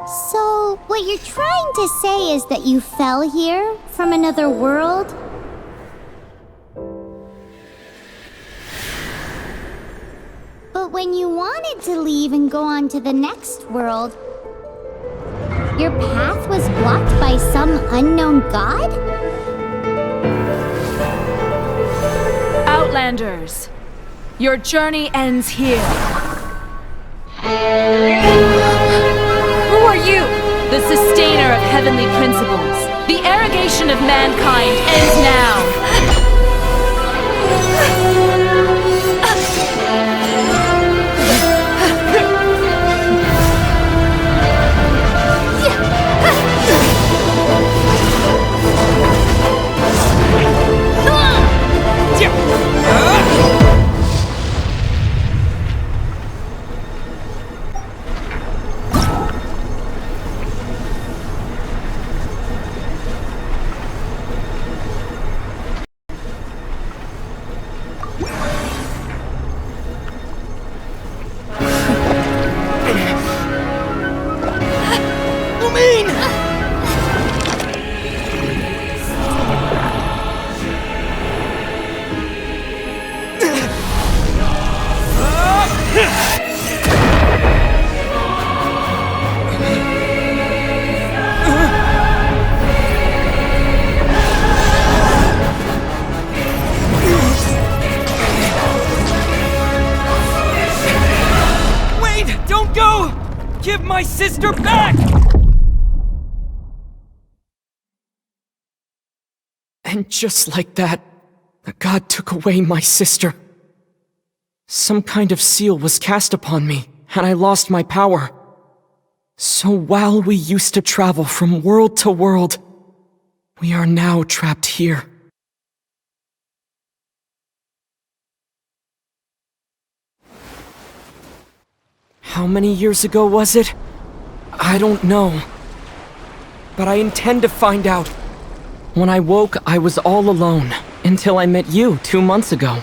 So, what you're trying to say is that you fell here from another world? But when you wanted to leave and go on to the next world, your path was blocked by some unknown god? Outlanders, your journey ends here. Who are you? The sustainer of heavenly principles. The arrogation of mankind ends now. Give my sister back! And just like that, the god took away my sister. Some kind of seal was cast upon me, and I lost my power. So while we used to travel from world to world, we are now trapped here. How many years ago was it? I don't know. But I intend to find out. When I woke, I was all alone, until I met you 2 months ago.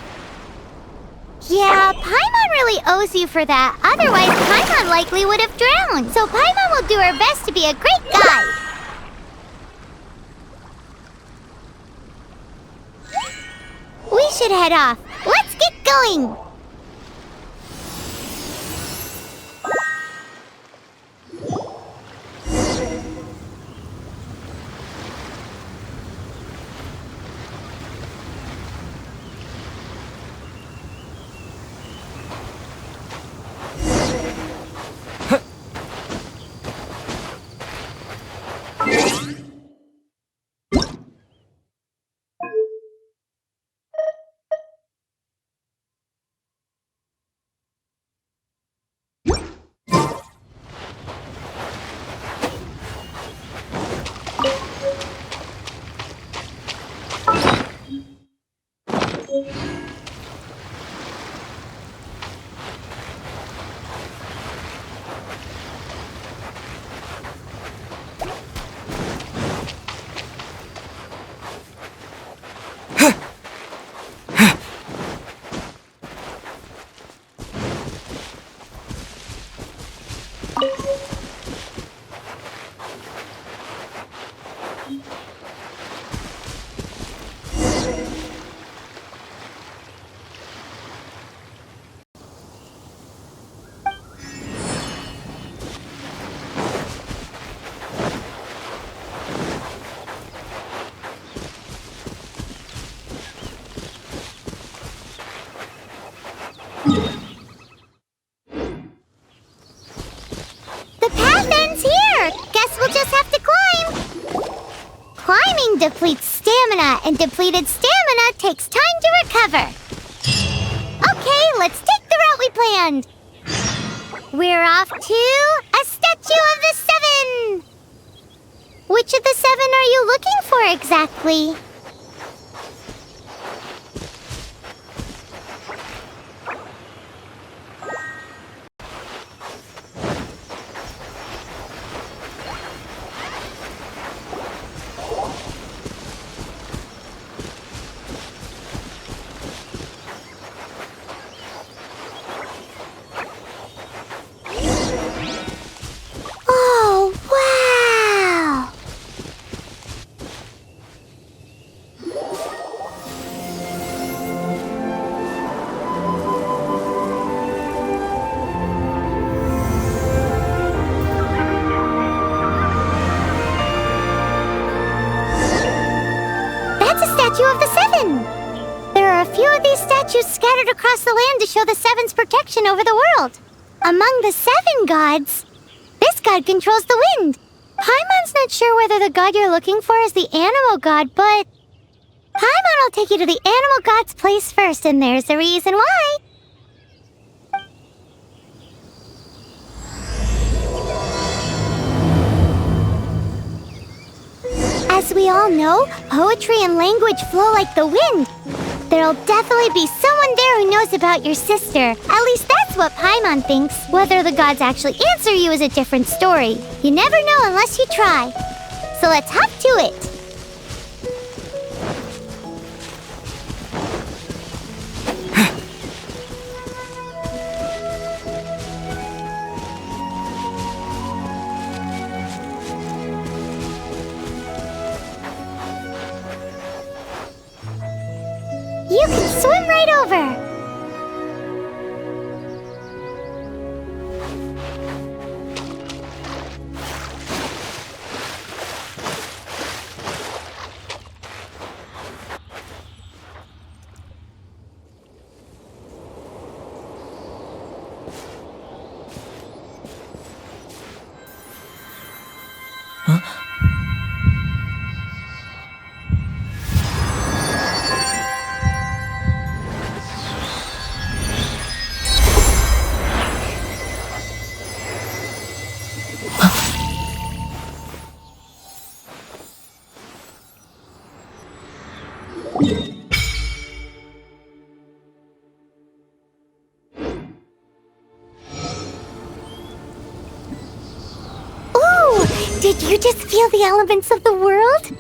Yeah, Paimon really owes you for that. Otherwise, Paimon likely would have drowned. So Paimon will do her best to be a great guide. We should head off. Let's get going! The path ends here! Guess we'll just have to climb! Climbing depletes stamina, and depleted stamina takes time to recover. Okay, let's take the route we planned! We're off to a statue of the 7! Which of the 7 are you looking for exactly? Oh, of the Seven. There are a few of these statues scattered across the land to show the Seven's protection over the world. Among the 7 gods, this god controls the wind. Paimon's not sure whether the god you're looking for is the animal god, but Paimon will take you to the animal god's place first, and there's the reason why. As we all know, poetry and language flow like the wind. There'll definitely be someone there who knows about your sister. At least that's what Paimon thinks. Whether the gods actually answer you is a different story. You never know unless you try. So let's hop to it. You can swim right over. Did you just feel the elements of the world?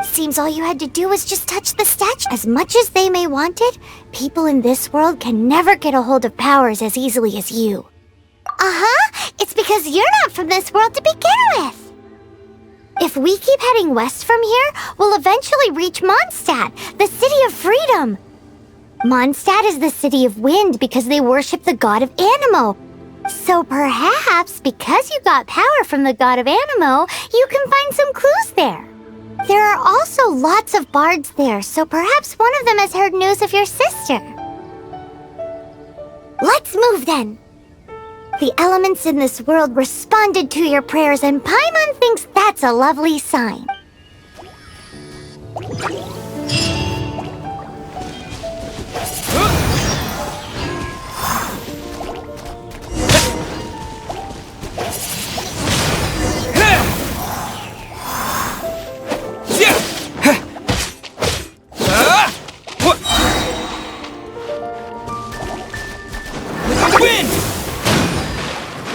Seems all you had to do was just touch the statue. As much as they may want it, people in this world can never get a hold of powers as easily as you. It's because you're not from this world to begin with. If we keep heading west from here, we'll eventually reach Mondstadt, the city of freedom. Mondstadt is the city of wind because they worship the god of Animo. So perhaps, because you got power from the god of Animo, you can find some clues there. There are also lots of bards there, so perhaps one of them has heard news of your sister. Let's move then. The elements in this world responded to your prayers, and Paimon thinks that's a lovely sign.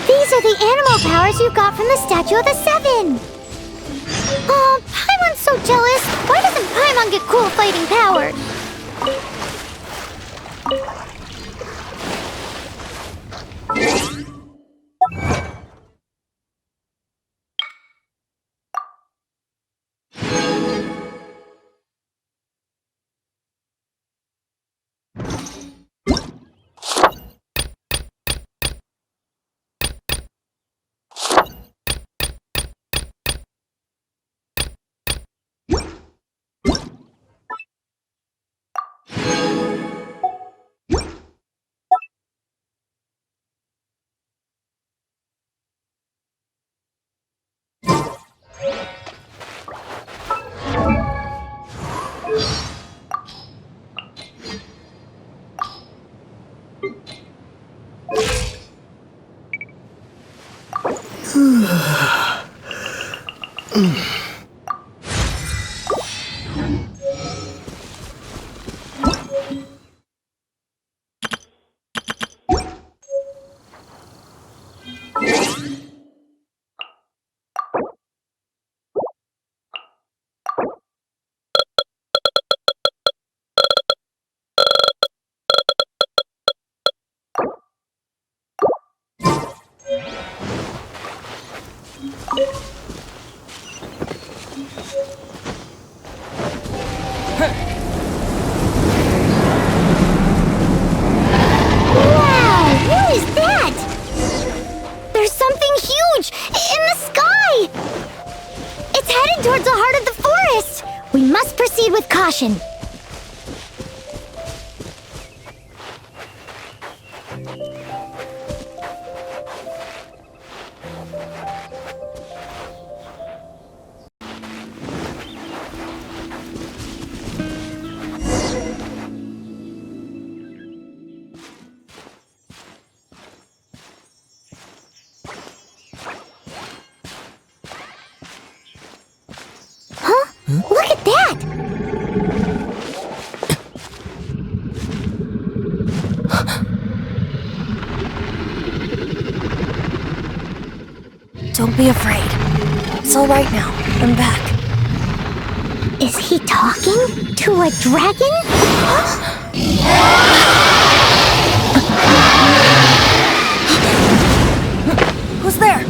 These are the animal powers you got from the Statue of the Seven. Oh, Paimon's so jealous. Why doesn't Paimon get cool fighting powers? with caution. Look at that! Don't be afraid. It's all right now. I'm back. Is he talking to a dragon? Who's there?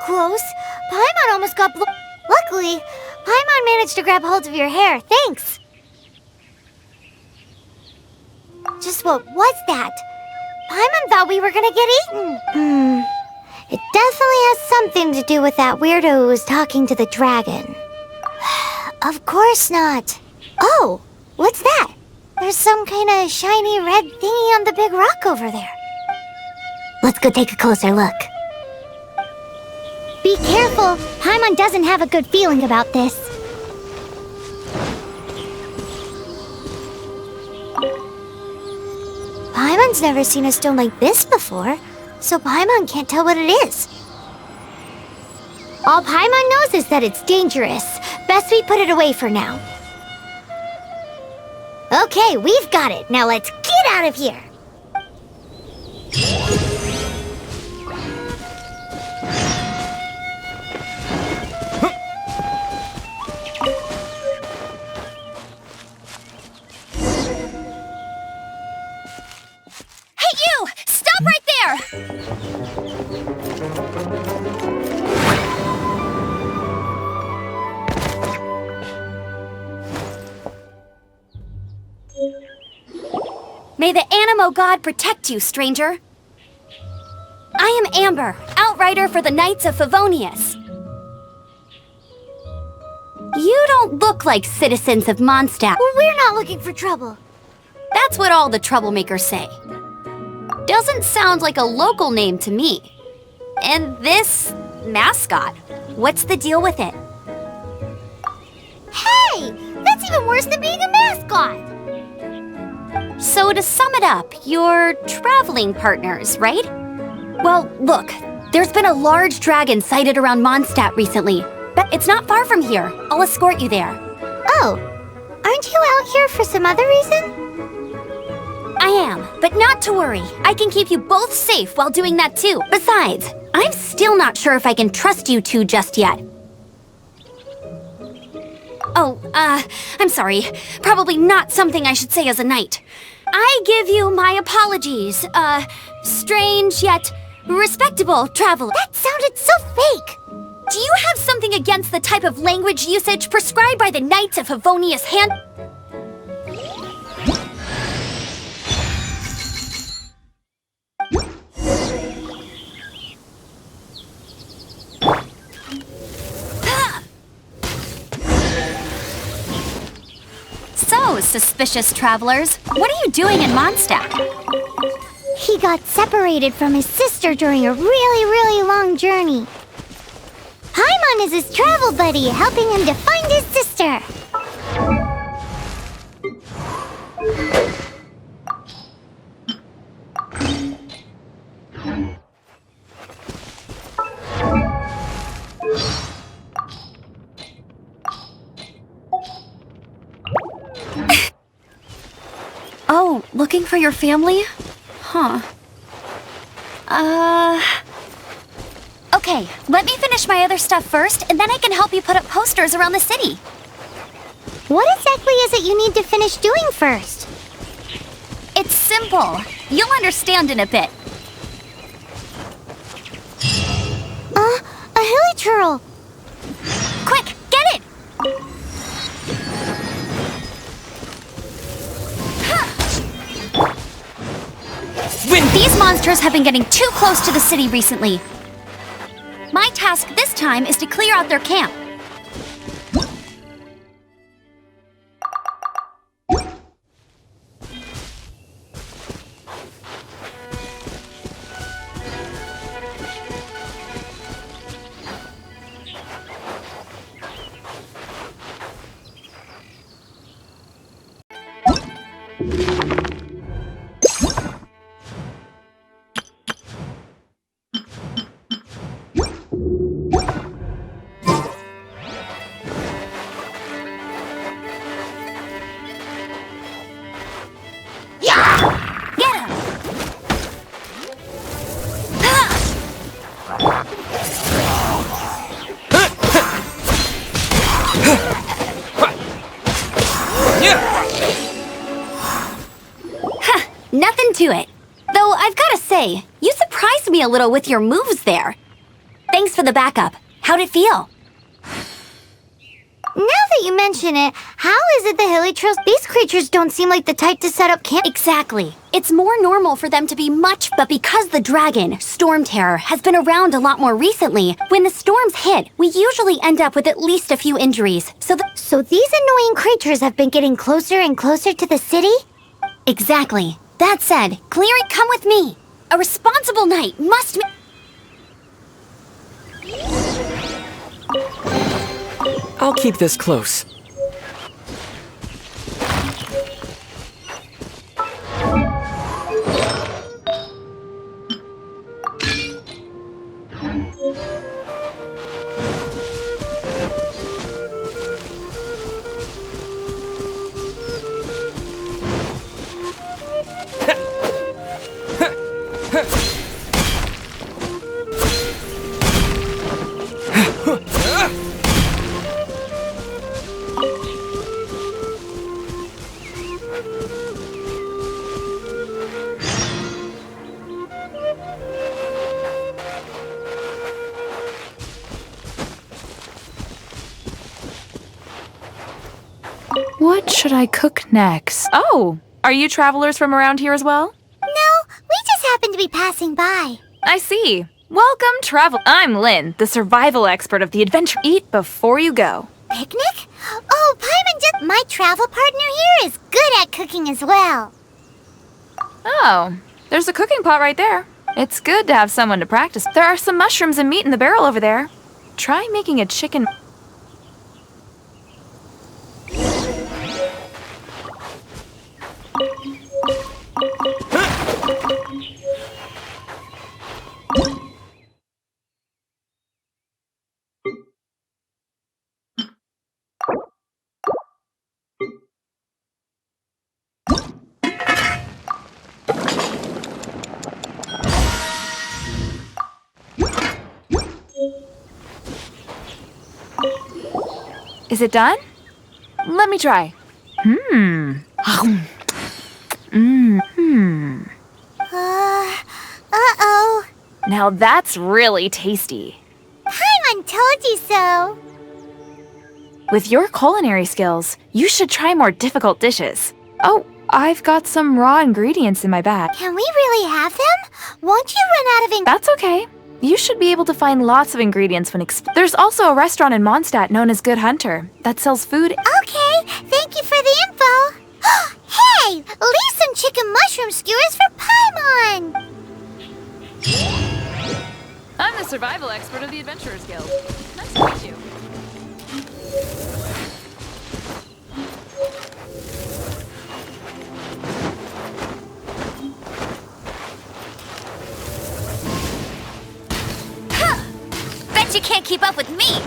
Close. Paimon almost got Luckily, Paimon managed to grab hold of your hair. Thanks. Just what was that? Paimon thought we were gonna get eaten. It definitely has something to do with that weirdo who was talking to the dragon. Of course not. Oh, what's that? There's some kind of shiny red thingy on the big rock over there. Let's go take a closer look. Be careful! Paimon doesn't have a good feeling about this. Paimon's never seen a stone like this before, so Paimon can't tell what it is. All Paimon knows is that it's dangerous. Best we put it away for now. Okay, we've got it. Now let's get out of here! May the Animo God protect you, stranger. I am Amber, outrider for the Knights of Favonius. You don't look like citizens of Mondstadt. We're not looking for trouble. That's what all the troublemakers say. Doesn't sound like a local name to me. And this mascot, what's the deal with it? Hey! That's even worse than being a mascot! So to sum it up, you're traveling partners, right? Well, look, there's been a large dragon sighted around Mondstadt recently. But it's not far from here. I'll escort you there. Oh, aren't you out here for some other reason? I am, but not to worry. I can keep you both safe while doing that too. Besides, I'm still not sure if I can trust you two just yet. Oh, I'm sorry. Probably not something I should say as a knight. I give you my apologies, strange yet respectable traveler. That sounded so fake! Do you have something against the type of language usage prescribed by the Knights of Favonius hand? So, suspicious travelers, what are you doing in Mondstadt? He got separated from his sister during a really long journey. Paimon is his travel buddy, helping him to find his sister. Oh, looking for your family? Huh. Okay, let me finish my other stuff first, and then I can help you put up posters around the city. What exactly is it you need to finish doing first? It's simple. You'll understand in a bit. churl. Quick, get it! These monsters have been getting too close to the city recently. My task this time is to clear out their camp. Get him! Nothing to it. Though I've gotta say, you surprised me a little with your moves there. Thanks for the backup. How'd it feel? Now that you mention it, how is it the Hilichurls? These creatures don't seem like the type to set up camp. Exactly. It's more normal for them to be much, but because the dragon, Storm Terror, has been around a lot more recently, when the storms hit, we usually end up with at least a few injuries. So these annoying creatures have been getting closer and closer to the city? Exactly. That said, Cleary, come with me. A responsible knight must... I'll keep this close. What should I cook next? Oh, are you travelers from around here as well? No, we just happen to be passing by. I see. Welcome, travel. I'm Lynn, the survival expert of the adventure. Eat before you go. Picnic? Oh, Paimon, my travel partner here is good at cooking as well. Oh, there's a cooking pot right there. It's good to have someone to practice. There are some mushrooms and meat in the barrel over there. Try making a chicken... Is it done? Let me try. Uh-oh. Now that's really tasty. Paimon told you so. With your culinary skills, you should try more difficult dishes. Oh, I've got some raw ingredients in my bag. Can we really have them? Won't you run out of That's okay. You should be able to find lots of ingredients when There's also a restaurant in Mondstadt known as Good Hunter that sells food. Okay, thank you for the info. Hey, leave some chicken mushroom skewers for Paimon. I'm the survival expert of the Adventurers Guild. Nice to meet you. Bet you can't keep up with me!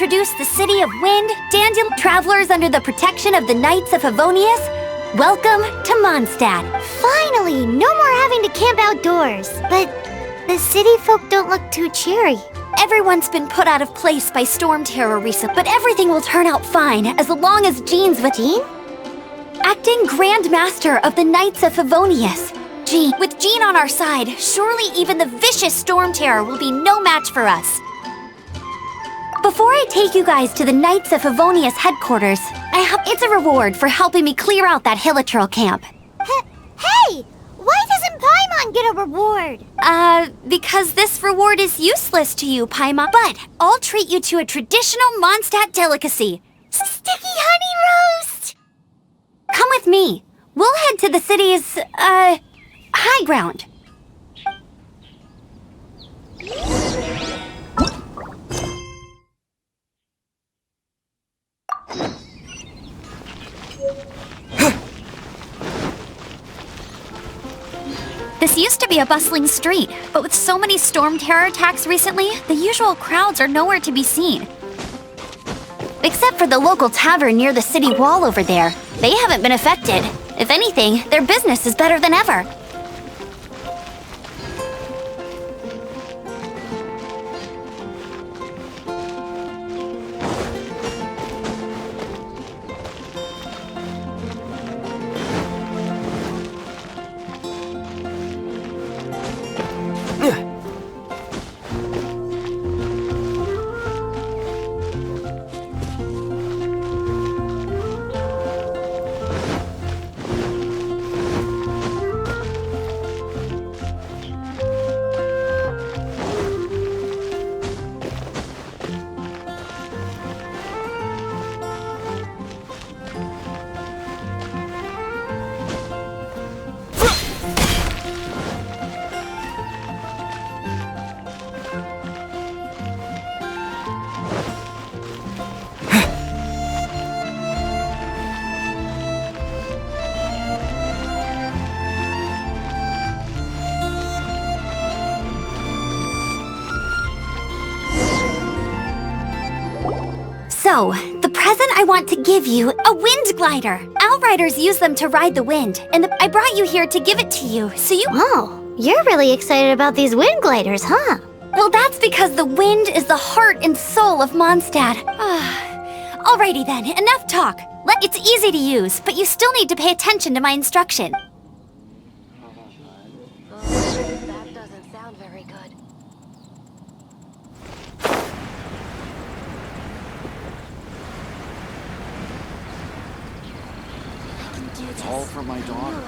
introduce the city of wind, dandelion travelers under the protection of the Knights of Favonius. Welcome to Mondstadt. Finally, no more having to camp outdoors. But the city folk don't look too cheery. Everyone's been put out of place by storm terror recently, but everything will turn out fine as long as Jean's with Jean? Acting Grand Master of the Knights of Favonius. Jean, with Jean on our side, surely even the vicious storm terror will be no match for us. Before I take you guys to the Knights of Favonius headquarters, it's a reward for helping me clear out that Hilitril camp. Hey! Why doesn't Paimon get a reward? Because this reward is useless to you, Paimon. But I'll treat you to a traditional Mondstadt delicacy. Sticky honey roast! Come with me. We'll head to the city's, high ground. This used to be a bustling street, but with so many storm terror attacks recently, the usual crowds are nowhere to be seen. Except for the local tavern near the city wall over there. They haven't been affected. If anything, their business is better than ever. So, the present I want to give you, a wind glider. Outriders use them to ride the wind, and I brought you here to give it to you, so you— Oh, you're really excited about these wind gliders, huh? Well, that's because the wind is the heart and soul of Mondstadt. Alrighty then, enough talk. It's easy to use, but you still need to pay attention to my instruction. That doesn't sound very good. It's all for my daughter.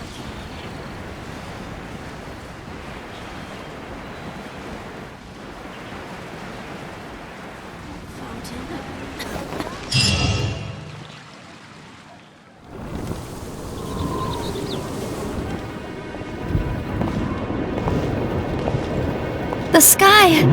The sky.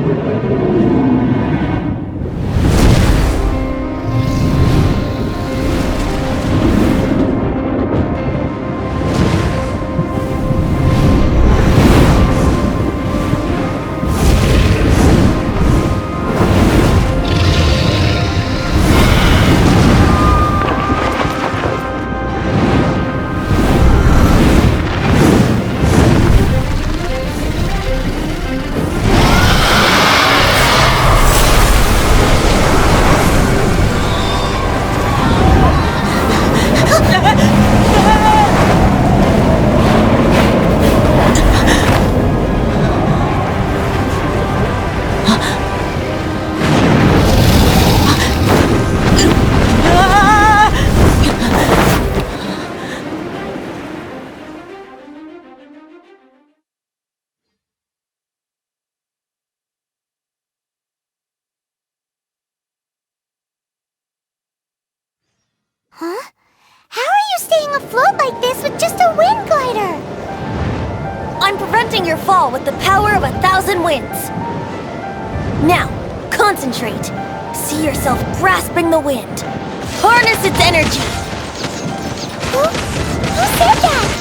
Huh? How are you staying afloat like this with just a wind glider? I'm preventing your fall with the power of 1,000 winds. Now, concentrate. See yourself grasping the wind. Harness its energy. Who said that?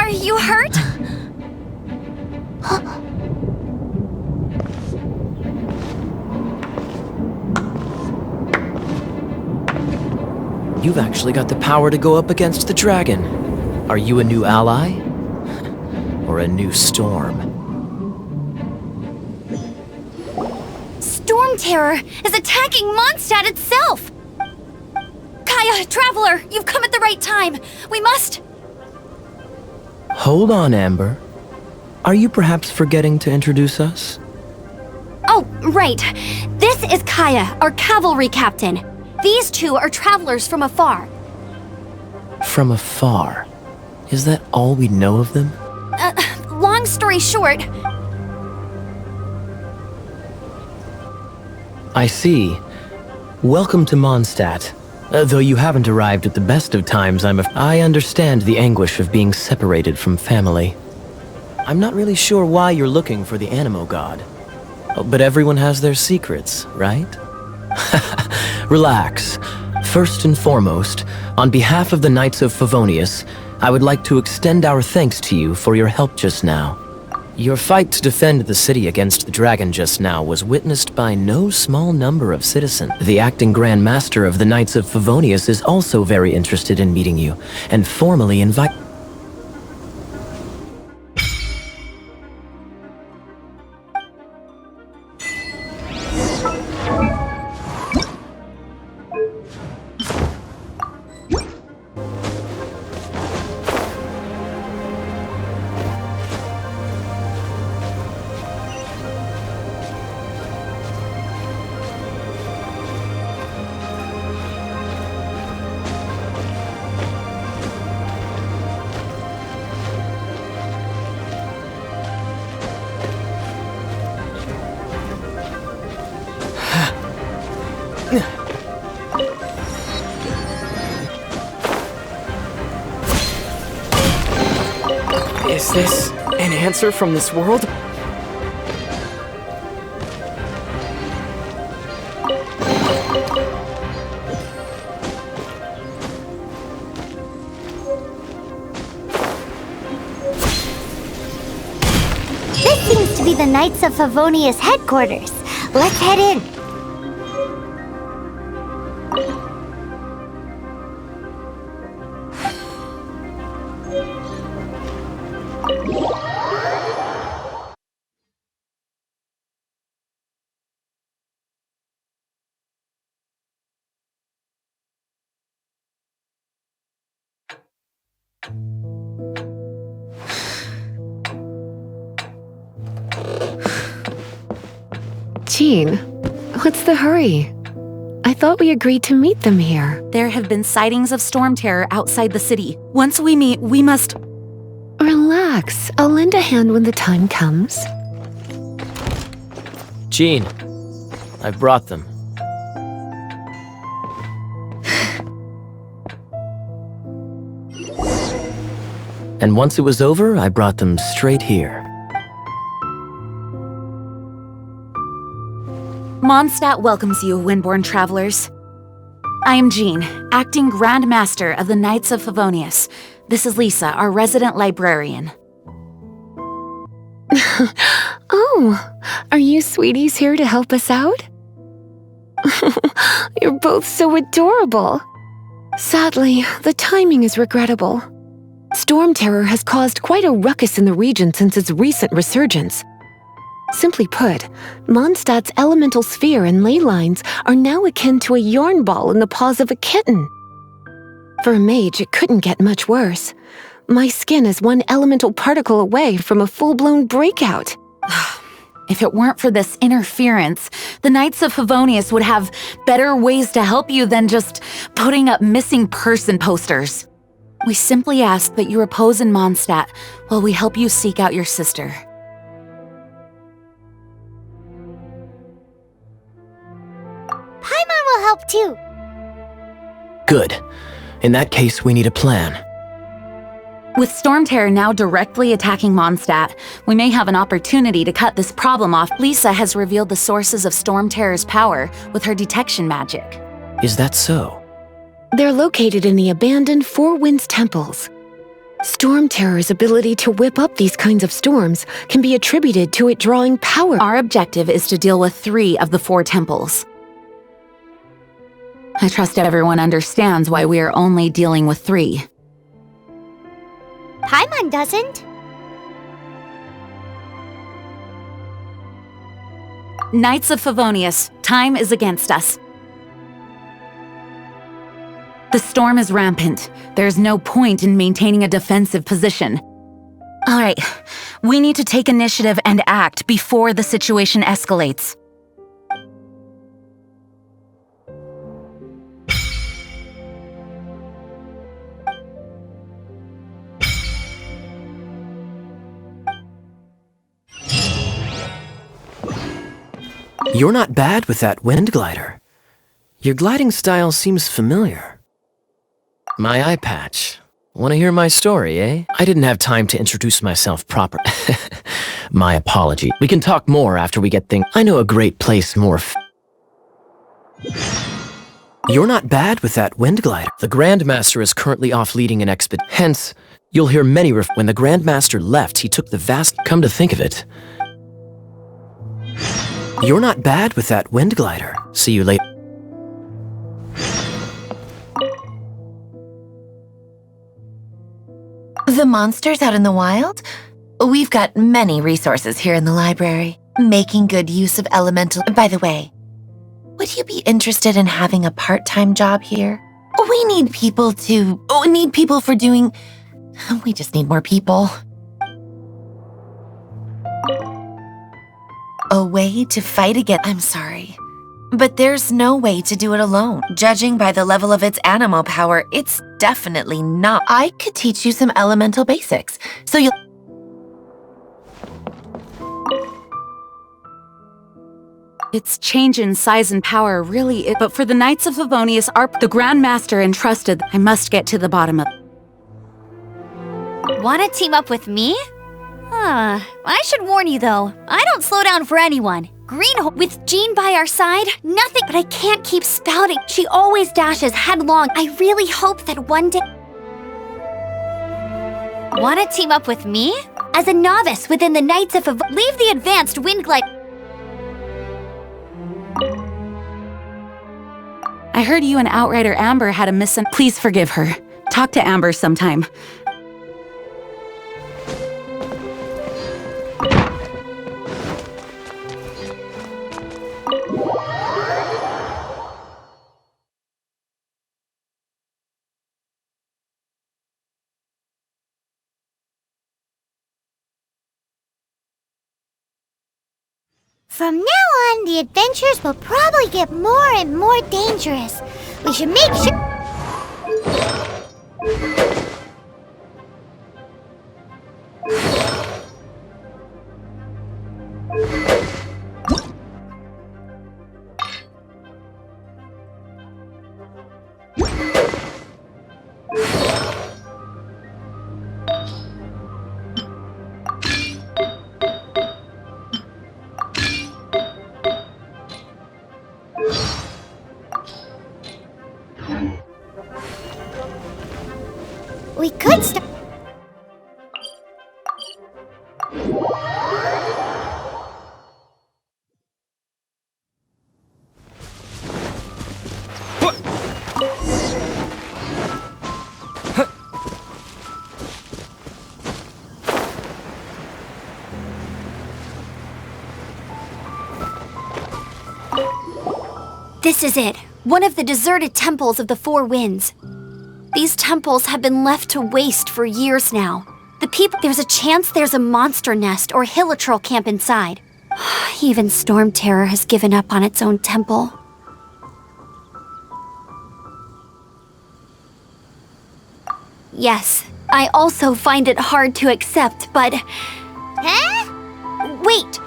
Are you hurt? You've actually got the power to go up against the dragon. Are you a new ally? Or a new storm? Storm Terror is attacking Mondstadt itself! Kaya, Traveler, you've come at the right time. We must... Hold on, Amber. Are you perhaps forgetting to introduce us? Oh, right. This is Kaya, our cavalry captain. These two are travelers from afar. From afar? Is that all we know of them? Long story short... I see. Welcome to Mondstadt. Though you haven't arrived at the best of times, I understand the anguish of being separated from family. I'm not really sure why you're looking for the Animo God. But everyone has their secrets, right? Relax. First and foremost, on behalf of the Knights of Favonius, I would like to extend our thanks to you for your help just now. Your fight to defend the city against the dragon just now was witnessed by no small number of citizens. The acting Grand Master of the Knights of Favonius is also very interested in meeting you, and formally invite... Is this an answer from this world? This seems to be the Knights of Favonius headquarters. Let's head in. Jean, what's the hurry? I thought we agreed to meet them here. There have been sightings of storm terror outside the city. Once we meet, we must... Relax. I'll lend a hand when the time comes. Jean, I've brought them. And once it was over, I brought them straight here. Mondstadt welcomes you, Windborn travelers. I am Jean, acting Grand Master of the Knights of Favonius. This is Lisa, our resident librarian. Oh, are you sweeties here to help us out? You're both so adorable. Sadly, the timing is regrettable. Storm terror has caused quite a ruckus in the region since its recent resurgence. Simply put, Mondstadt's elemental sphere and ley lines are now akin to a yarn ball in the paws of a kitten. For a mage, it couldn't get much worse. My skin is one elemental particle away from a full-blown breakout. If it weren't for this interference, the Knights of Favonius would have better ways to help you than just putting up missing person posters. We simply ask that you repose in Mondstadt while we help you seek out your sister. Paimon will help too. Good. In that case, we need a plan. With Storm Terror now directly attacking Mondstadt, we may have an opportunity to cut this problem off. Lisa has revealed the sources of Storm Terror's power with her detection magic. Is that so? They're located in the abandoned Four Winds temples. Storm Terror's ability to whip up these kinds of storms can be attributed to it drawing power. Our objective is to deal with 3 of the 4 temples. I trust everyone understands why we are only dealing with 3. Paimon doesn't. Knights of Favonius, time is against us. The storm is rampant. There's no point in maintaining a defensive position. All right, we need to take initiative and act before the situation escalates. You're not bad with that wind glider. Your gliding style seems familiar. My eye patch. Want to hear my story, eh? I didn't have time to introduce myself proper. My apology. We can talk more after we get things. I know a great place more. You're not bad with that wind glider. The Grandmaster is currently off leading an expedition. Hence, you'll hear many when the Grandmaster left, he took the vast. Come to think of it. You're not bad with that wind glider. See you later. The monsters out in the wild? We've got many resources here in the library. Making good use of elemental... By the way, would you be interested in having a part-time job here? We need people for doing... We just need more people. A way to fight again. I'm sorry, but there's no way to do it alone. Judging by the level of its animal power, it's definitely not. I could teach you some elemental basics, so you'll... Its change in size and power really is, but for the Knights of Favonius, the Grandmaster entrusted. I must get to the bottom of. Wanna team up with me? I should warn you though, I don't slow down for anyone. With Jean by our side, nothing, but I can't keep spouting. She always dashes headlong. I really hope that one day... Wanna team up with me? As a novice within the Knights of leave the advanced wind glide... I heard you and Outrider Amber had a Please forgive her. Talk to Amber sometime. From now on, the adventures will probably get more and more dangerous. We should make sure... We could start... This is it, one of the deserted temples of the Four Winds. These temples have been left to waste for years now. There's a chance there's a monster nest or hilichurl camp inside. Even Storm Terror has given up on its own temple. Yes, I also find it hard to accept, but... Huh? Wait!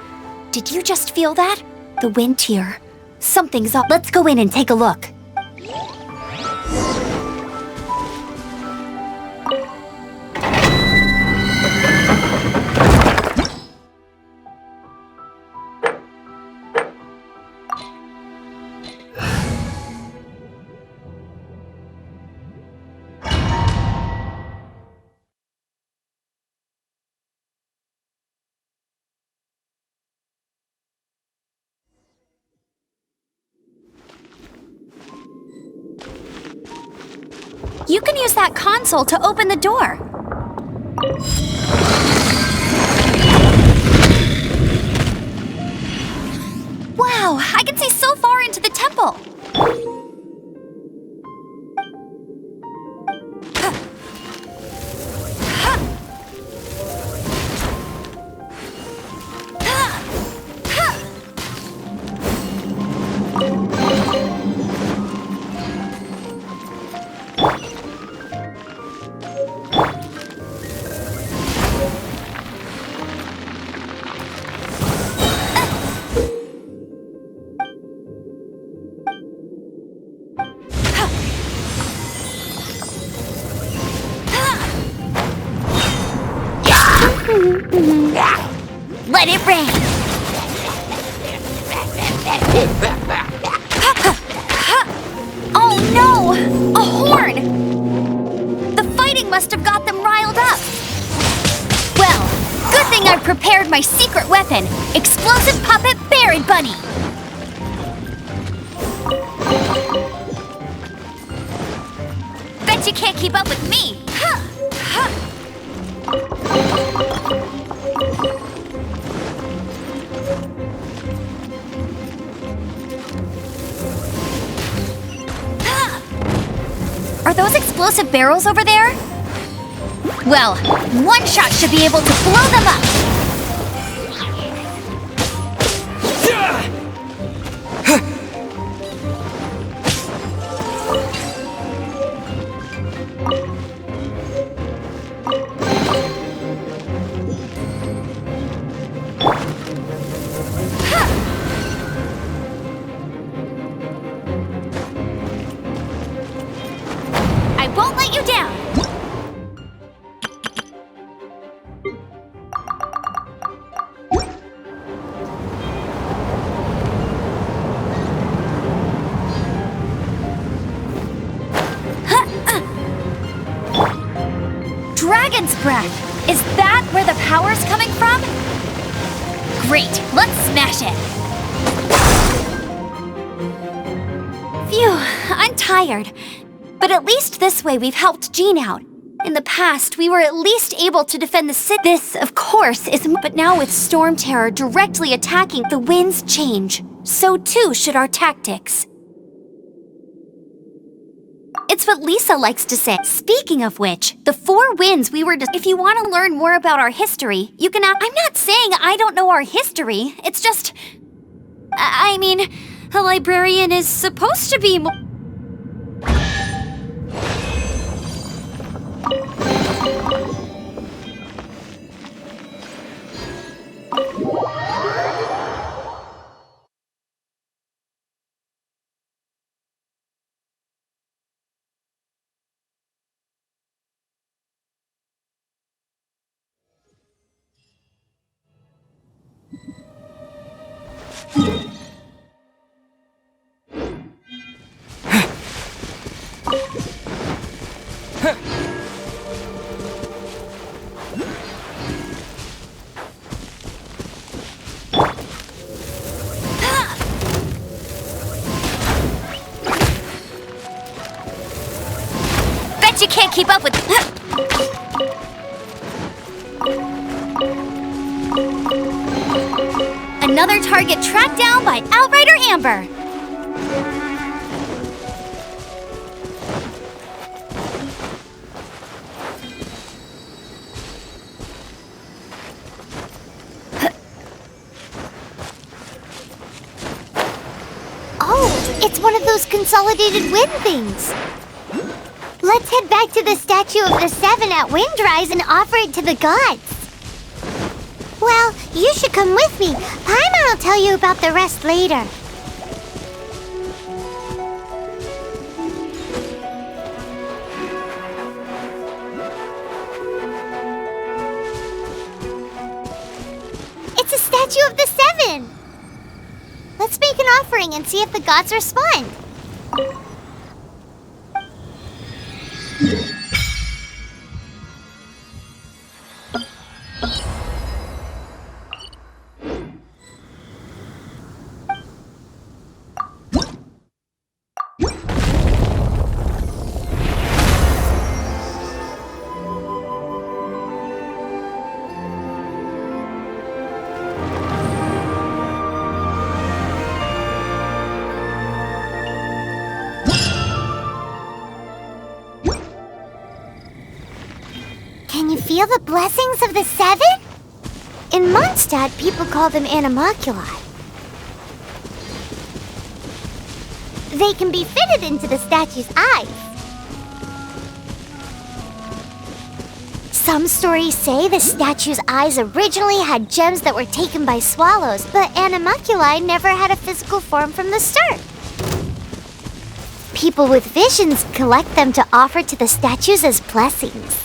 Did you just feel that? The wind here. Something's up. Let's go in and take a look. You can use that console to open the door. Wow, I can see so far into the temple. Let it rain! Oh no! A horn! The fighting must have got them riled up. Well, good thing I prepared my secret weapon, explosive puppet Berry Bunny. Bet you can't keep up with me. Are those explosive barrels over there? Well, one shot should be able to blow them up. I won't let you down. Dragon's breath! Is that where the power's coming from? Great, let's smash it! Phew, I'm tired. But at least this way we've helped Jean out. In the past, we were at least able to defend the city. This, of course, is... But now with Storm Terror directly attacking, the winds change. So too should our tactics. It's what Lisa likes to say. Speaking of which, the 4 winds we were if you want to learn more about our history, you can I'm not saying I don't know our history. It's just... I mean, a librarian is supposed to be more... Bet you can't keep up with... Another target tracked down by Outrider Amber. Oh, it's one of those consolidated wind things. Let's head back to the statue of the 7 at Windrise and offer it to the gods. Well, you should come with me. Paimon will tell you about the rest later. It's a statue of the 7! Let's make an offering and see if the gods respond. Can you feel the blessings of the seven? In Mondstadt, people call them animalculi. They can be fitted into the statue's eyes. Some stories say the statue's eyes originally had gems that were taken by swallows, but animalculi never had a physical form from the start. People with visions collect them to offer to the statues as blessings.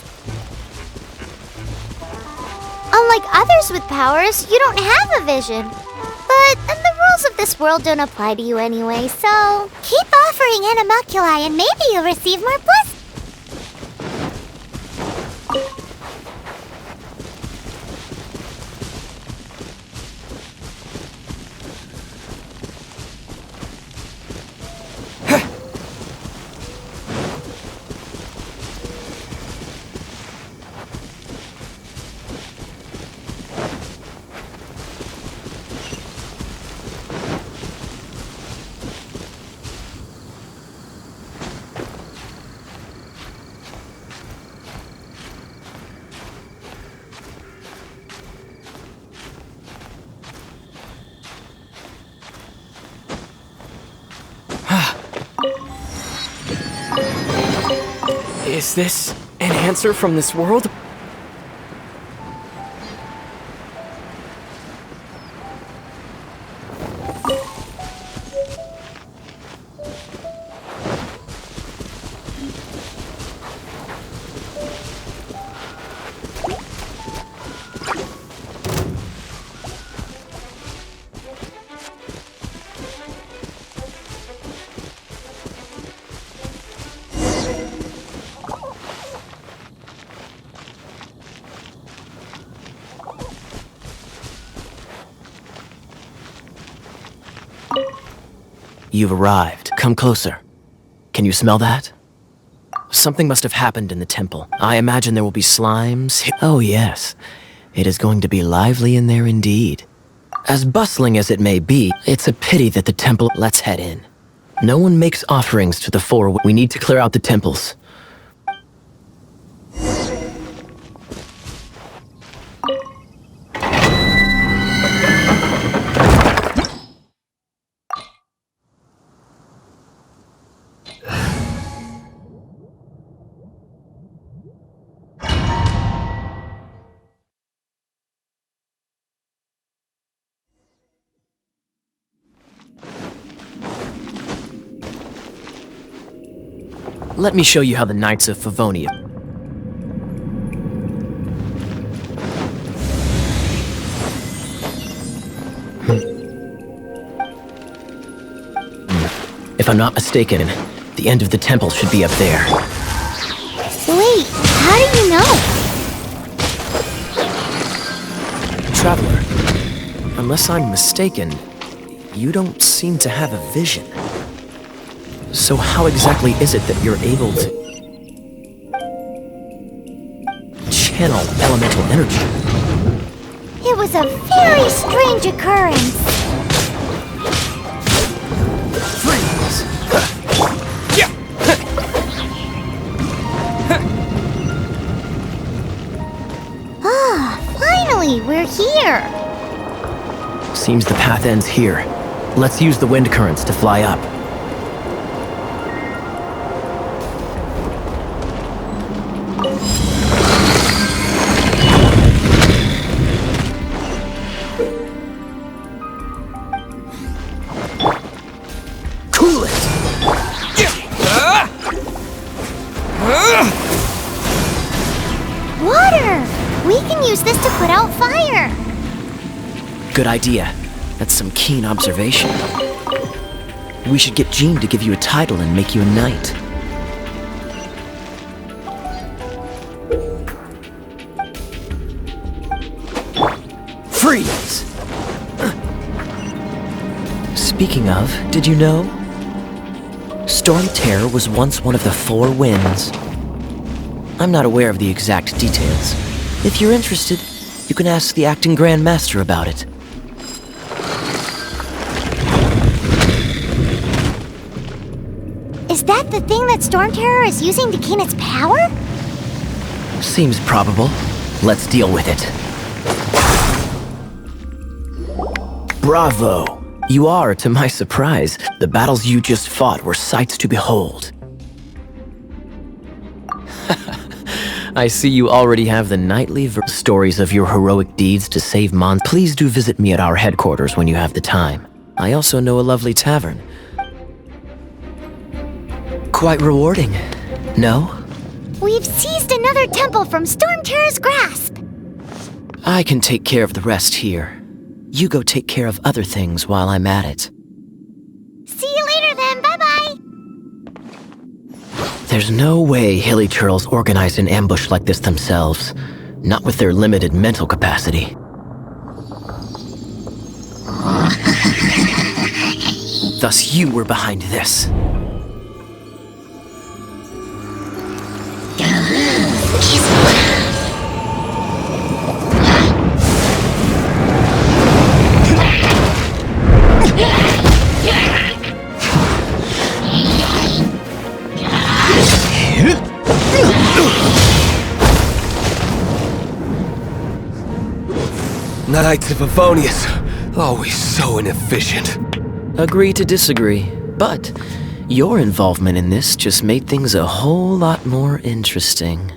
Unlike others with powers, you don't have a vision. But the rules of this world don't apply to you anyway, so keep offering animalculi and maybe you'll receive more blessings. Is this an answer from this world? You've arrived. Come closer. Can you smell that? Something must have happened in the temple. I imagine there will be slimes. Oh yes, it is going to be lively in there indeed. As bustling as it may be, it's a pity that the temple... Let's head in. No one makes offerings to the four... We need to clear out the temples. Let me show you how the Knights of Favonia... If I'm not mistaken, the end of the temple should be up there. Wait, how do you know? Traveler, unless I'm mistaken, you don't seem to have a vision. So how exactly is it that you're able to channel elemental energy? It was a very strange occurrence. Freeze! Ah, finally, we're here. Seems the path ends here. Let's use the wind currents to fly up. Cool it! Water! We can use this to put out fire. Good idea. That's some keen observation. We should get Jean to give you a title and make you a knight. Freeze! Speaking of, did you know? Storm Terror was once one of the four winds. I'm not aware of the exact details. If you're interested, you can ask the acting Grand Master about it. Is that the thing that Storm Terror is using to gain its power? Seems probable. Let's deal with it. Bravo! You are, to my surprise. The battles you just fought were sights to behold. I see you already have the nightly stories of your heroic deeds to save Mondstadt. Please do visit me at our headquarters when you have the time. I also know a lovely tavern. Quite rewarding, no? We've seized another temple from Storm Terror's grasp. I can take care of the rest here. You go take care of other things while I'm at it. See you later then, bye-bye. There's no way Hilly Turtles organized an ambush like this themselves. Not with their limited mental capacity. Thus you were behind this. Knights of Favonius, always so inefficient. Agree to disagree, but your involvement in this just made things a whole lot more interesting.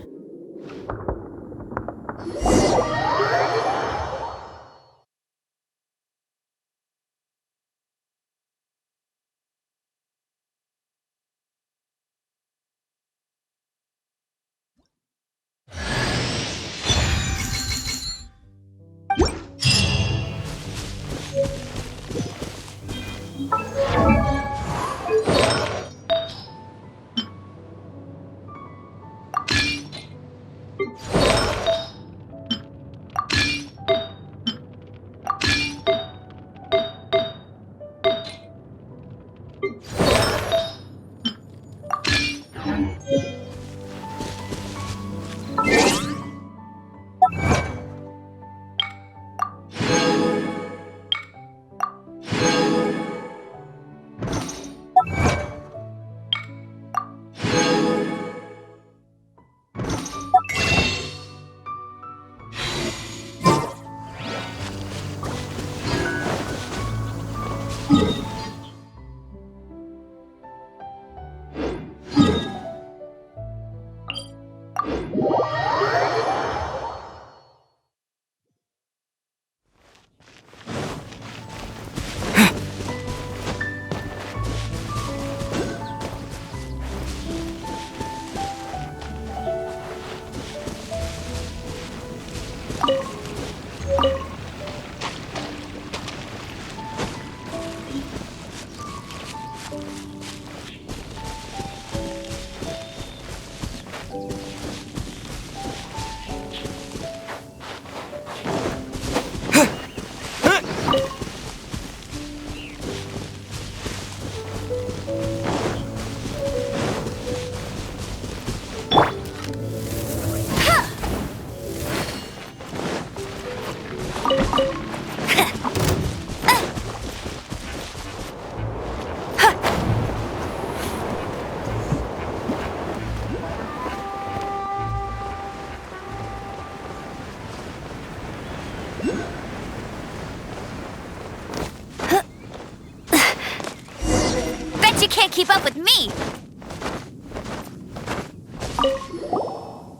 You can't keep up with me!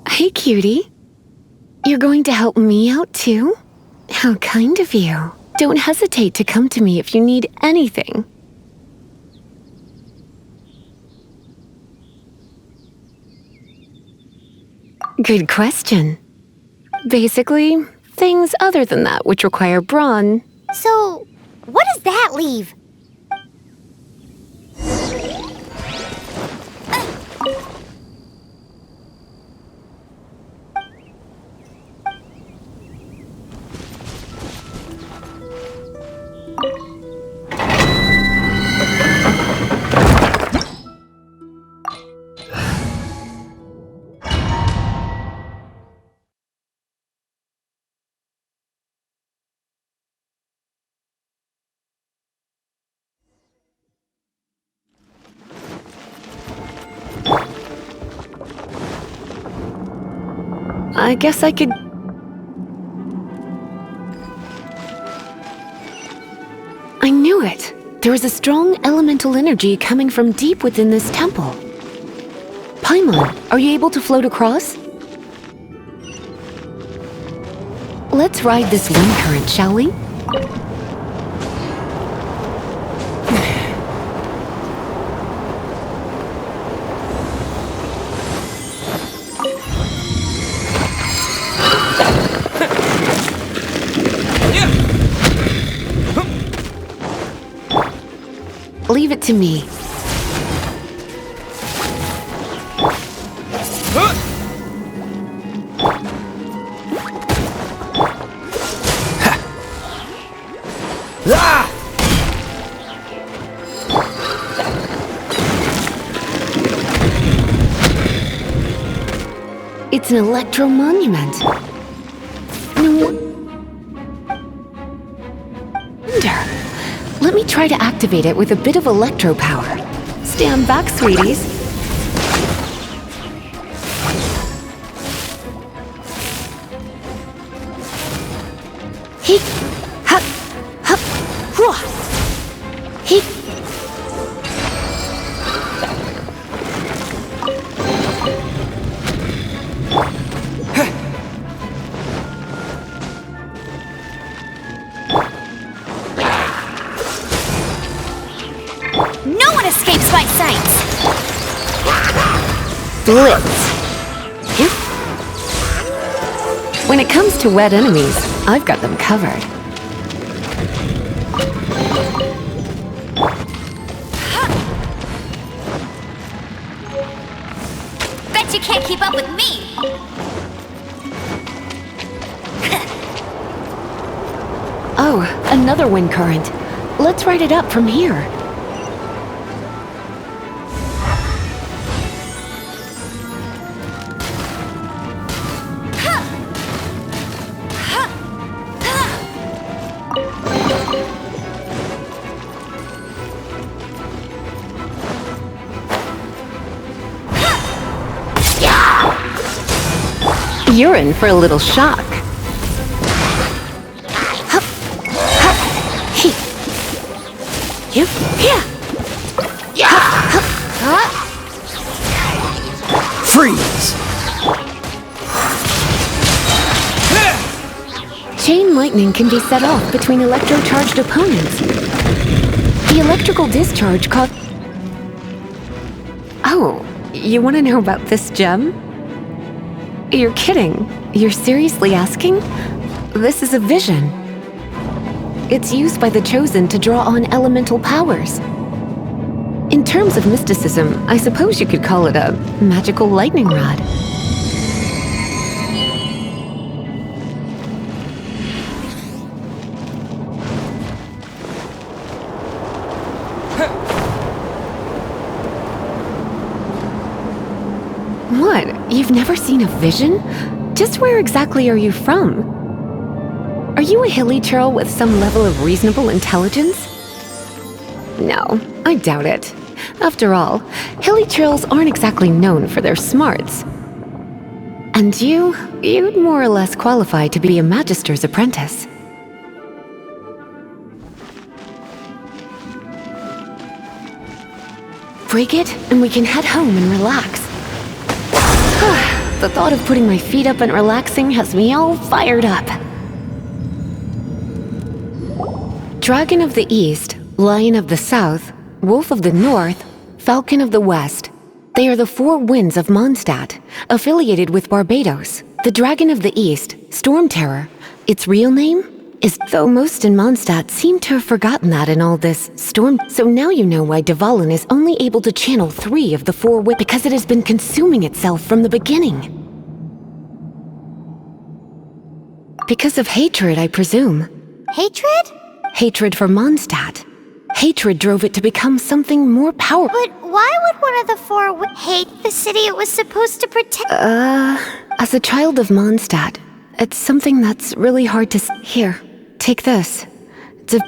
Hey, cutie. You're going to help me out, too? How kind of you. Don't hesitate to come to me if you need anything. Good question. Basically, things other than that which require brawn. So, what does that leave? I guess I could... I knew it! There is a strong elemental energy coming from deep within this temple. Paimon, are you able to float across? Let's ride this wind current, shall we? Leave it to me. It's an electro monument. No wonder. Let me try to activate it with a bit of electro power. Stand back, sweeties. He, ha, ha, hua. He. No one escapes my sight! Blitz. Here. When it comes to wet enemies, I've got them covered. Bet you can't keep up with me! Oh, another wind current. Let's ride it up from here. You're in for a little shock. Hup, hup, he. You, here. Hup, hup, Freeze! Chain lightning can be set off between electro-charged opponents. The electrical discharge caught... Oh, you want to know about this gem? You're kidding. You're seriously asking? This is a vision. It's used by the Chosen to draw on elemental powers. In terms of mysticism, I suppose you could call it a magical lightning rod. What? You've never seen a vision? Just where exactly are you from? Are you a hilly churl with some level of reasonable intelligence? No, I doubt it. After all, hilly churls aren't exactly known for their smarts. And you'd more or less qualify to be a magister's apprentice. Break it, and we can head home and relax. The thought of putting my feet up and relaxing has me all fired up. Dragon of the East, Lion of the South, Wolf of the North, Falcon of the West. They are the four winds of Mondstadt, affiliated with Barbados. The Dragon of the East, Storm Terror. Its real name is... Though most in Mondstadt seem to have forgotten that in all this storm... So now you know why Dvalin is only able to channel 3 of the 4 winds, because it has been consuming itself from the beginning. Because of hatred, I presume. Hatred? Hatred for Mondstadt. Hatred drove it to become something more powerful. But why would one of the 4 hate the city it was supposed to protect? As a child of Mondstadt, it's something that's really hard to... Here, take this. It's a...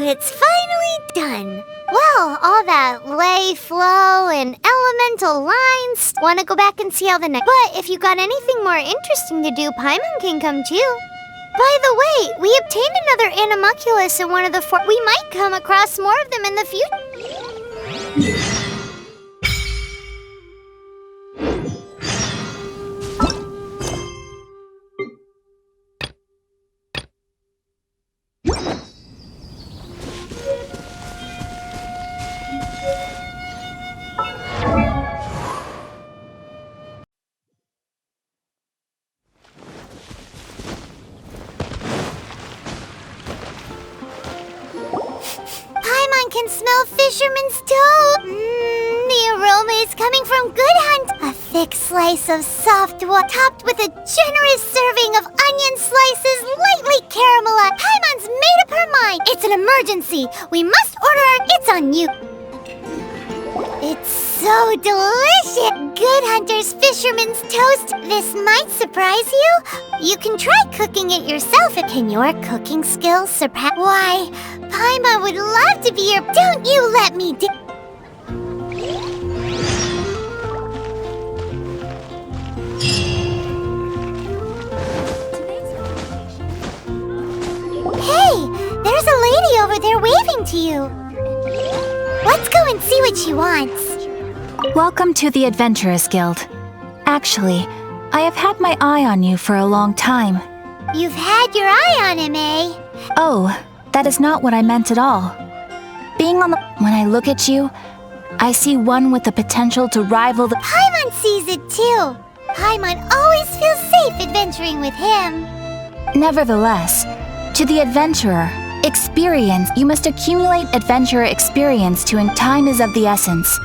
It's finally done. Well, all that lay, flow, and elemental lines. Want to go back and see how the next... But if you got anything more interesting to do, Paimon can come too. By the way, we obtained another animalculus in one of the four... We might come across more of them in the future. Can smell fisherman's toad. The aroma is coming from Good Hunt. A thick slice of soft wood topped with a generous serving of onion slices, lightly caramelized. Paimon's made up her mind. It's an emergency. We must order our... It's on you. It's so delicious. Good Hunter's fisherman's toast. This might surprise you. You can try cooking it yourself. Can your cooking skills surpass... Why... Paimon would love to be your... Don't you let me Hey! There's a lady over there waving to you. Let's go and see what she wants. Welcome to the Adventurers Guild. Actually, I have had my eye on you for a long time. You've had your eye on him, eh? Oh, that is not what I meant at all. Being on the... When I look at you, I see one with the potential to rival the... Paimon sees it too. Paimon always feels safe adventuring with him. Nevertheless, to the adventurer, experience, you must accumulate adventurer experience to... Time is of the essence.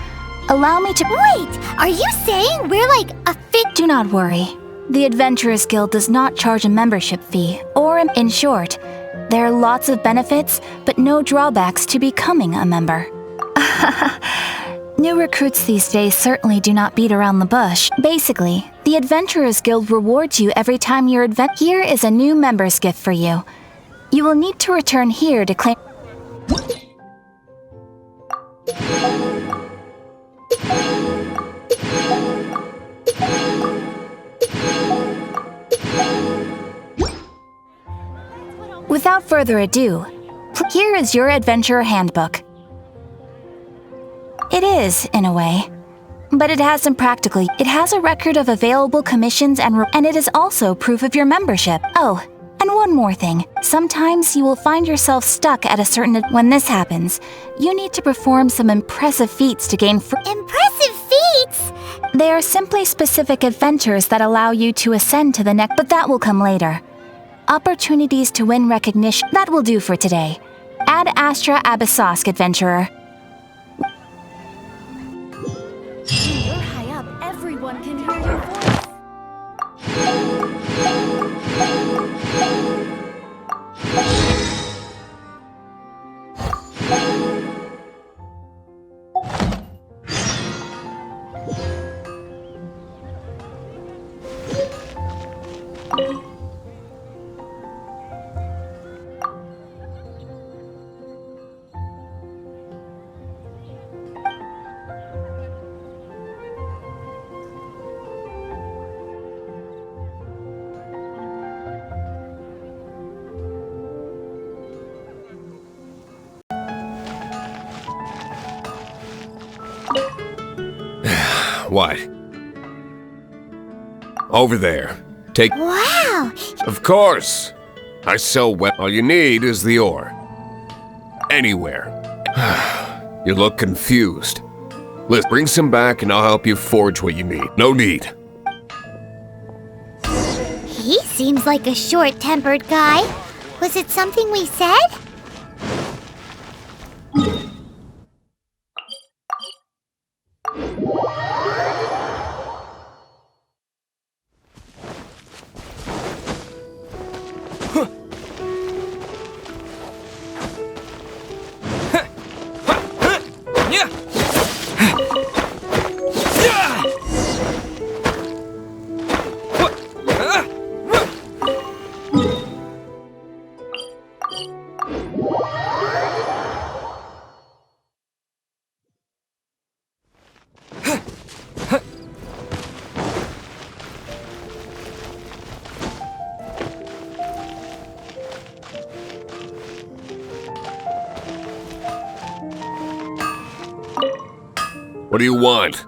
Allow me to... Wait, are you saying we're like a fit... Do not worry. The Adventurers Guild does not charge a membership fee, or in short, there are lots of benefits, but no drawbacks to becoming a member. New recruits these days certainly do not beat around the bush. Basically, the Adventurers Guild rewards you every time you're Here is a new member's gift for you. You will need to return here to claim... Without further ado, here is your Adventurer Handbook. It is, in a way, but it hasn't practically. It has a record of available commissions and it is also proof of your membership. Oh, and one more thing. Sometimes you will find yourself stuck at a certain... When this happens, you need to perform some impressive feats to gain... Impressive feats? They are simply specific adventures that allow you to ascend to the next... But that will come later. Opportunities to win recognition. That will do for today. Ad Astra Abyssosk, adventurer. When you're high up, everyone can hear your voice. What? Over there. Take... Wow! Of course! I sell well. All you need is the ore. Anywhere. You look confused. Let's bring some back and I'll help you forge what you need. No need. He seems like a short-tempered guy. Was it something we said? What do you want?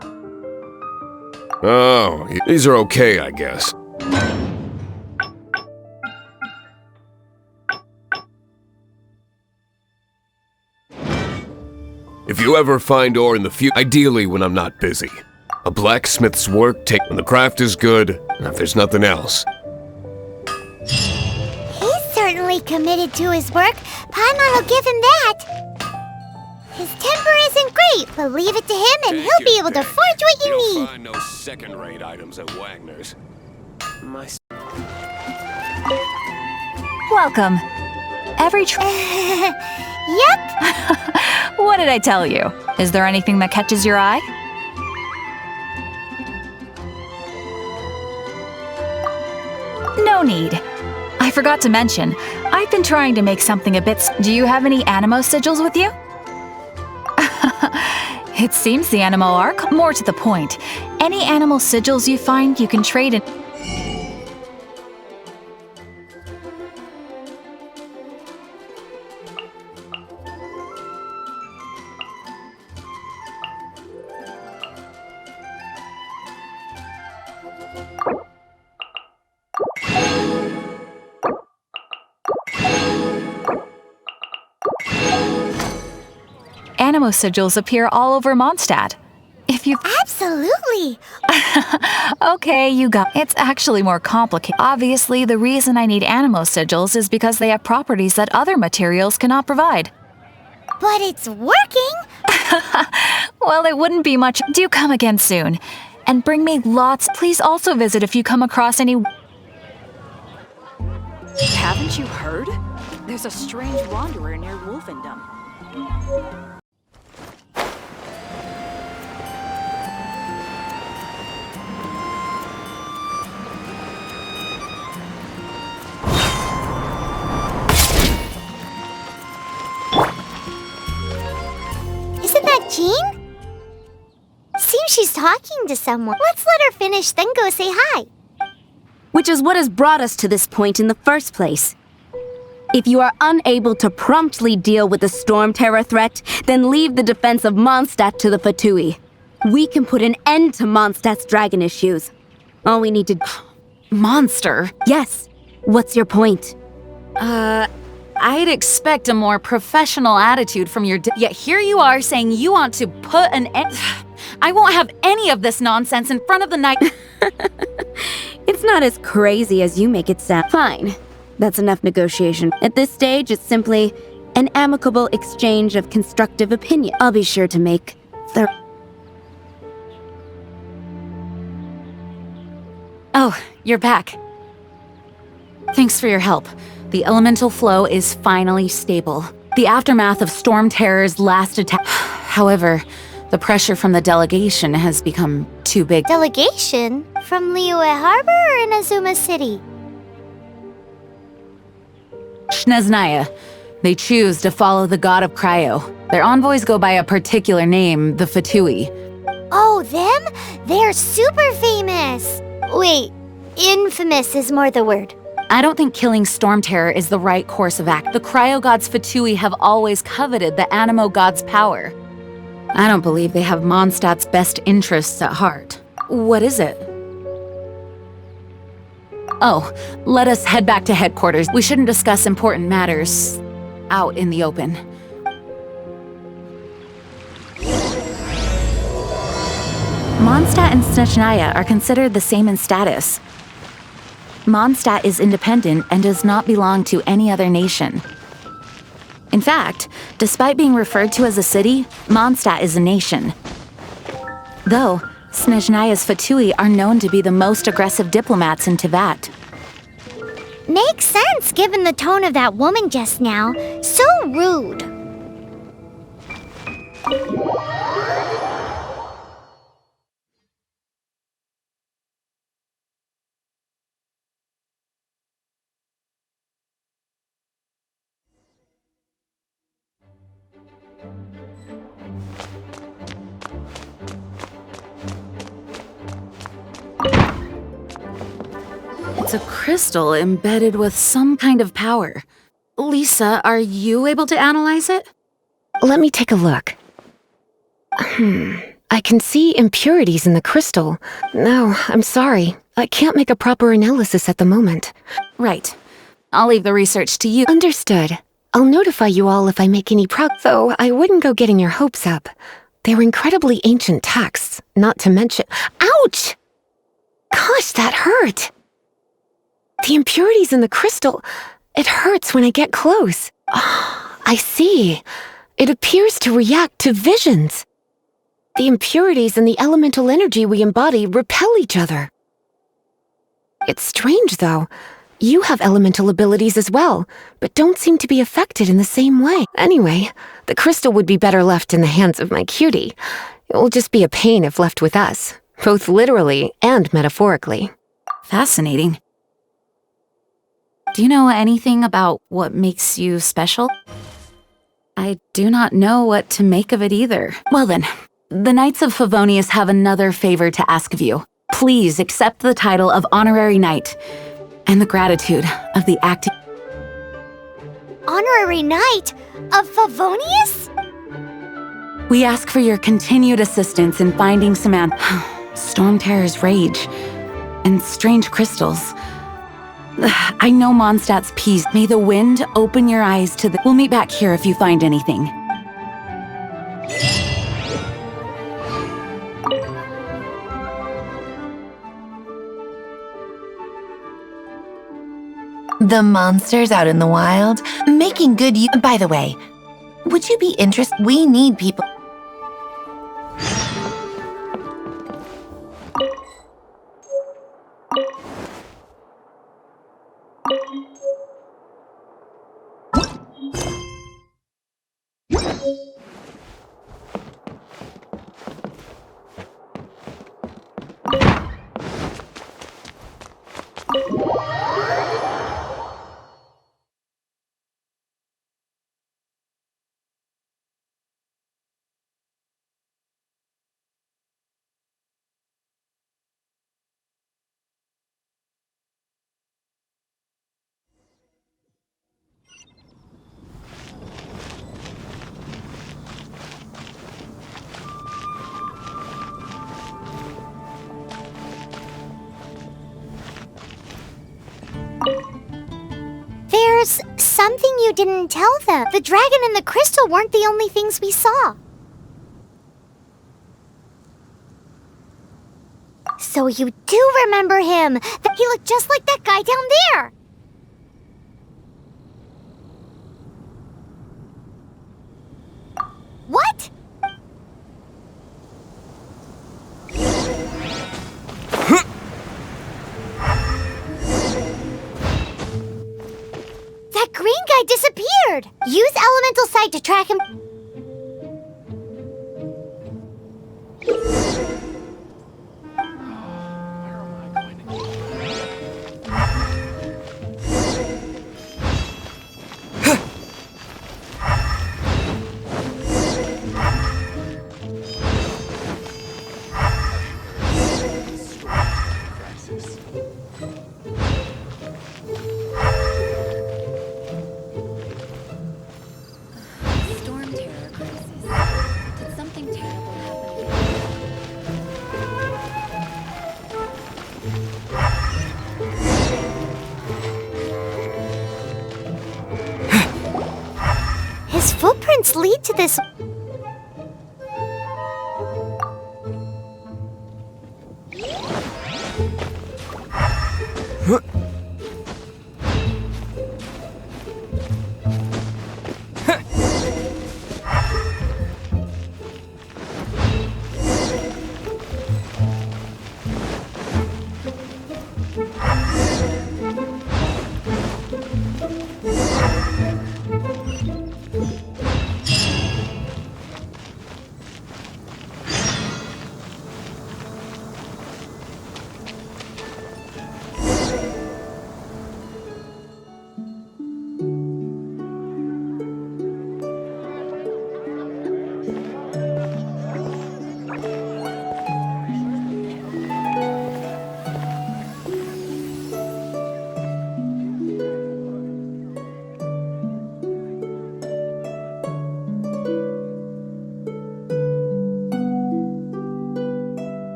Oh, these are okay, I guess. If you ever find ore in the future, ideally when I'm not busy. A blacksmith's work when the craft is good, and if there's nothing else. He's certainly committed to his work. Paimon will give him that. His temper isn't great, but leave it to him and he'll be able to forge what you need. You'll find no second-rate items at Wagner's. Welcome. Yep. What did I tell you? Is there anything that catches your eye? No need. I forgot to mention, I've been trying to make something a bit... Do you have any animo sigils with you? It seems the animo are more to the point. Any animal sigils you find, you can trade in... Animo sigils appear all over Mondstadt. If you... Absolutely. Okay, you got... It's actually more complicated. Obviously, the reason I need animo sigils is because they have properties that other materials cannot provide. But it's working. Well, it wouldn't be much... Do come again soon. And bring me lots... Please also visit if you come across any... Haven't you heard? There's a strange wanderer near Wolfendom. Isn't that Jean? Seems she's talking to someone. Let's let her finish, then go say hi. Which is what has brought us to this point in the first place. If you are unable to promptly deal with the storm terror threat, then leave the defense of Mondstadt to the Fatui. We can put an end to Mondstadt's dragon issues. All we need to... Monster? Yes. What's your point? I'd expect a more professional attitude from your yet here you are saying you want to put an end... I won't have any of this nonsense in front of the night... It's not as crazy as you make it sound. Fine. That's enough negotiation. At this stage, it's simply an amicable exchange of constructive opinion. I'll be sure to make the... Oh, you're back. Thanks for your help. The elemental flow is finally stable. The aftermath of Storm Terror's last attack... However, the pressure from the delegation has become too big. Delegation? From Liyue Harbor or in Azuma City? Shneznaya. They choose to follow the god of Cryo. Their envoys go by a particular name, the Fatui. Oh, them? They're super famous! Wait, infamous is more the word. I don't think killing Storm Terror is the right course of action. The Cryo gods Fatui have always coveted the Animo god's power. I don't believe they have Mondstadt's best interests at heart. What is it? Oh, let us head back to headquarters. We shouldn't discuss important matters out in the open. Mondstadt and Snezhnaya are considered the same in status. Mondstadt is independent and does not belong to any other nation. In fact, despite being referred to as a city, Mondstadt is a nation. Though, Snezhnaya's Fatui are known to be the most aggressive diplomats in Teyvat. Makes sense given the tone of that woman just now. So rude. It's a crystal embedded with some kind of power. Lisa, are you able to analyze it? Let me take a look. I can see impurities in the crystal. No, I'm sorry. I can't make a proper analysis at the moment. Right. I'll leave the research to you. Understood. I'll notify you all if I make any though I wouldn't go getting your hopes up. They're incredibly ancient texts, not to mention— Ouch! Gosh, that hurt! The impurities in the crystal— it hurts when I get close. I see. It appears to react to visions. The impurities and the elemental energy we embody repel each other. It's strange, though. You have elemental abilities as well, but don't seem to be affected in the same way. Anyway, the crystal would be better left in the hands of my cutie. It will just be a pain if left with us, both literally and metaphorically. Fascinating. Do you know anything about what makes you special? I do not know what to make of it either. Well then, the Knights of Favonius have another favor to ask of you. Please accept the title of Honorary Knight and the gratitude of the acting— Honorary Knight of Favonius? We ask for your continued assistance in finding Samantha, Storm Terror's rage, and strange crystals. I know Mondstadt's peace. May the wind open your eyes to the— We'll meet back here if you find anything. The monsters out in the wild, making good use— By the way, would you be interested? We need people— There's something you didn't tell them. The dragon and the crystal weren't the only things we saw. So you do remember him. That he looked just like that guy down there. What? That green guy disappeared! Use Elemental Sight to track him. His footprints lead to this.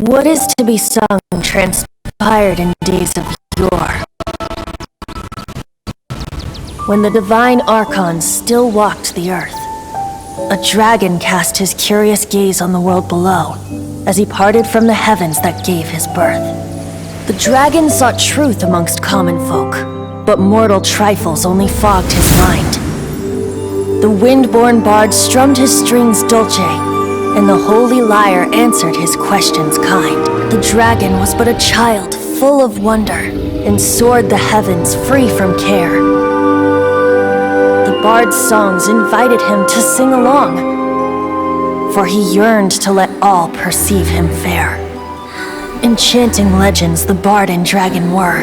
What is to be sung transpired in days of yore, when the divine archons still walked the earth. A dragon cast his curious gaze on the world below, as he parted from the heavens that gave his birth. The dragon sought truth amongst common folk, but mortal trifles only fogged his mind. The wind-born bard strummed his strings dulce, and the holy lyre answered his questions kind. The dragon was but a child full of wonder, and soared the heavens free from care. The bard's songs invited him to sing along, for he yearned to let all perceive him fair. Enchanting legends the bard and dragon were,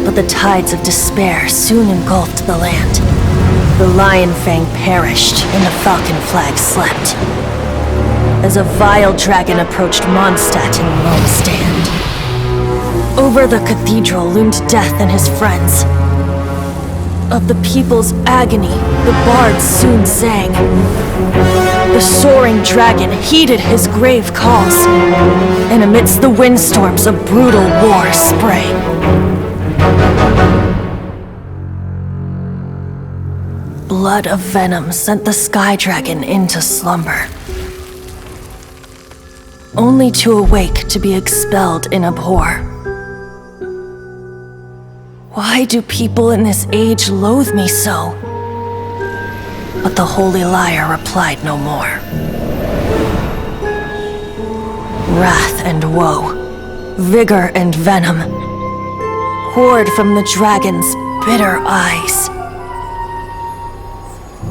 but the tides of despair soon engulfed the land. The lion fang perished, and the falcon flag slept, as a vile dragon approached Mondstadt in lone stand. Over the cathedral loomed death and his friends. Of the people's agony, the bards soon sang. The soaring dragon heeded his grave calls, and amidst the windstorms a brutal war sprang. Blood of venom sent the sky dragon into slumber, only to awake to be expelled in abhor. Why do people in this age loathe me so? But the holy lyre replied no more. Wrath and woe, vigor and venom, poured from the dragon's bitter eyes.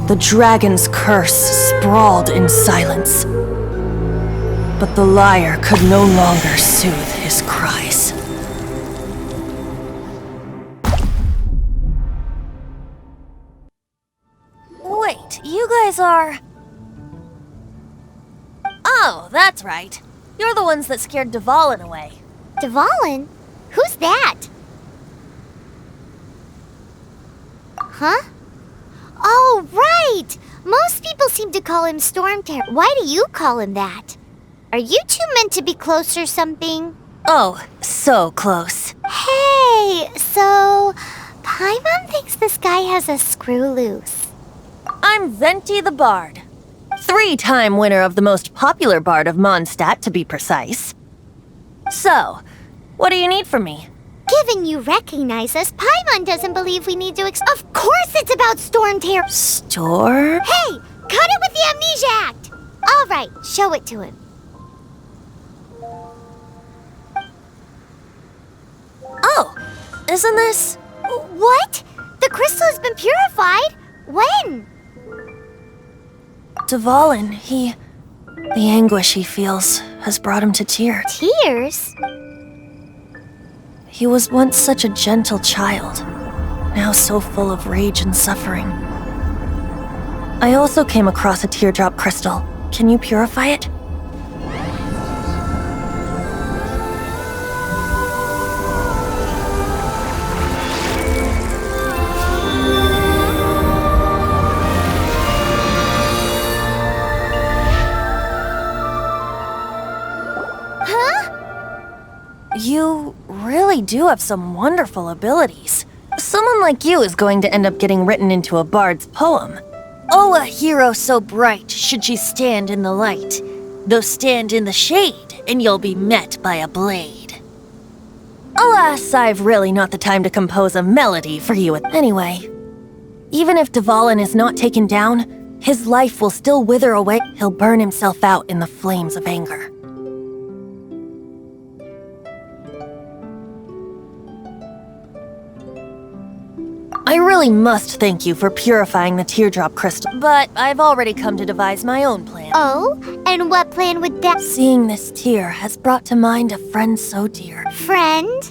The dragon's curse sprawled in silence, but the lyre could no longer soothe his cries. Wait, you guys are... Oh, that's right. You're the ones that scared Dvalin away. Dvalin? Who's that? Huh? Oh, right! Most people seem to call him Storm Terror. Why do you call him that? Are you two meant to be close or something? Oh, so close. Hey, so... Paimon thinks this guy has a screw loose. I'm Venti the Bard. 3-time winner of the most popular bard of Mondstadt, to be precise. So, what do you need from me? Given you recognize us, Paimon doesn't believe we need to Of course it's about Storm Terror! Storm? Hey! Cut it with the Amnesia Act! Alright, show it to him. Oh, isn't this... What? The crystal has been purified? When? Dvalin, the anguish he feels has brought him to tears. Tears? He was once such a gentle child, now so full of rage and suffering. I also came across a teardrop crystal. Can you purify it? You really do have some wonderful abilities. Someone like you is going to end up getting written into a bard's poem. Oh, a hero so bright should she stand in the light. Though stand in the shade, and you'll be met by a blade. Alas, I've really not the time to compose a melody for you. Anyway, even if Dvalin is not taken down, his life will still wither away. He'll burn himself out in the flames of anger. I really must thank you for purifying the teardrop crystal, but I've already come to devise my own plan. Oh? And what plan would that— Seeing this tear has brought to mind a friend so dear. Friend?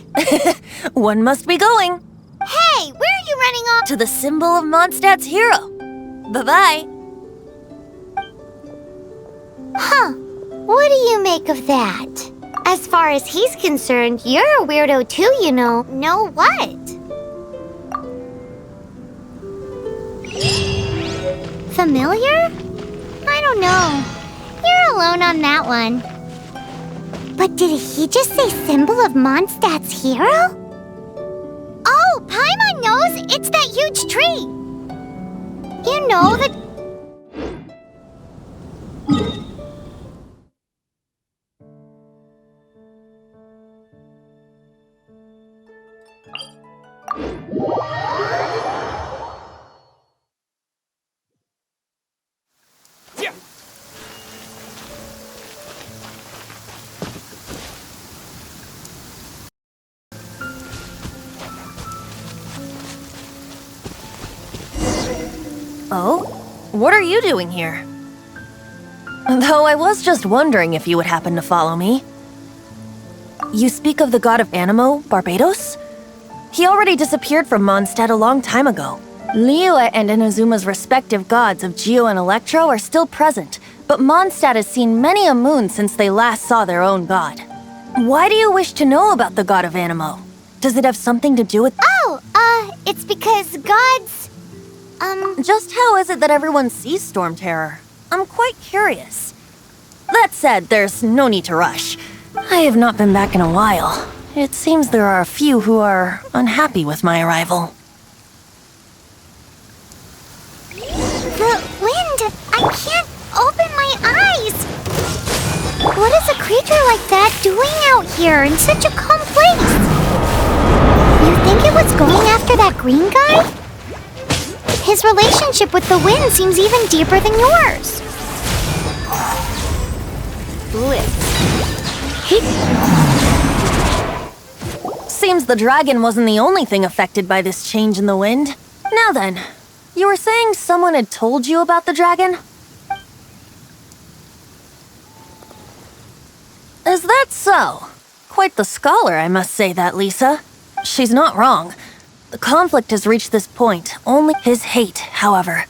One must be going. Hey, where are you running off? To the symbol of Mondstadt's hero. Bye-bye. Huh. What do you make of that? As far as he's concerned, you're a weirdo too, you know. Know what? Familiar? I don't know. You're alone on that one. But did he just say symbol of Mondstadt's hero? Oh, Paimon knows! It's that huge tree! You know that— Oh? What are you doing here? Though I was just wondering if you would happen to follow me. You speak of the god of Animo, Barbados? He already disappeared from Mondstadt a long time ago. Liyue and Inazuma's respective gods of Geo and Electro are still present, but Mondstadt has seen many a moon since they last saw their own god. Why do you wish to know about the god of Animo? Does it have something to do with— Oh, it's because gods— Just how is it that everyone sees Storm Terror? I'm quite curious. That said, there's no need to rush. I have not been back in a while. It seems there are a few who are unhappy with my arrival. The wind! I can't open my eyes! What is a creature like that doing out here in such a calm place? You think it was going after that green guy? His relationship with the wind seems even deeper than yours. Seems the dragon wasn't the only thing affected by this change in the wind. Now then, you were saying someone had told you about the dragon? Is that so? Quite the scholar, I must say that, Lisa. She's not wrong. The conflict has reached this point. Only his hate, however,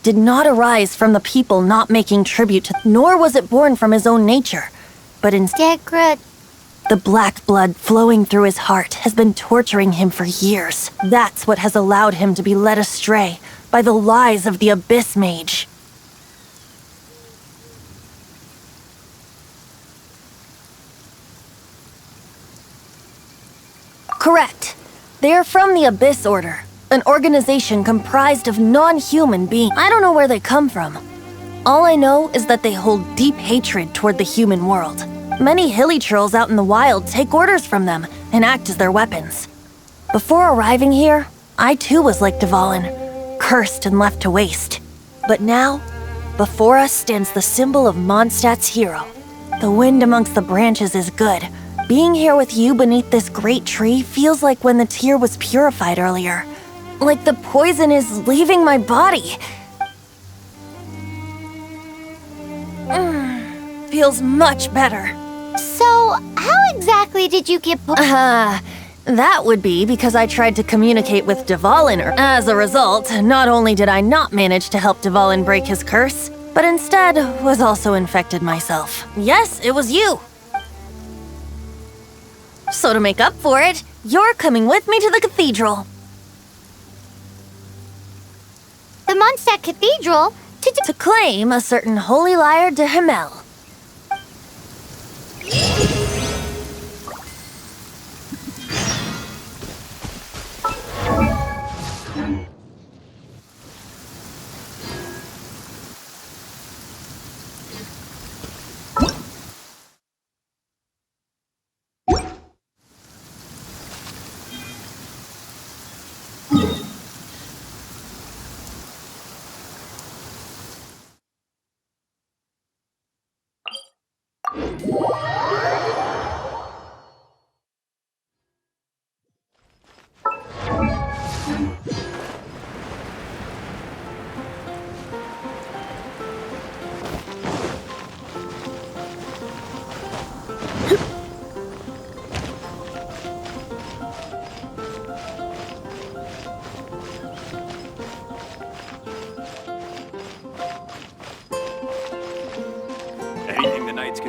did not arise from the people not making tribute to, nor was it born from his own nature, but instead, the black blood flowing through his heart has been torturing him for years. That's what has allowed him to be led astray by the lies of the Abyss Mage. Correct. They are from the Abyss Order, an organization comprised of non-human beings. I don't know where they come from. All I know is that they hold deep hatred toward the human world. Many hilly trolls out in the wild take orders from them and act as their weapons. Before arriving here, I too was like Dvalin, cursed and left to waste. But now, before us stands the symbol of Mondstadt's hero. The wind amongst the branches is good. Being here with you beneath this great tree feels like when the tear was purified earlier. Like the poison is leaving my body. Feels much better. So, how exactly did you get— That would be because I tried to communicate with Dvalin. As a result, not only did I not manage to help Dvalin break his curse, but instead was also infected myself. Yes, it was you. So to make up for it, you're coming with me to the cathedral. The Mondstadt Cathedral? To claim a certain holy lyre de Himmel.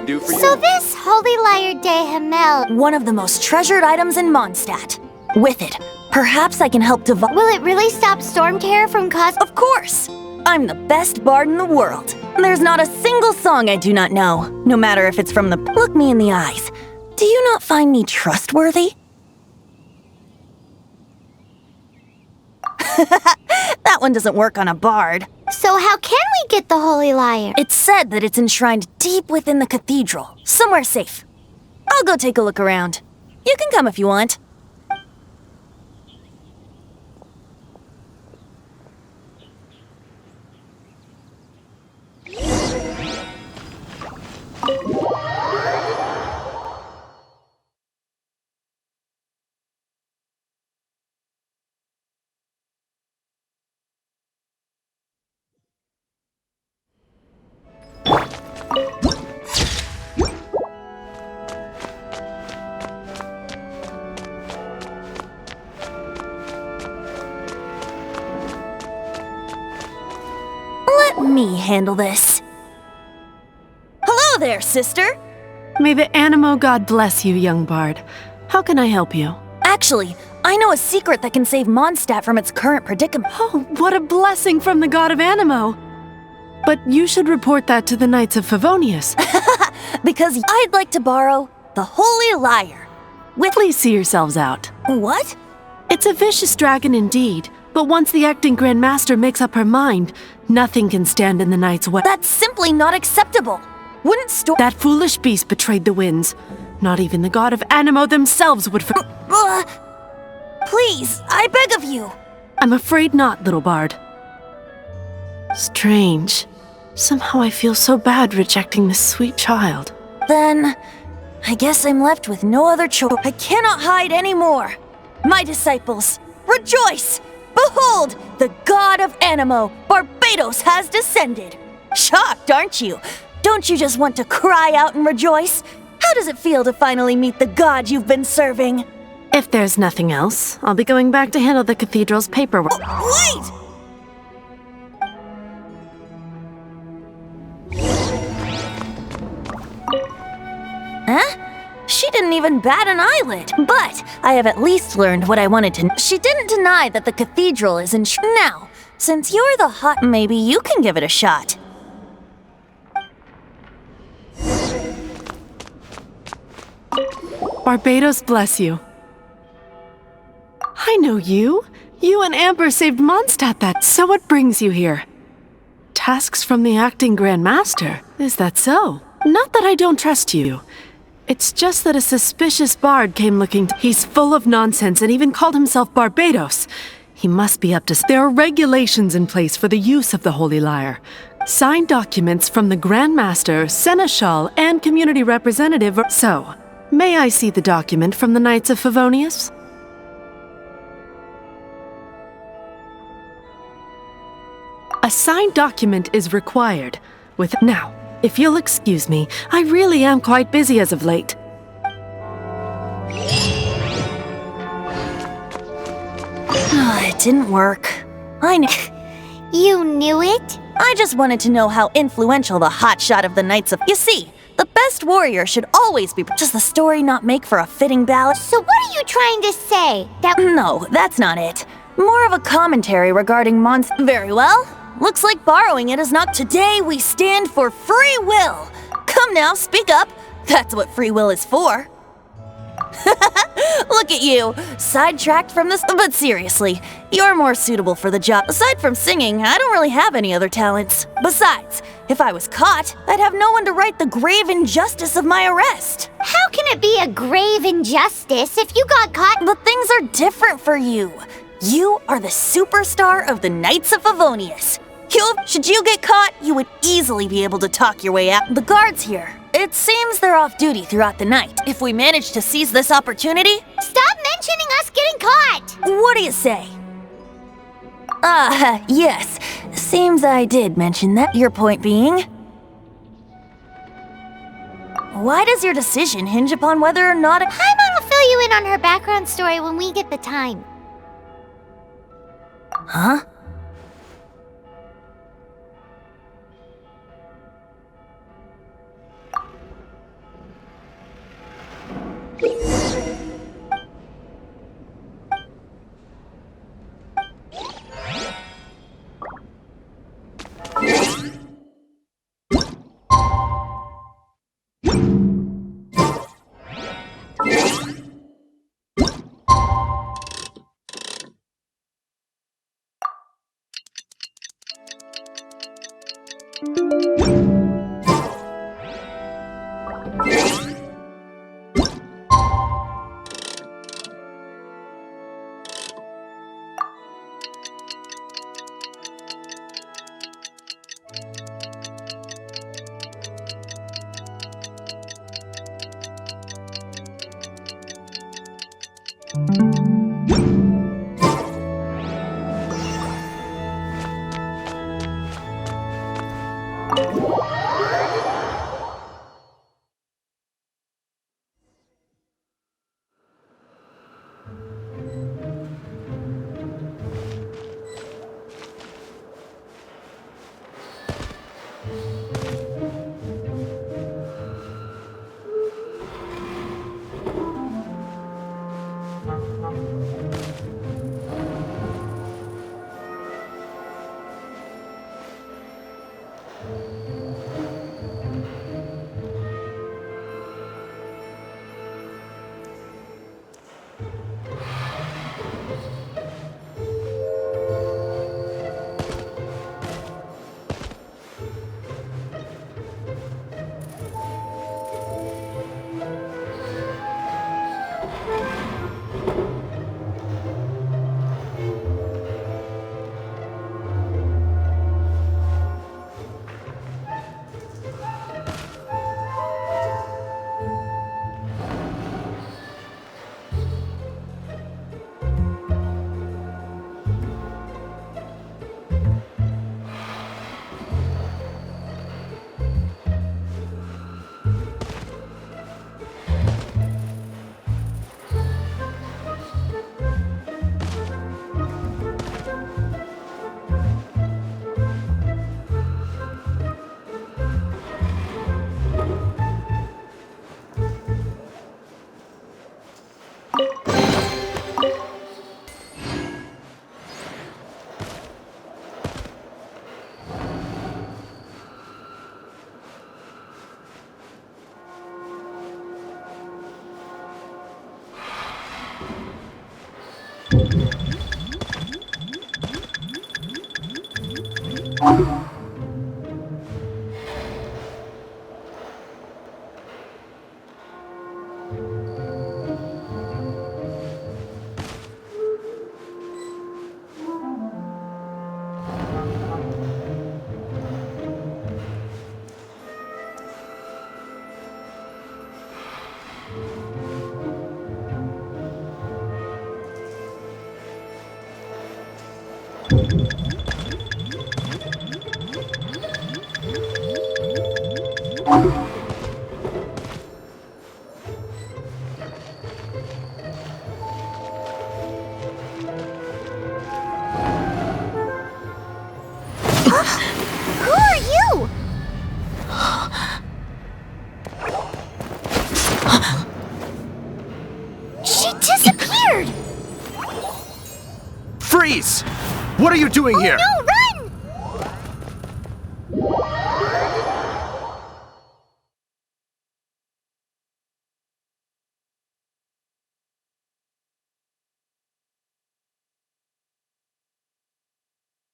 can do for you. So this Holy Lyre de Himmel, One of the most treasured items in Mondstadt. With it, perhaps I can help devise. will it really stop Storm Terror from causing... Of course! I'm the best bard in the world. There's not a single song I do not know, no matter if it's from the... Look me in the eyes. Do you not find me trustworthy? That one doesn't work on a bard. So how can we get the Holy Lyre? It's said that it's enshrined deep within the cathedral, somewhere safe. I'll go take a look around. You can come if you want. Let me handle this. Hello there, sister! May the Animo God bless you, young bard. How can I help you? Actually, I know a secret that can save Mondstadt from its current predicament. Oh, what a blessing from the God of Animo! But you should report that to the Knights of Favonius. Because I'd like to borrow the Holy Lyre. Please see yourselves out. What? It's a vicious dragon indeed, but once the acting Grand Master makes up her mind, nothing can stand in the Knight's way. That's simply not acceptable. Wouldn't That foolish beast betrayed the winds. Not even the God of Animo themselves would Please, I beg of you. I'm afraid not, little bard. Strange. Somehow I feel so bad rejecting this sweet child. Then, I guess I'm left with no other choice. I cannot hide anymore. My disciples, rejoice! Behold, the God of Animo, Barbados, has descended. Shocked, aren't you? Don't you just want to cry out and rejoice? How does it feel to finally meet the God you've been serving? If there's nothing else, I'll be going back to handle the cathedral's paperwork. Wait! Huh? She didn't even bat an eyelid. But I have at least learned what I wanted to know. She didn't deny that the cathedral is in Now, since you're the hot, maybe you can give it a shot. Barbados bless you. I know you. You and Amber saved Mondstadt. So what brings you here? Tasks from the acting Grand Master. Is that so? Not that I don't trust you. It's just that a suspicious bard came looking He's full of nonsense and even called himself Barbados. He must be up to... There are regulations in place for the use of the Holy Lyre. Signed documents from the Grand Master, Seneschal, and community representative. So, may I see the document from the Knights of Favonius? A signed document is required. Now, if you'll excuse me, I really am quite busy as of late. It didn't work. I knew. You knew it? I just wanted to know how influential the hotshot of the Knights of... You see, the best warrior should always be... Does the story not make for a fitting ballad? So what are you trying to say? No, that's not it. More of a commentary regarding Very well. Looks like borrowing it is not... Today we stand for free will. Come now, speak up. That's what free will is for. Look at you, sidetracked from this. But seriously, you're more suitable for the job. Aside from singing, I don't really have any other talents. Besides, if I was caught, I'd have no one to right the grave injustice of my arrest. How can it be a grave injustice if you got caught? But things are different for you. You are the superstar of the Knights of Favonius. Should you get caught, you would easily be able to talk your way out. The guards here, it seems they're off duty throughout the night. If we manage to seize this opportunity... Stop mentioning us getting caught! What do you say? Yes. Seems I did mention that. Your point being... Why does your decision hinge upon whether or not... Paimon will fill you in on her background story when we get the time. Huh? Who are you? She disappeared! Freeze! What are you doing here? No, run!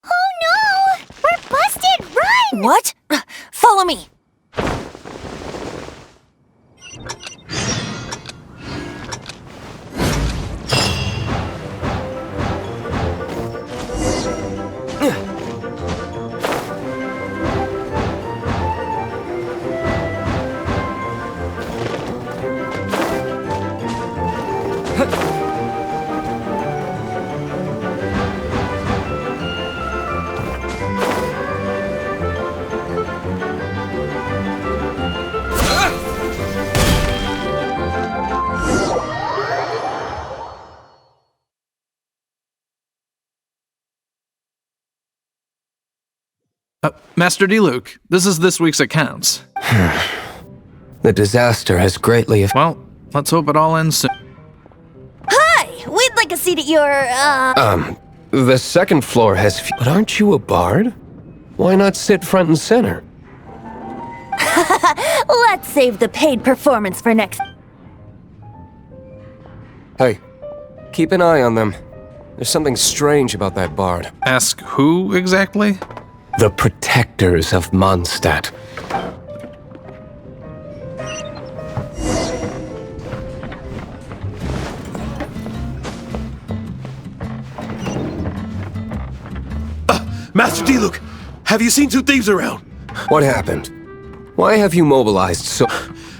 Oh no! We're busted! Run! What? Follow me! Master D-Luke, this is this week's accounts. The disaster has greatly... Well, let's hope it all ends soon. Hi! We'd like a seat at your, The second floor has... But aren't you a bard? Why not sit front and center? Let's save the paid performance for next... Hey, keep an eye on them. There's something strange about that bard. Ask who exactly? The protectors of Mondstadt. Master Diluc, have you seen two thieves around? What happened? Why have you mobilized so...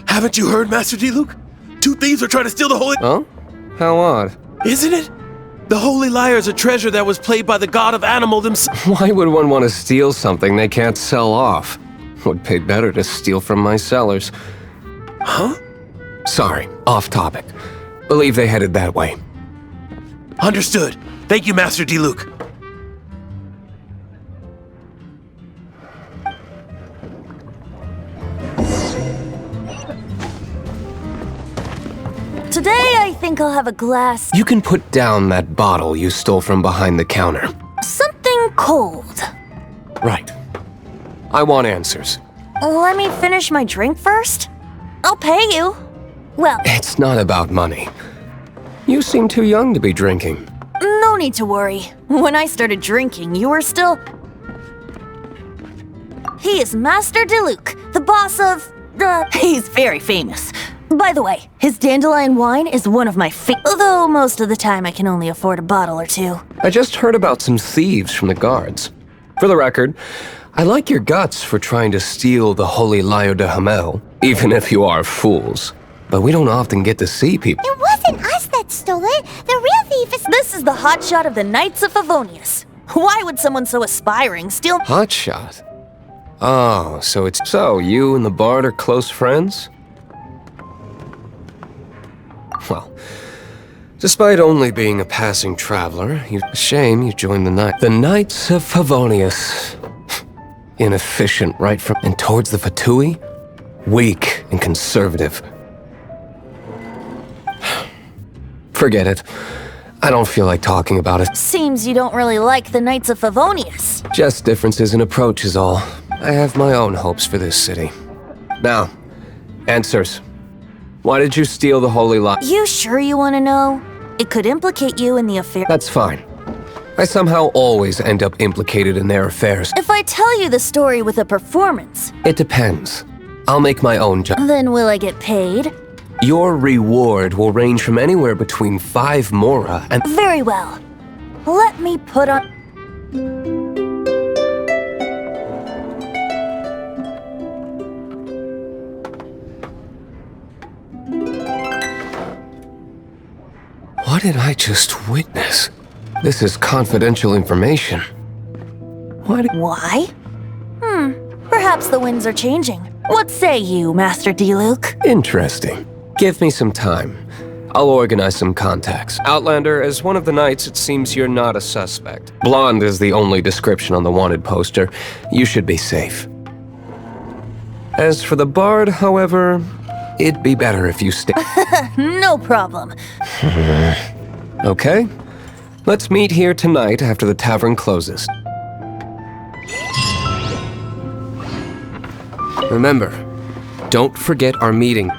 Haven't you heard, Master Diluc? Two thieves are trying to steal the holy... Oh? How odd. Isn't it? The Holy Lyre is a treasure that was played by the god of animal themselves. Why would one want to steal something they can't sell off? Would pay better to steal from my sellers. Huh? Sorry, off topic. Believe they headed that way. Understood. Thank you, Master Diluc. Today, I think I'll have a glass. You can put down that bottle you stole from behind the counter. Something cold. Right. I want answers. Let me finish my drink first. I'll pay you. Well, It's not about money. You seem too young to be drinking. no need to worry. When I started drinking, you were still... He is Master Diluc, the boss of... He's very famous. By the way, his dandelion wine is one of my although most of the time I can only afford a bottle or two. I just heard about some thieves from the guards. For the record, I like your guts for trying to steal the Holy Lyre de Hamel, even if you are fools. But we don't often get to see people. It wasn't us that stole it. The real thief is... This is the hotshot of the Knights of Favonius. Why would someone so aspiring steal... Hotshot? Oh, so it's... So, you and the bard are close friends? Well, despite only being a passing traveler, shame you joined the Knights. The Knights of Favonius. Inefficient right from... And towards the Fatui? Weak and conservative. Forget it. I don't feel like talking about it. Seems you don't really like the Knights of Favonius. Just differences in approach is all. I have my own hopes for this city. Now, answers. Why did you steal the Holy Lyre? You sure you want to know? It could implicate you in the affair. That's fine. I somehow always end up implicated in their affairs. If I tell you the story with a performance... It depends. I'll make my own judgment. Then will I get paid? Your reward will range from anywhere between 5 mora and... Very well. Let me put on... What did I just witness? This is confidential information. Why? Perhaps the winds are changing. What say you, Master Diluc? Interesting. Give me some time. I'll organize some contacts. Outlander, as one of the knights, it seems you're not a suspect. Blonde is the only description on the wanted poster. You should be safe. As for the bard, however, it'd be better if you stay. No problem. Okay. Let's meet here tonight after the tavern closes. Remember, don't forget our meeting.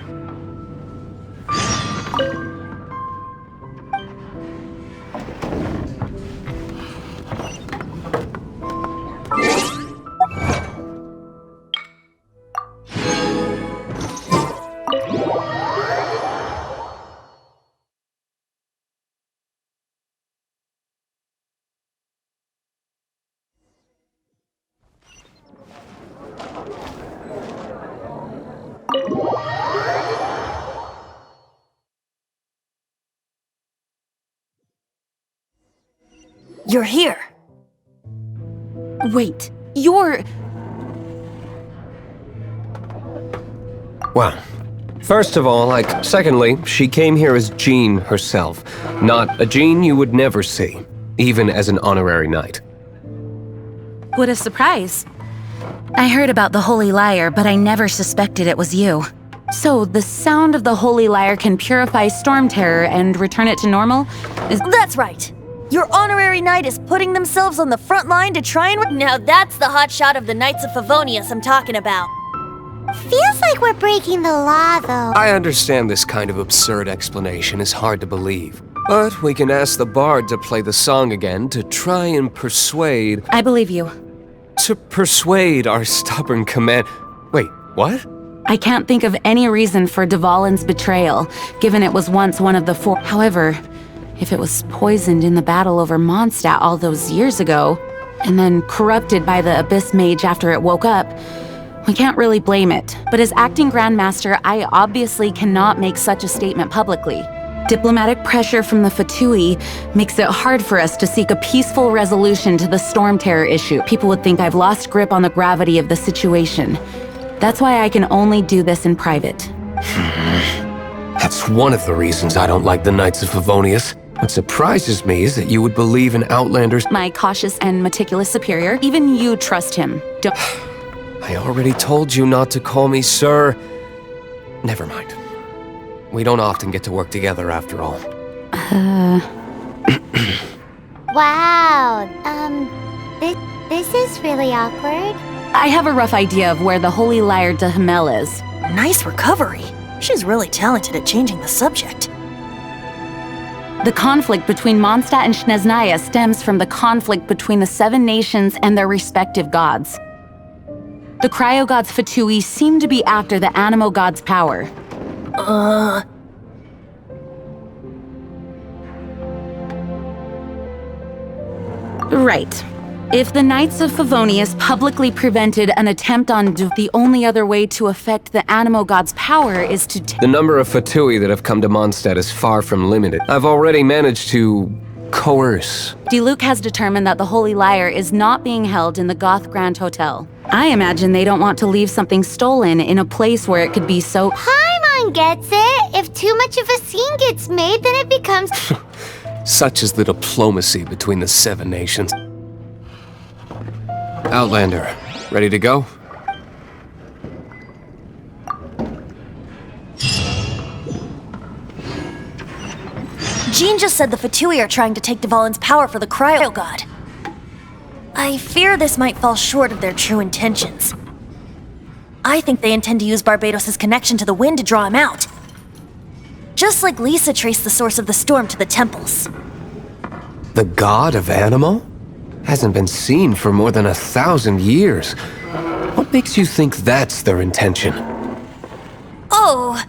You're here. Wait, you're... Well, first of all, secondly, she came here as Jean herself. Not a Jean you would never see, even as an honorary knight. What a surprise. I heard about the Holy Lyre, but I never suspected it was you. So, the sound of the Holy Lyre can purify Storm Terror and return it to normal? That's right. Your honorary knight is putting themselves on the front line to try and... Now that's the hotshot of the Knights of Favonius I'm talking about. Feels like we're breaking the law, though. I understand this kind of absurd explanation is hard to believe. But we can ask the bard to play the song again to try and persuade... I believe you. To persuade our stubborn command... Wait, what? I can't think of any reason for Dvalin's betrayal, given it was once one of the four. However, if it was poisoned in the battle over Mondstadt all those years ago, and then corrupted by the Abyss Mage after it woke up, we can't really blame it. But as acting Grandmaster, I obviously cannot make such a statement publicly. Diplomatic pressure from the Fatui makes it hard for us to seek a peaceful resolution to the Storm Terror issue. People would think I've lost grip on the gravity of the situation. That's why I can only do this in private. That's one of the reasons I don't like the Knights of Favonius. What surprises me is that you would believe in Outlanders. My cautious and meticulous superior, even you trust him. Don't... I already told you not to call me sir. Never mind. We don't often get to work together after all. Wow, this is really awkward. I have a rough idea of where the Holy Lyre de Hamel is. Nice recovery. She's really talented at changing the subject. The conflict between Mondstadt and Snezhnaya stems from the conflict between the Seven Nations and their respective gods. The Cryo-gods Fatui seem to be after the Animo god's power. Right. If the Knights of Favonius publicly prevented an attempt on the only other way to affect the Animo god's power is to The number of Fatui that have come to Mondstadt is far from limited. I've already managed to coerce. Diluc has determined that the Holy Lyre is not being held in the Goth Grand Hotel. I imagine they don't want to leave something stolen in a place where it could be so— Paimon gets it! If too much of a scene gets made, then it becomes— Such is the diplomacy between the Seven Nations. Outlander, ready to go? Jean just said the Fatui are trying to take Dvalin's power for the Cryo God. I fear this might fall short of their true intentions. I think they intend to use Barbados' connection to the wind to draw him out. Just like Lisa traced the source of the storm to the temples. The god of Animo? Hasn't been seen for more than 1,000 years. What makes you think that's their intention? Oh,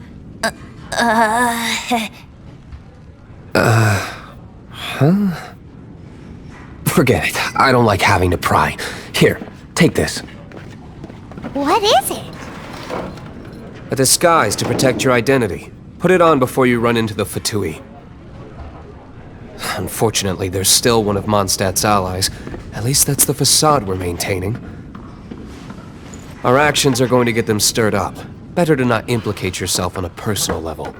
Huh? Forget it. I don't like having to pry. Here, take this. What is it? A disguise to protect your identity. Put it on before you run into the Fatui. Unfortunately, there's still one of Mondstadt's allies. At least that's the facade we're maintaining. Our actions are going to get them stirred up. Better to not implicate yourself on a personal level.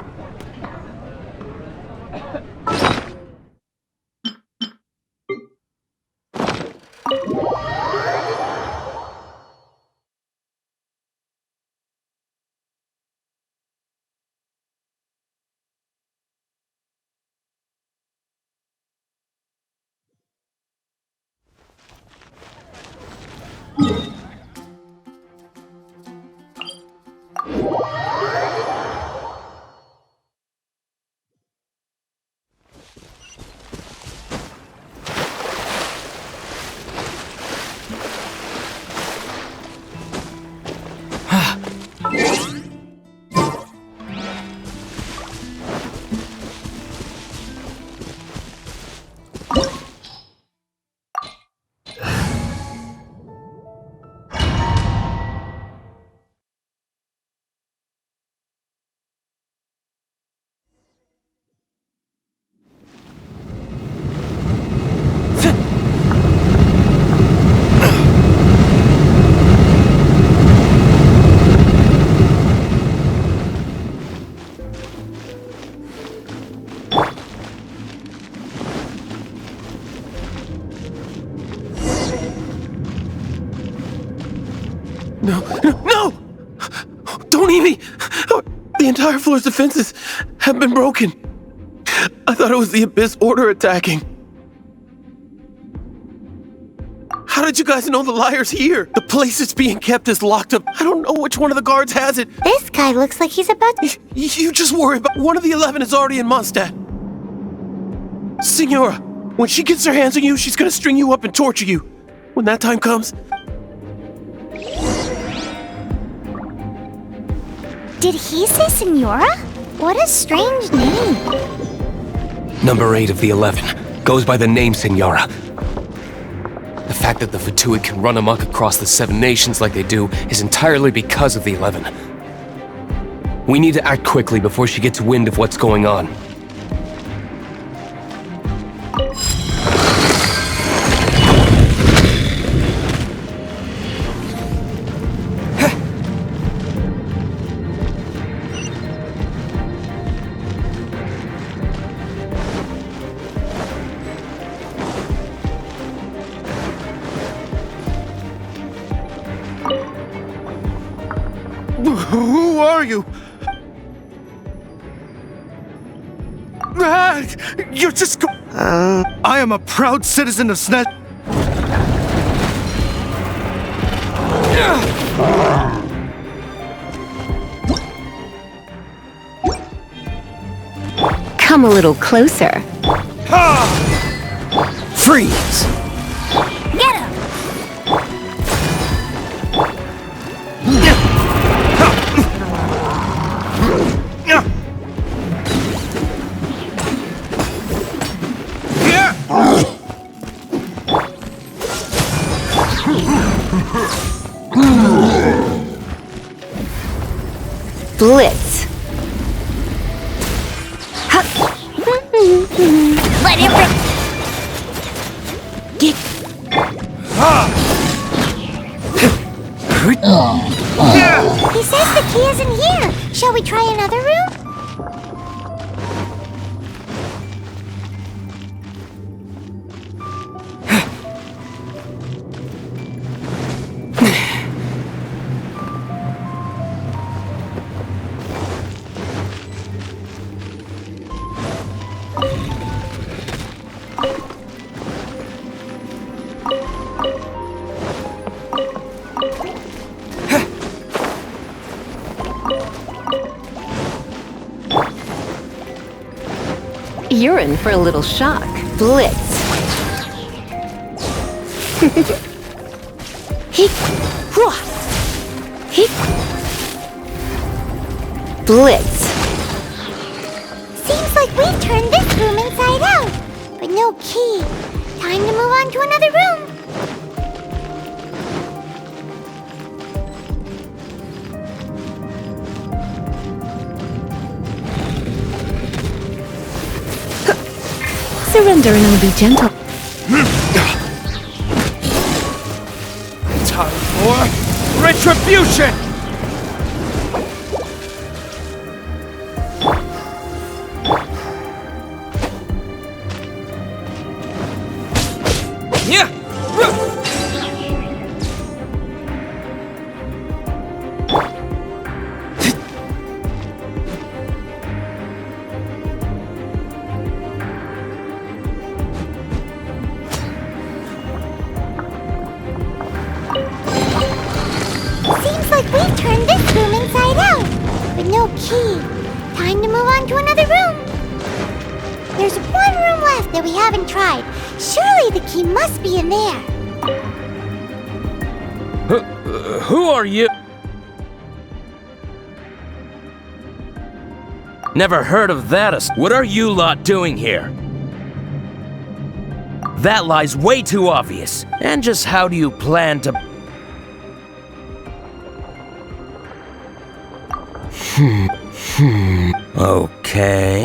No! Don't eat me! The entire floor's defenses have been broken. I thought it was the Abyss Order attacking. How did you guys know the Lyre's here? The place it's being kept is locked up. I don't know which one of the guards has it. This guy looks like he's about to— You just worry about one of the 11 is already in Mondstadt. Signora, when she gets her hands on you, she's gonna string you up and torture you. When that time comes, Did he say Senora? What a strange name. Number 8 of the 11 goes by the name Senora. The fact that the Fatuid can run amok across the 7 nations like they do is entirely because of the 11. We need to act quickly before she gets wind of what's going on. Who are you? You're just I am a proud citizen of Snet. Come a little closer. Freeze! Get him! Blitz. Let it rip! He says the key isn't here. Shall we try another room? You're in for a little shock. Blitz. Blitz. Seems like we've turned this room inside out. But no key. Time to move on to another room. Surrender and I'll be gentle. Time for retribution! Seems like we've turned this room inside out. But no key. Time to move on to another room. There's one room left that we haven't tried. Surely the key must be in there. Who are you? Never heard of that. What are you lot doing here? That lie's way too obvious. And just how do you plan to...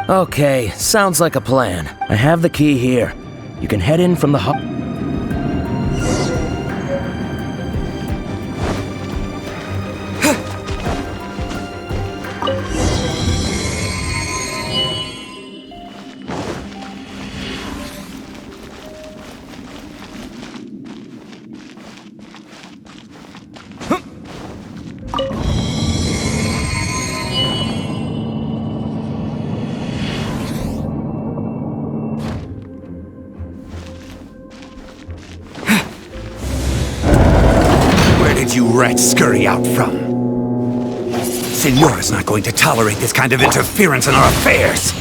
Okay, sounds like a plan. I have the key here. You can head in from the hub. You rats scurry out from. Senora's not going to tolerate this kind of interference in our affairs.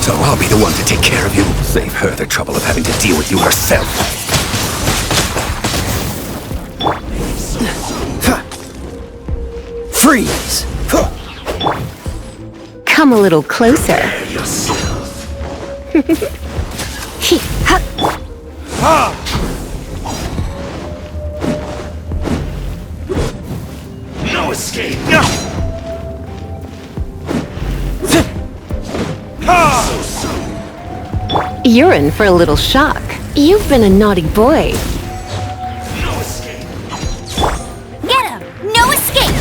So I'll be the one to take care of you. Save her the trouble of having to deal with you herself. Freeze! Come a little closer. No escape! No! You're in for a little shock. You've been a naughty boy. No escape! Get him! No escape!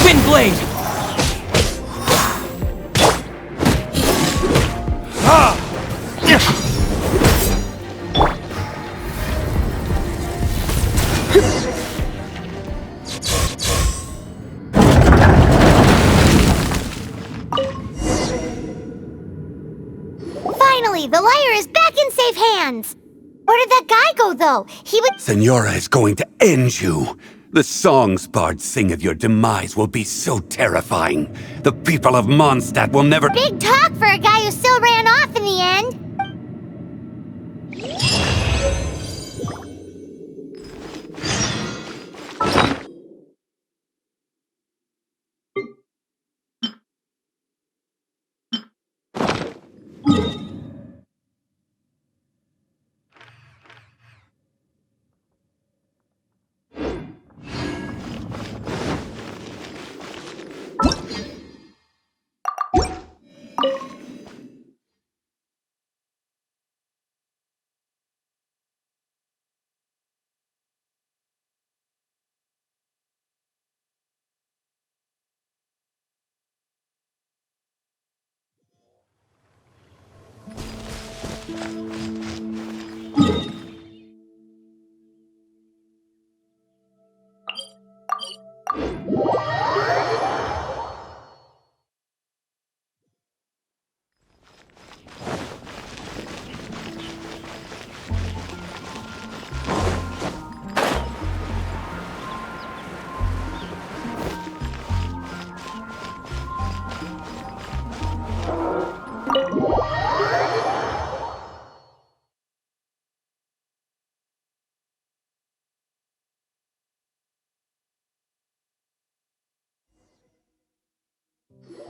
Wind blade! Finally, the lyre is back in safe hands. Where did that guy go, though? He would— Senora is going to end you. The songs bards sing of your demise will be so terrifying. The people of Mondstadt will never— Big talk for a guy who still ran off in the end.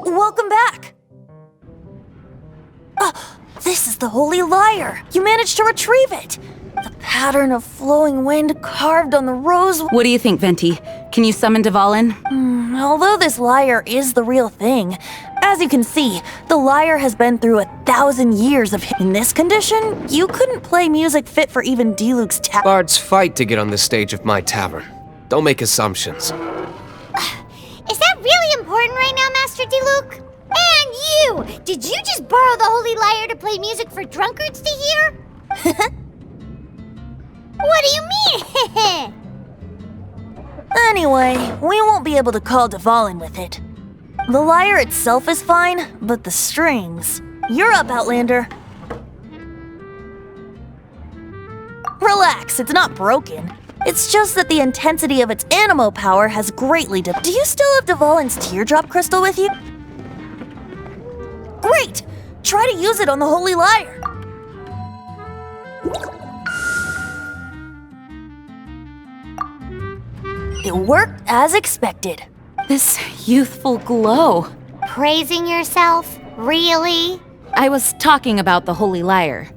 Welcome back! This is the Holy Lyre! You managed to retrieve it! The pattern of flowing wind carved on the rose— What do you think, Venti? Can you summon Dvalin? Although this lyre is the real thing, as you can see, the lyre has been through 1,000 years of— In this condition, you couldn't play music fit for even Diluc's tavern. Bards fight to get on the stage of my tavern. Don't make assumptions. Is that really important right now, Master Diluc? And you! Did you just borrow the Holy Lyre to play music for drunkards to hear? What do you mean? Anyway, we won't be able to call Dvalin with it. The lyre itself is fine, but the strings— You're up, Outlander. Relax, it's not broken. It's just that the intensity of its animo power has greatly dipped. Do you still have Dvalin's teardrop crystal with you? Great! Try to use it on the Holy Lyre. It worked as expected. This youthful glow. Praising yourself? Really? I was talking about the Holy Lyre.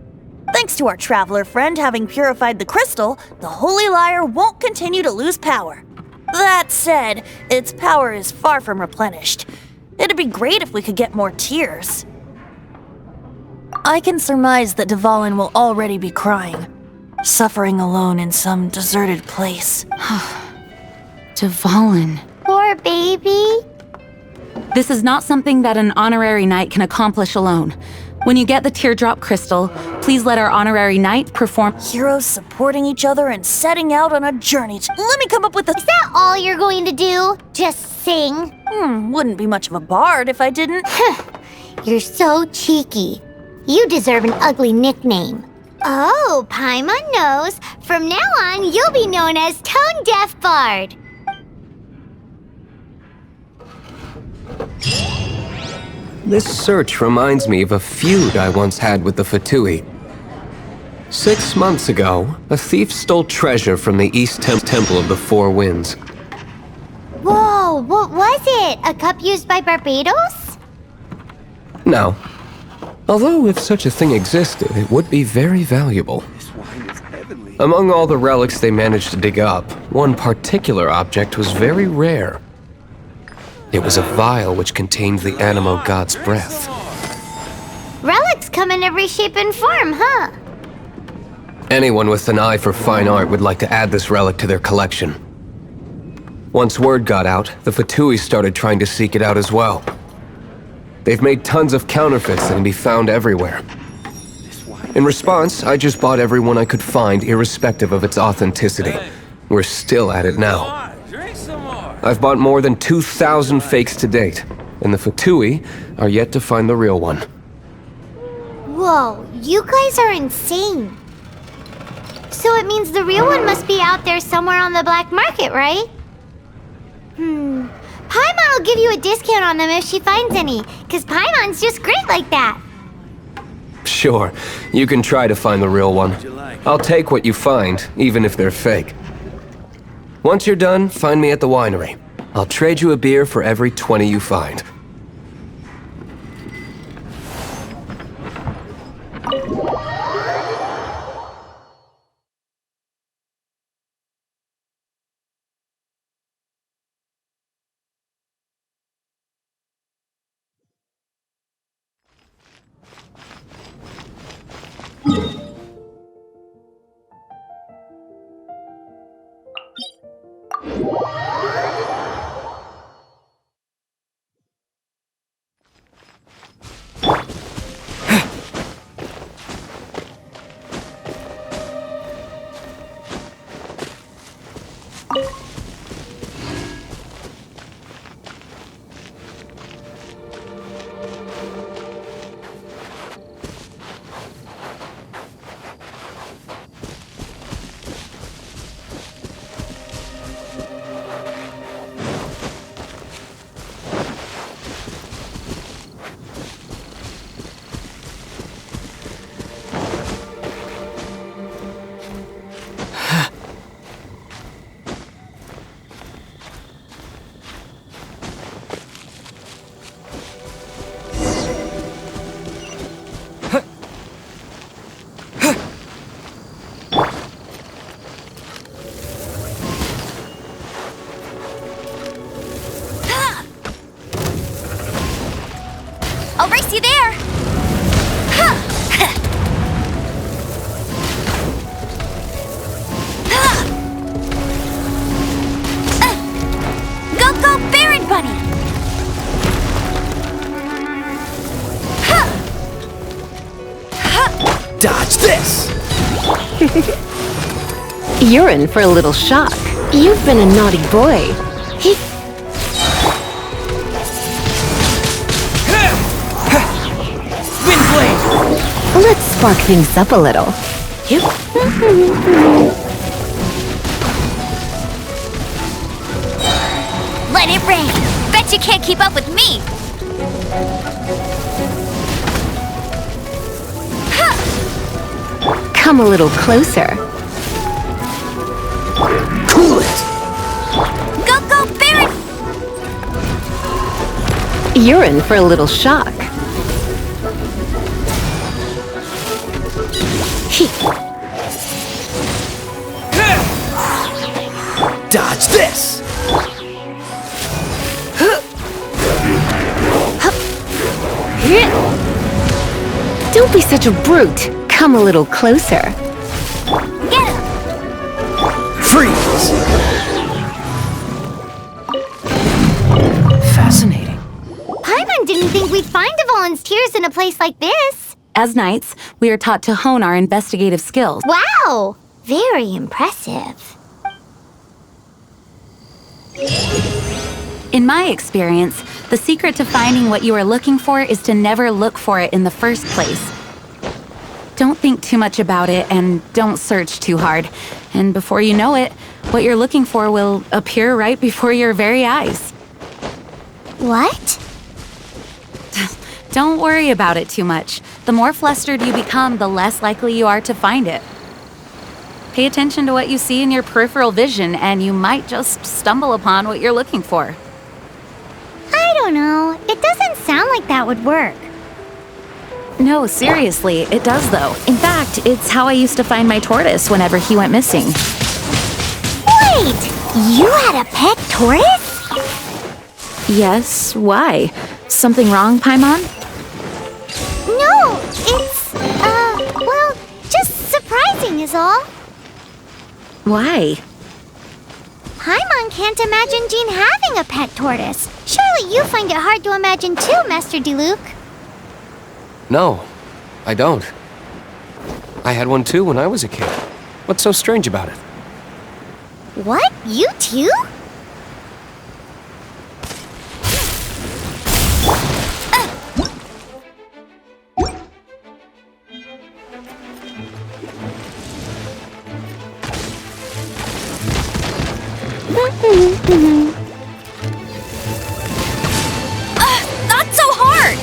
Thanks to our traveler friend having purified the crystal, the Holy Lyre won't continue to lose power. That said, its power is far from replenished. It'd be great if we could get more tears. I can surmise that Dvalin will already be crying, suffering alone in some deserted place. Dvalin. Poor baby. This is not something that an honorary knight can accomplish alone. When you get the teardrop crystal, please let our honorary knight perform— Heroes supporting each other and setting out on a journey. Let me come up with a— Is that all you're going to do? Just sing? Wouldn't be much of a bard if I didn't. You're so cheeky. You deserve an ugly nickname. Oh, Paimon knows. From now on, you'll be known as Tone Deaf Bard. This search reminds me of a feud I once had with the Fatui. 6 months ago, a thief stole treasure from the East Temple of the Four Winds. Whoa, what was it? A cup used by Barbados? No. Although if such a thing existed, it would be very valuable. Among all the relics they managed to dig up, one particular object was very rare. It was a vial which contained the Animo god's breath. Relics come in every shape and form, huh? Anyone with an eye for fine art would like to add this relic to their collection. Once word got out, the Fatui started trying to seek it out as well. They've made tons of counterfeits that can be found everywhere. In response, I just bought every one I could find, irrespective of its authenticity. We're still at it now. I've bought more than 2,000 fakes to date, and the Fatui are yet to find the real one. Whoa, you guys are insane. So it means the real one must be out there somewhere on the black market, right? Paimon will give you a discount on them if she finds any, because Paimon's just great like that. Sure, you can try to find the real one. I'll take what you find, even if they're fake. Once you're done, find me at the winery. I'll trade you a beer for every 20 you find. I'll race you there! Go, Baron Bunny! Dodge this! You're in for a little shock. You've been a naughty boy. Let's spark things up a little. Let it rain! Bet you can't keep up with me! Come a little closer. Cool it! Go, Baron! You're in for a little shock. Dodge this! Don't be such a brute. Come a little closer. Get him! Freeze! Fascinating. Paimon didn't think we'd find the volunteers in a place like this. As knights, we are taught to hone our investigative skills. Wow! Very impressive. In my experience, the secret to finding what you are looking for is to never look for it in the first place. Don't think too much about it and don't search too hard. And before you know it, what you're looking for will appear right before your very eyes. What? Don't worry about it too much. The more flustered you become, the less likely you are to find it. Pay attention to what you see in your peripheral vision, and you might just stumble upon what you're looking for. I don't know. It doesn't sound like that would work. No, seriously, it does though. In fact, it's how I used to find my tortoise whenever he went missing. Wait! You had a pet tortoise? Yes, why? Something wrong, Paimon? No, it's, well, just surprising is all. Why? Paimon can't imagine Jean having a pet tortoise. Surely you find it hard to imagine too, Master Diluc. No, I don't. I had one too when I was a kid. What's so strange about it? What? You too? Not so hard!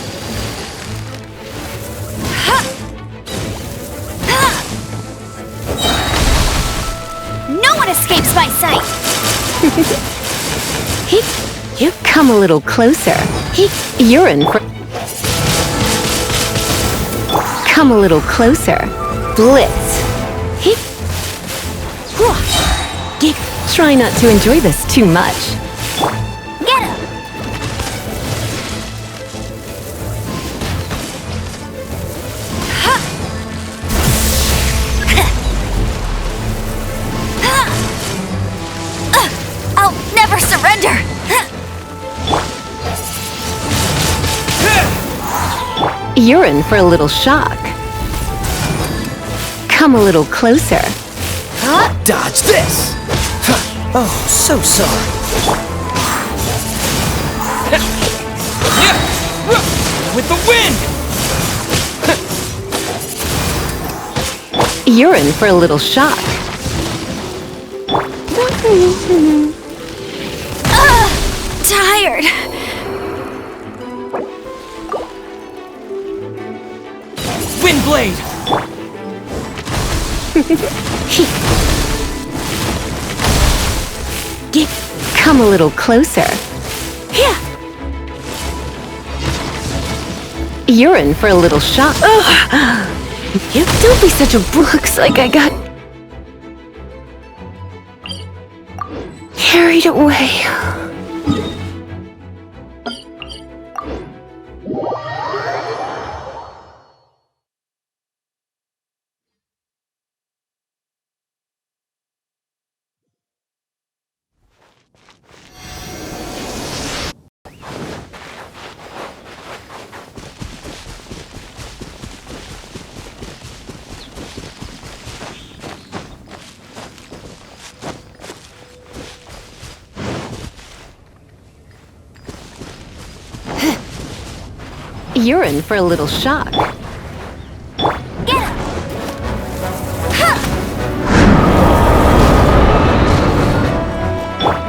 No one escapes my sight! You come a little closer. You're in for... Come a little closer. Blitz. Try not to enjoy this too much. Get him! I'll never surrender! You're in for a little shock. Come a little closer. Dodge this! Oh, so sorry. With the wind! You're in for a little shock. Tired. Wind blade! Come a little closer. You're in for a little shock. Don't be such a looks like I got carried away. You're in for a little shock. Get him!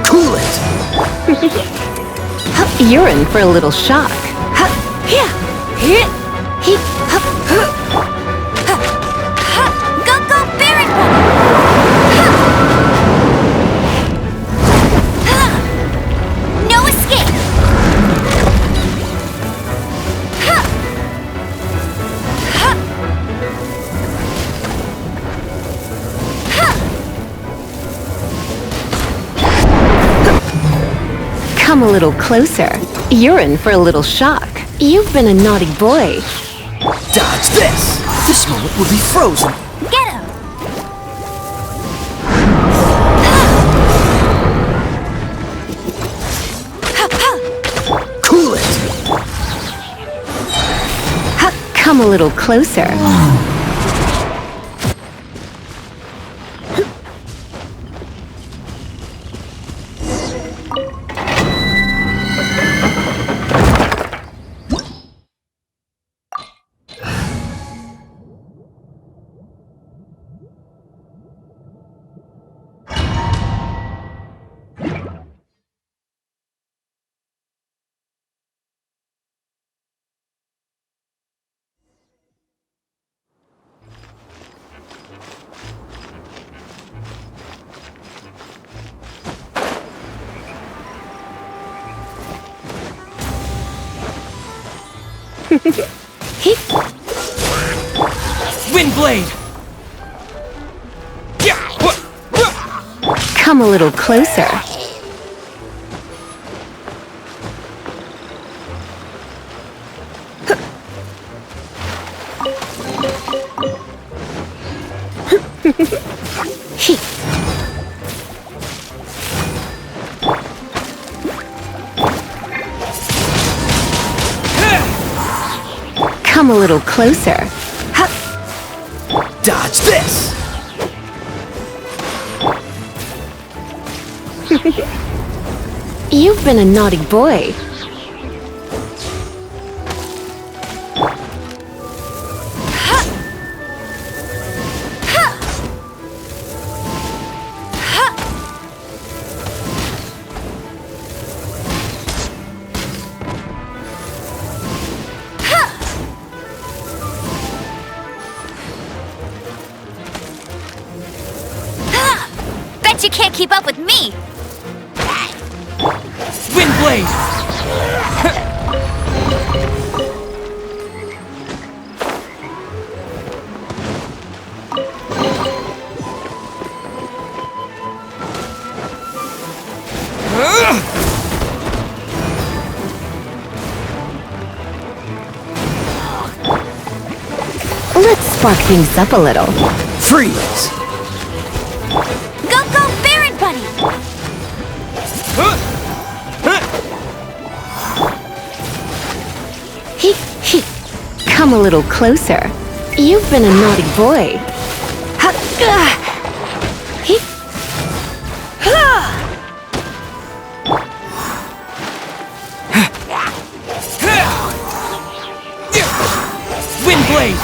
Cool it! You're in for a little shock. Go, Baron! No escape! Come a little closer. You're in for a little shock. You've been a naughty boy. Dodge this! This moment will be frozen. Get him! Cool it! Come a little closer. Windblade! Come a little closer. Come a little closer. Dodge this! You've been a naughty boy. Bet you can't keep up with me! Windblade! Let's spark things up a little. Freeze! Go, go, Baron Buddy! Come a little closer. You've been a naughty boy. Windblade!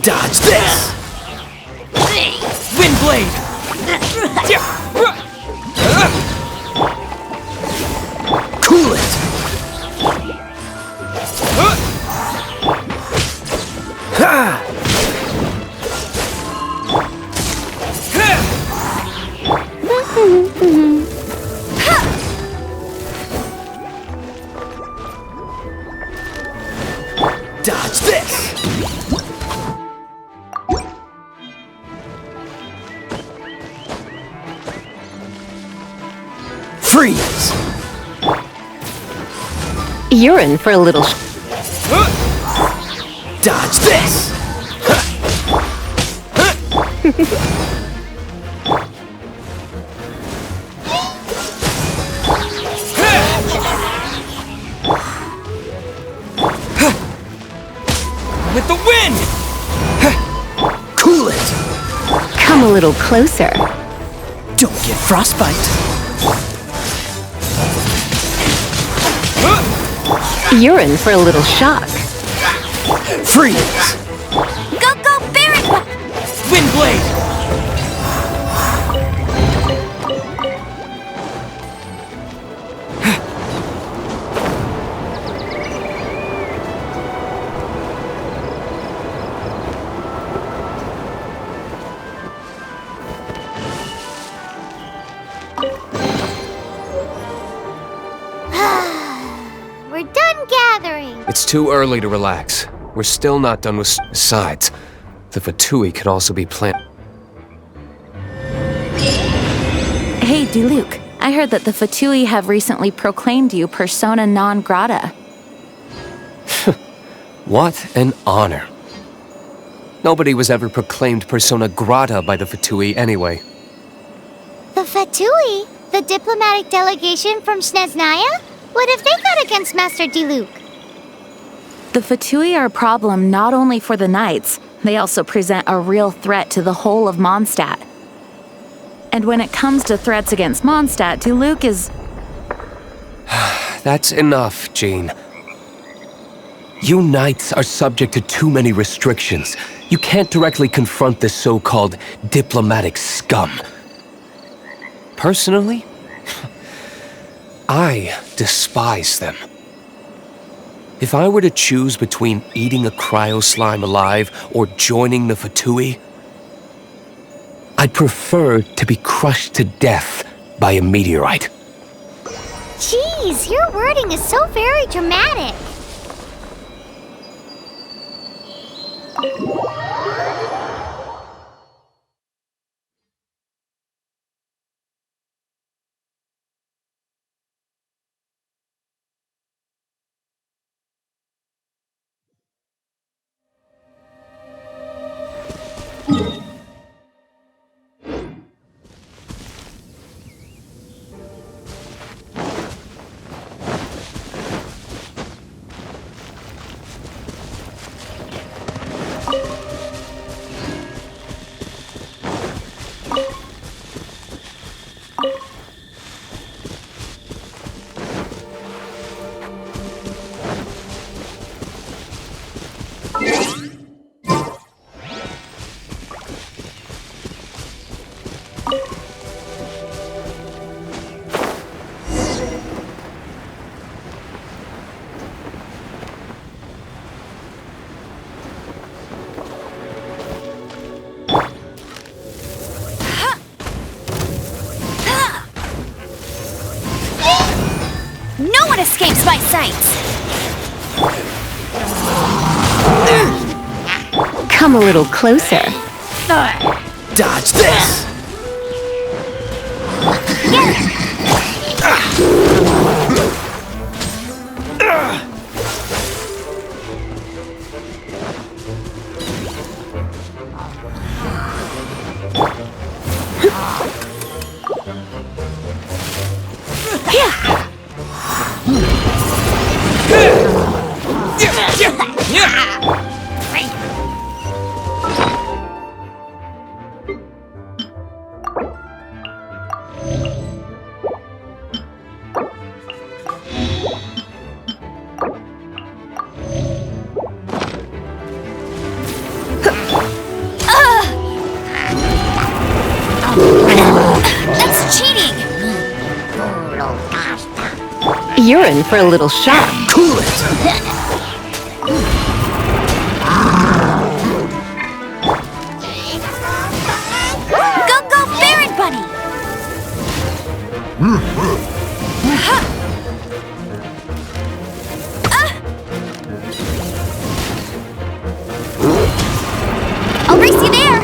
Dodge this! Windblade! Cool it! Ha! You're in for a little... Dodge this! With the wind! Cool it! Come a little closer. Don't get frostbite. You're in for a little shock. Freeze! Go, Baron! Wind blade! We're done gathering. It's too early to relax. We're still not done with... Besides, the Fatui could also be planted. Hey, Diluc, I heard that the Fatui have recently proclaimed you persona non grata. What an honor. Nobody was ever proclaimed persona grata by the Fatui anyway. The Fatui? The diplomatic delegation from Snezhnaya? What have they got against Master Diluc? The Fatui are a problem not only for the Knights, they also present a real threat to the whole of Mondstadt. And when it comes to threats against Mondstadt, Diluc is... That's enough, Jean. You Knights are subject to too many restrictions. You can't directly confront this so-called diplomatic scum. Personally, I despise them. If I were to choose between eating a cryo slime alive or joining the Fatui, I'd prefer to be crushed to death by a meteorite. Jeez, your wording is so very dramatic. No one escapes my sights! Come a little closer. Dodge this! That's cheating! You're in for a little shock. Cool it! Go, Baron Bunny! I'll race you there!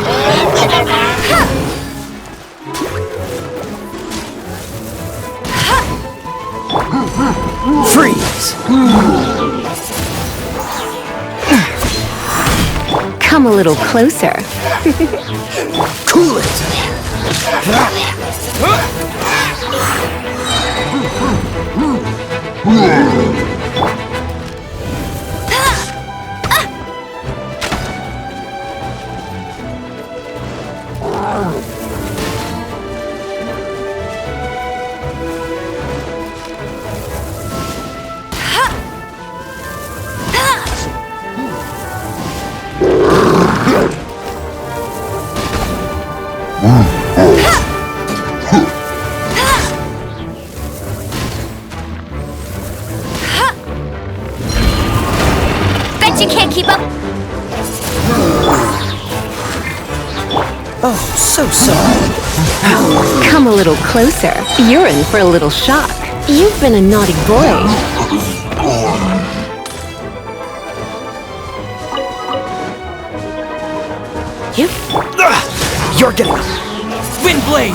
Freeze! Come a little closer. Cool it! Bet you can't keep up. Oh, so sorry. Come a little closer. You're in for a little shock. You've been a naughty boy. You're getting Wind Blade!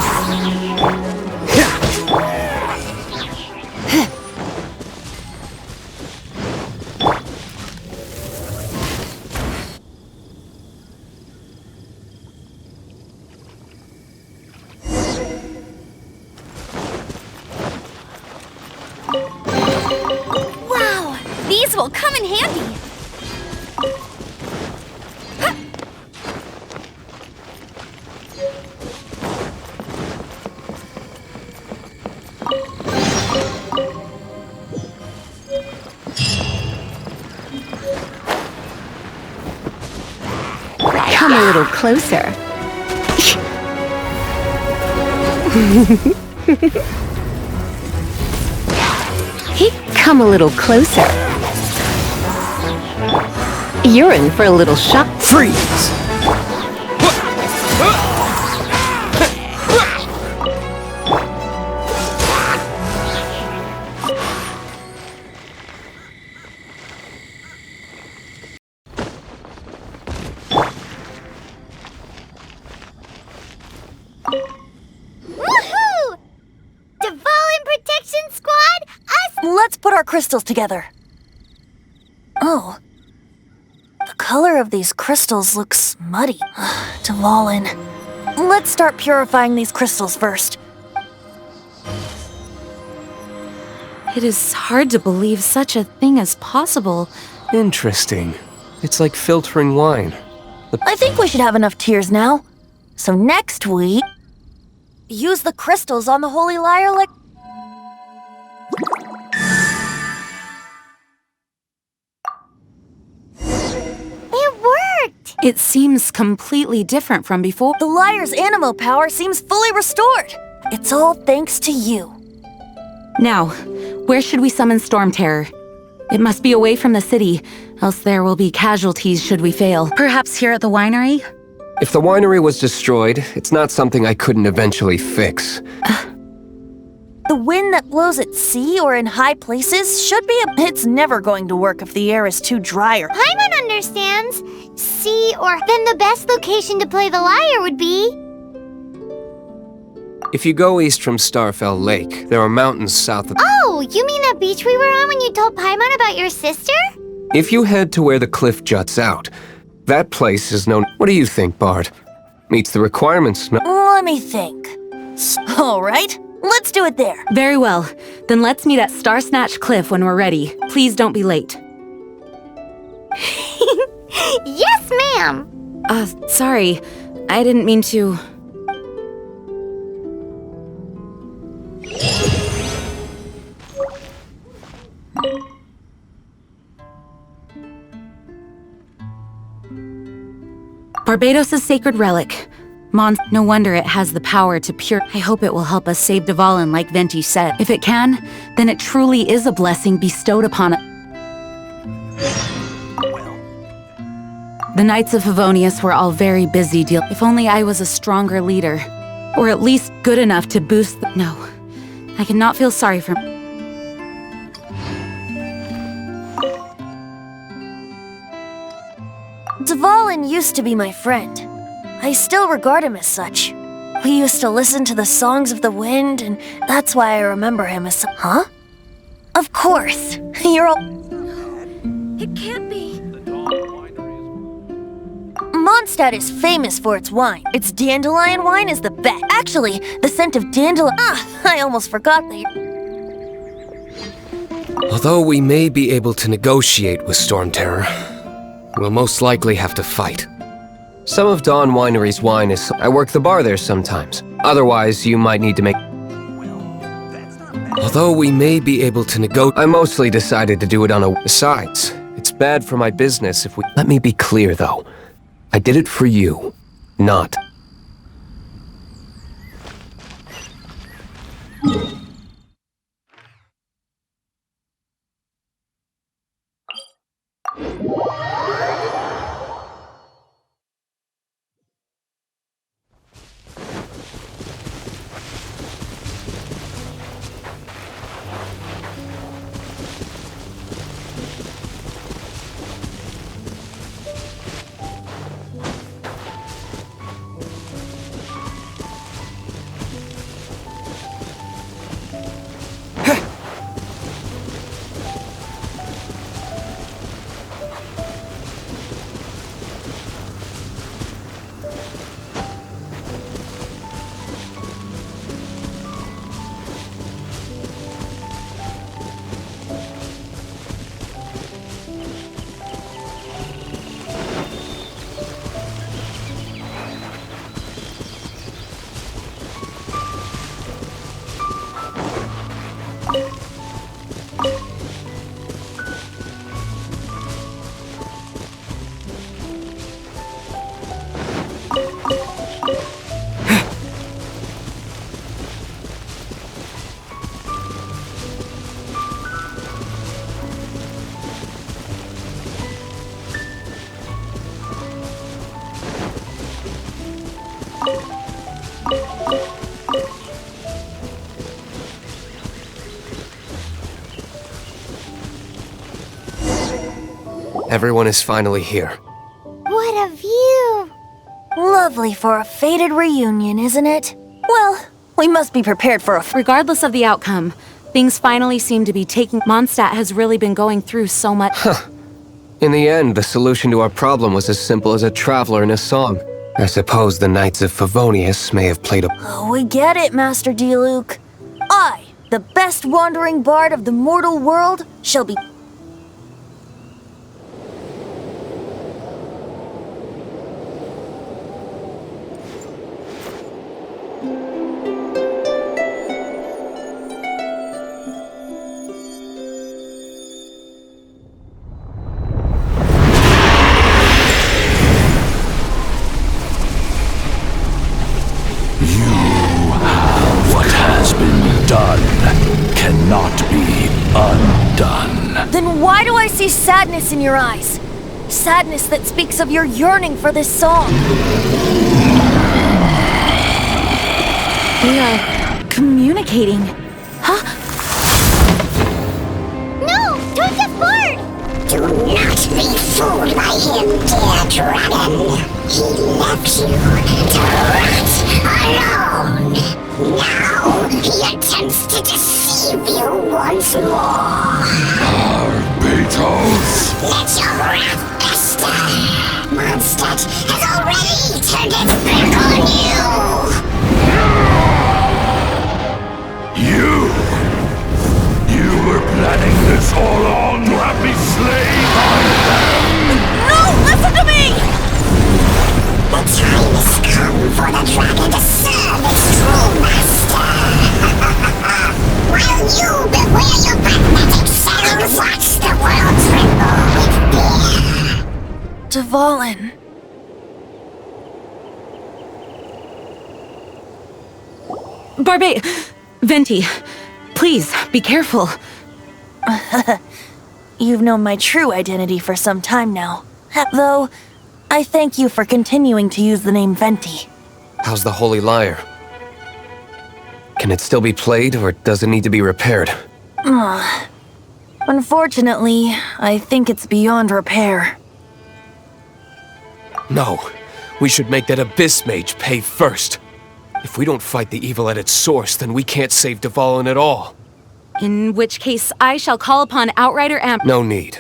Wow, these will come in handy. Come a little closer. Come a little closer. You're in for a little shock. Freeze! Woohoo! Dvalin Protection Squad, us! Let's put our crystals together. Oh. The color of these crystals looks muddy. Dvalin. Let's start purifying these crystals first. It is hard to believe such a thing is possible. Interesting. It's like filtering wine. I think we should have enough tears now. So next we use the crystals on the holy lyre like... It worked! It seems completely different from before. The lyre's animo power seems fully restored. It's all thanks to you. Now, where should we summon Storm Terror? It must be away from the city, else there will be casualties should we fail. Perhaps here at the winery? If the winery was destroyed, it's not something I couldn't eventually fix. The wind that blows at sea or in high places should be It's never going to work if the air is too dry or... Paimon understands. Sea or... Then the best location to play the lyre would be... If you go east from Starfell Lake, there are mountains south of... Oh, you mean that beach we were on when you told Paimon about your sister? If you head to where the cliff juts out, that place is known... What do you think, Bard? Meets the requirements, no... Let me think. All right, let's do it there. Very well. Then let's meet at Star Snatch Cliff when we're ready. Please don't be late. Yes, ma'am! Sorry. I didn't mean to... Barbados' sacred relic. No wonder it has the power to pure... I hope it will help us save Dvalin like Venti said. If it can, then it truly is a blessing bestowed upon it. The Knights of Favonius were all very busy If only I was a stronger leader. Or at least good enough to boost the... No. I cannot feel sorry for... Dvalin used to be my friend. I still regard him as such. We used to listen to the songs of the wind, and that's why I remember him as... Huh? Of course. You're all... It can't be. Mondstadt is famous for its wine. Its dandelion wine is the best. Actually, the scent of dandelion... I almost forgot that. Although we may be able to negotiate with Storm Terror, we'll most likely have to fight. Some of Dawn Winery's wine is... I work the bar there sometimes. Otherwise, you might need to make... Although we may be able to negotiate... I mostly decided to do it on a... Besides, it's bad for my business if we... Let me be clear, though. I did it for you, not... Everyone is finally here. What a view! Lovely for a fated reunion, isn't it? Well, we must be prepared for a... Regardless of the outcome, things finally seem to be taking... Mondstadt has really been going through so much... In the end, the solution to our problem was as simple as a traveler in a song. I suppose the Knights of Favonius may have played a... Oh, we get it, Master Diluc. I, the best wandering bard of the mortal world, shall be... Then why do I see sadness in your eyes? Sadness that speaks of your yearning for this song. We are communicating. Huh? No! Don't get bored! Do not be fooled by him, dear dragon. He left you to rot alone. Now he attempts to deceive you once more. Beatles! Let your wrath fester. Mondstadt has already turned its back on you. You were planning this all along to have me slain by them. No! Listen to me! The time has come for the dragon to serve its true master. While you beware your pathetic selves, watch the world tremble with fear. Dvalin. Venti, please, be careful. You've known my true identity for some time now. Though, I thank you for continuing to use the name Venti. How's the Holy Lyre? Can it still be played, or does it need to be repaired? Unfortunately, I think it's beyond repair. No. We should make that Abyss Mage pay first. If we don't fight the evil at its source, then we can't save Dvalin at all. In which case, I shall call upon Outrider Amp. No need.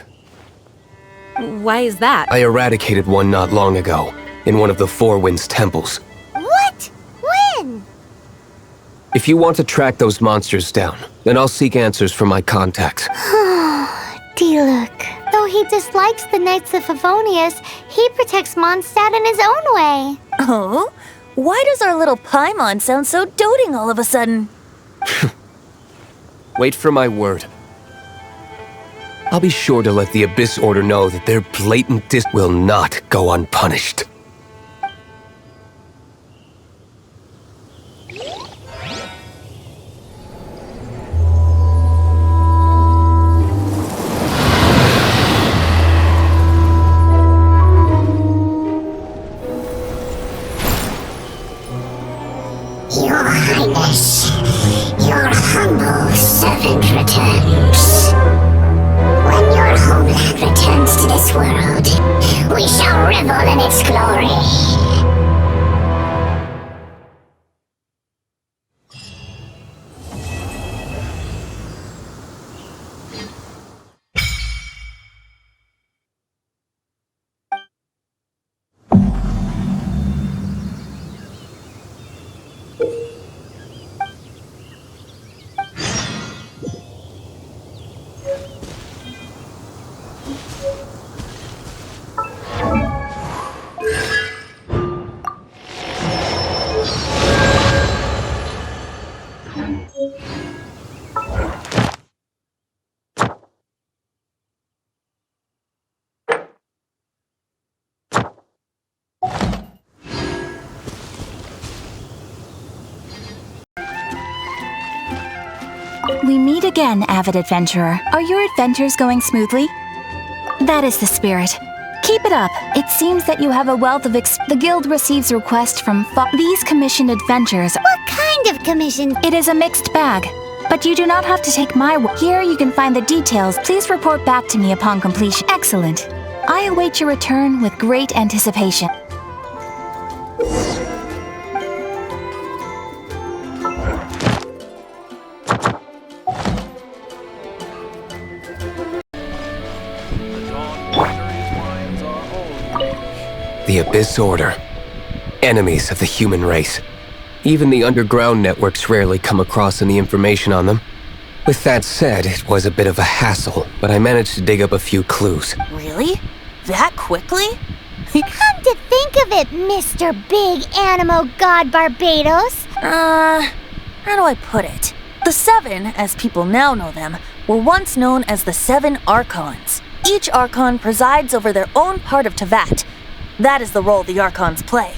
Why is that? I eradicated one not long ago, in one of the Four Winds temples. What? When? If you want to track those monsters down, then I'll seek answers from my contacts. Diluc. Though he dislikes the Knights of Favonius, he protects Mondstadt in his own way. Oh? Why does our little Paimon sound so doting all of a sudden? Wait for my word. I'll be sure to let the Abyss Order know that their blatant will not go unpunished. Your Highness, your humble servant returns. When your homeland returns to this world, we shall revel in its glory. We meet again, avid adventurer. Are your adventures going smoothly? That is the spirit. Keep it up. It seems that you have a wealth of The Guild receives requests from these commissioned adventures. What kind of commission? It is a mixed bag. But you do not have to take my word. Here you can find the details. Please report back to me upon completion. Excellent. I await your return with great anticipation. The Abyss Order. Enemies of the human race. Even the underground networks rarely come across any information on them. With that said, it was a bit of a hassle, but I managed to dig up a few clues. Really? That quickly? Come to think of it, Mr. Big Animo God Barbados. How do I put it? The Seven, as people now know them, were once known as the Seven Archons. Each Archon presides over their own part of Teyvat. That is the role the Archons play.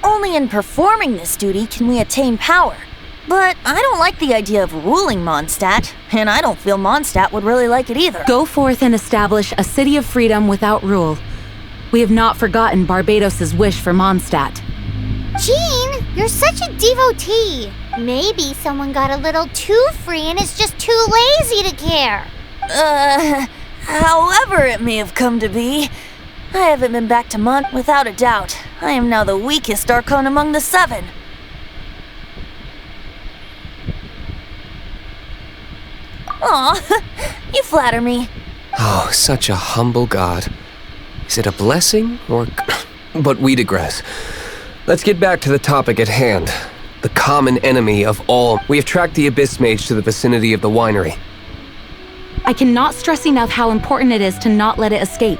Only in performing this duty can we attain power. But I don't like the idea of ruling Mondstadt, and I don't feel Mondstadt would really like it either. Go forth and establish a city of freedom without rule. We have not forgotten Barbados's wish for Mondstadt. Jean, you're such a devotee. Maybe someone got a little too free and is just too lazy to care. However it may have come to be, I haven't been back to Mont without a doubt. I am now the weakest Archon among the Seven. Aw, you flatter me. Oh, such a humble god. Is it a blessing, or... But we digress. Let's get back to the topic at hand. The common enemy of all. We have tracked the Abyss Mage to the vicinity of the winery. I cannot stress enough how important it is to not let it escape.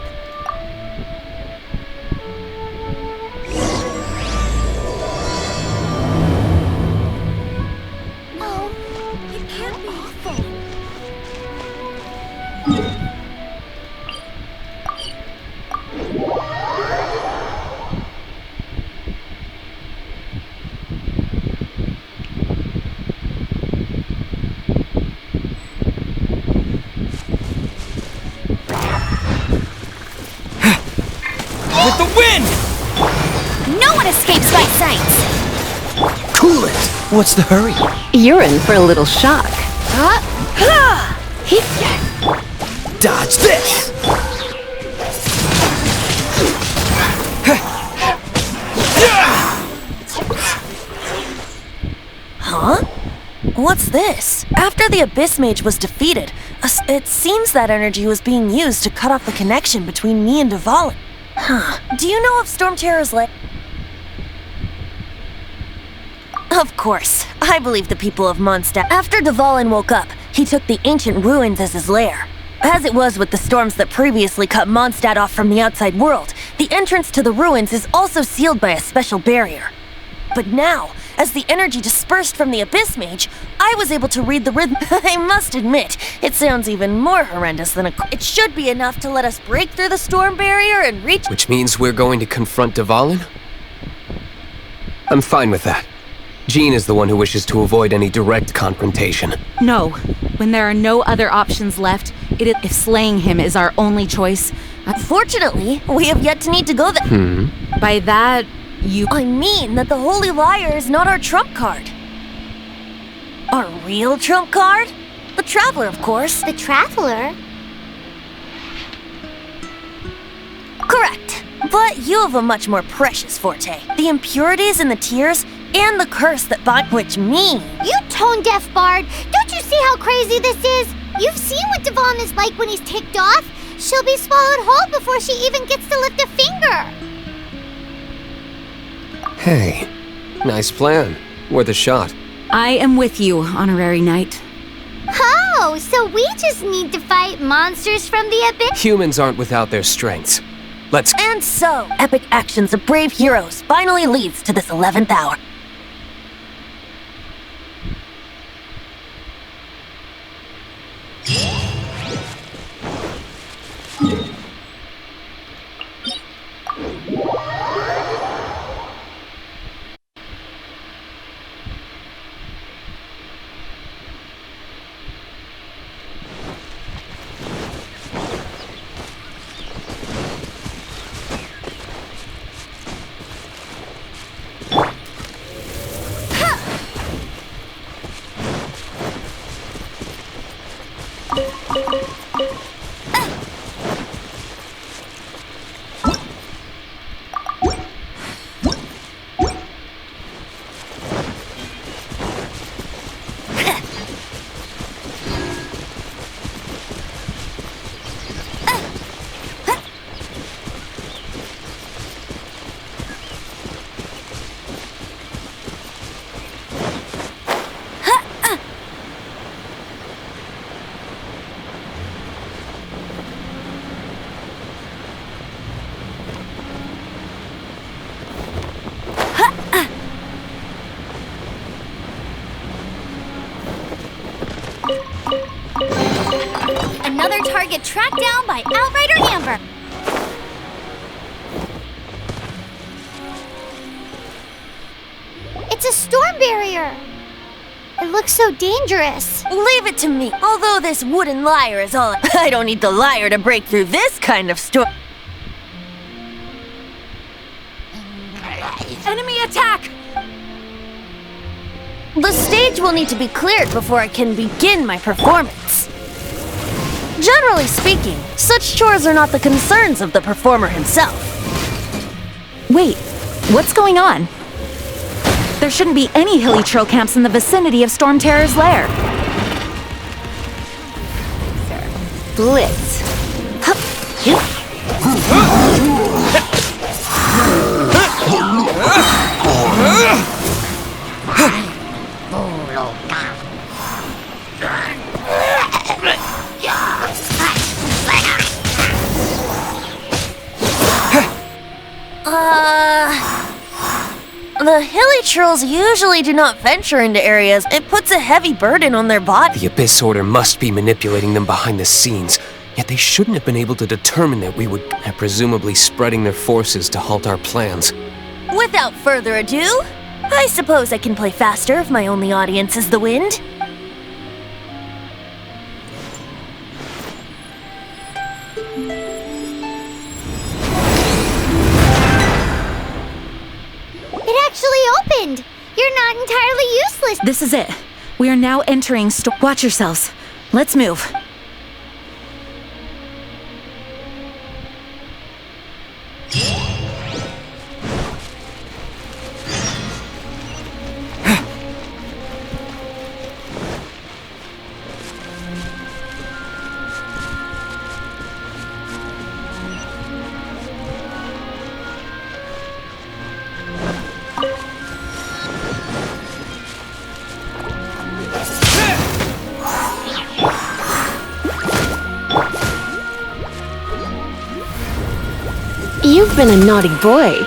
With the wind! No one escapes my sights! Cool it! What's the hurry? You're in for a little shock. Dodge this! Huh? What's this? After the Abyss Mage was defeated, it seems that energy was being used to cut off the connection between me and Dvalin. Huh. Do you know of Storm Terror's lair? Of course. I believe the people of Mondstadt. After Dvalin woke up, he took the ancient ruins as his lair. As it was with the storms that previously cut Mondstadt off from the outside world, the entrance to the ruins is also sealed by a special barrier. But now, as the energy dispersed from the Abyss Mage, I was able to read the rhythm. I must admit, it sounds even more horrendous than It should be enough to let us break through the storm barrier and reach— Which means we're going to confront Dvalin? I'm fine with that. Jean is the one who wishes to avoid any direct confrontation. No. When there are no other options left, if slaying him is our only choice— Fortunately, we have yet to need to go there. By that, I mean that the Holy Liar is not our trump card. Our real trump card? The Traveler, of course. The Traveler? Correct. But you have a much more precious forte. The impurities in the tears and the curse that bind— which mean— You tone-deaf bard! Don't you see how crazy this is? You've seen what Dvalin is like when he's ticked off. She'll be swallowed whole before she even gets to lift a finger. Hey, nice plan. Worth a shot. I am with you, Honorary Knight. Oh, so we just need to fight monsters from the abyss? Humans aren't without their strengths. Let's— And so, epic actions of brave heroes finally leads to this 11th hour. Another target tracked down by Outrider Amber. It's a storm barrier. It looks so dangerous. Leave it to me. Although this wooden lyre is all— I don't need the lyre to break through this kind of storm. Enemy attack! The stage will need to be cleared before I can begin my performance. Generally speaking, such chores are not the concerns of the performer himself. Wait, what's going on? There shouldn't be any hilly trail camps in the vicinity of Storm Terror's lair. Blitz. The hilly trolls usually do not venture into areas. It puts a heavy burden on their body. The Abyss Order must be manipulating them behind the scenes. Yet they shouldn't have been able to determine that we would— presumably spreading their forces to halt our plans. Without further ado, I suppose I can play faster if my only audience is the wind. It actually opened! You're not entirely useless! This is it. We are now entering Watch yourselves. Let's move. I've been a naughty boy.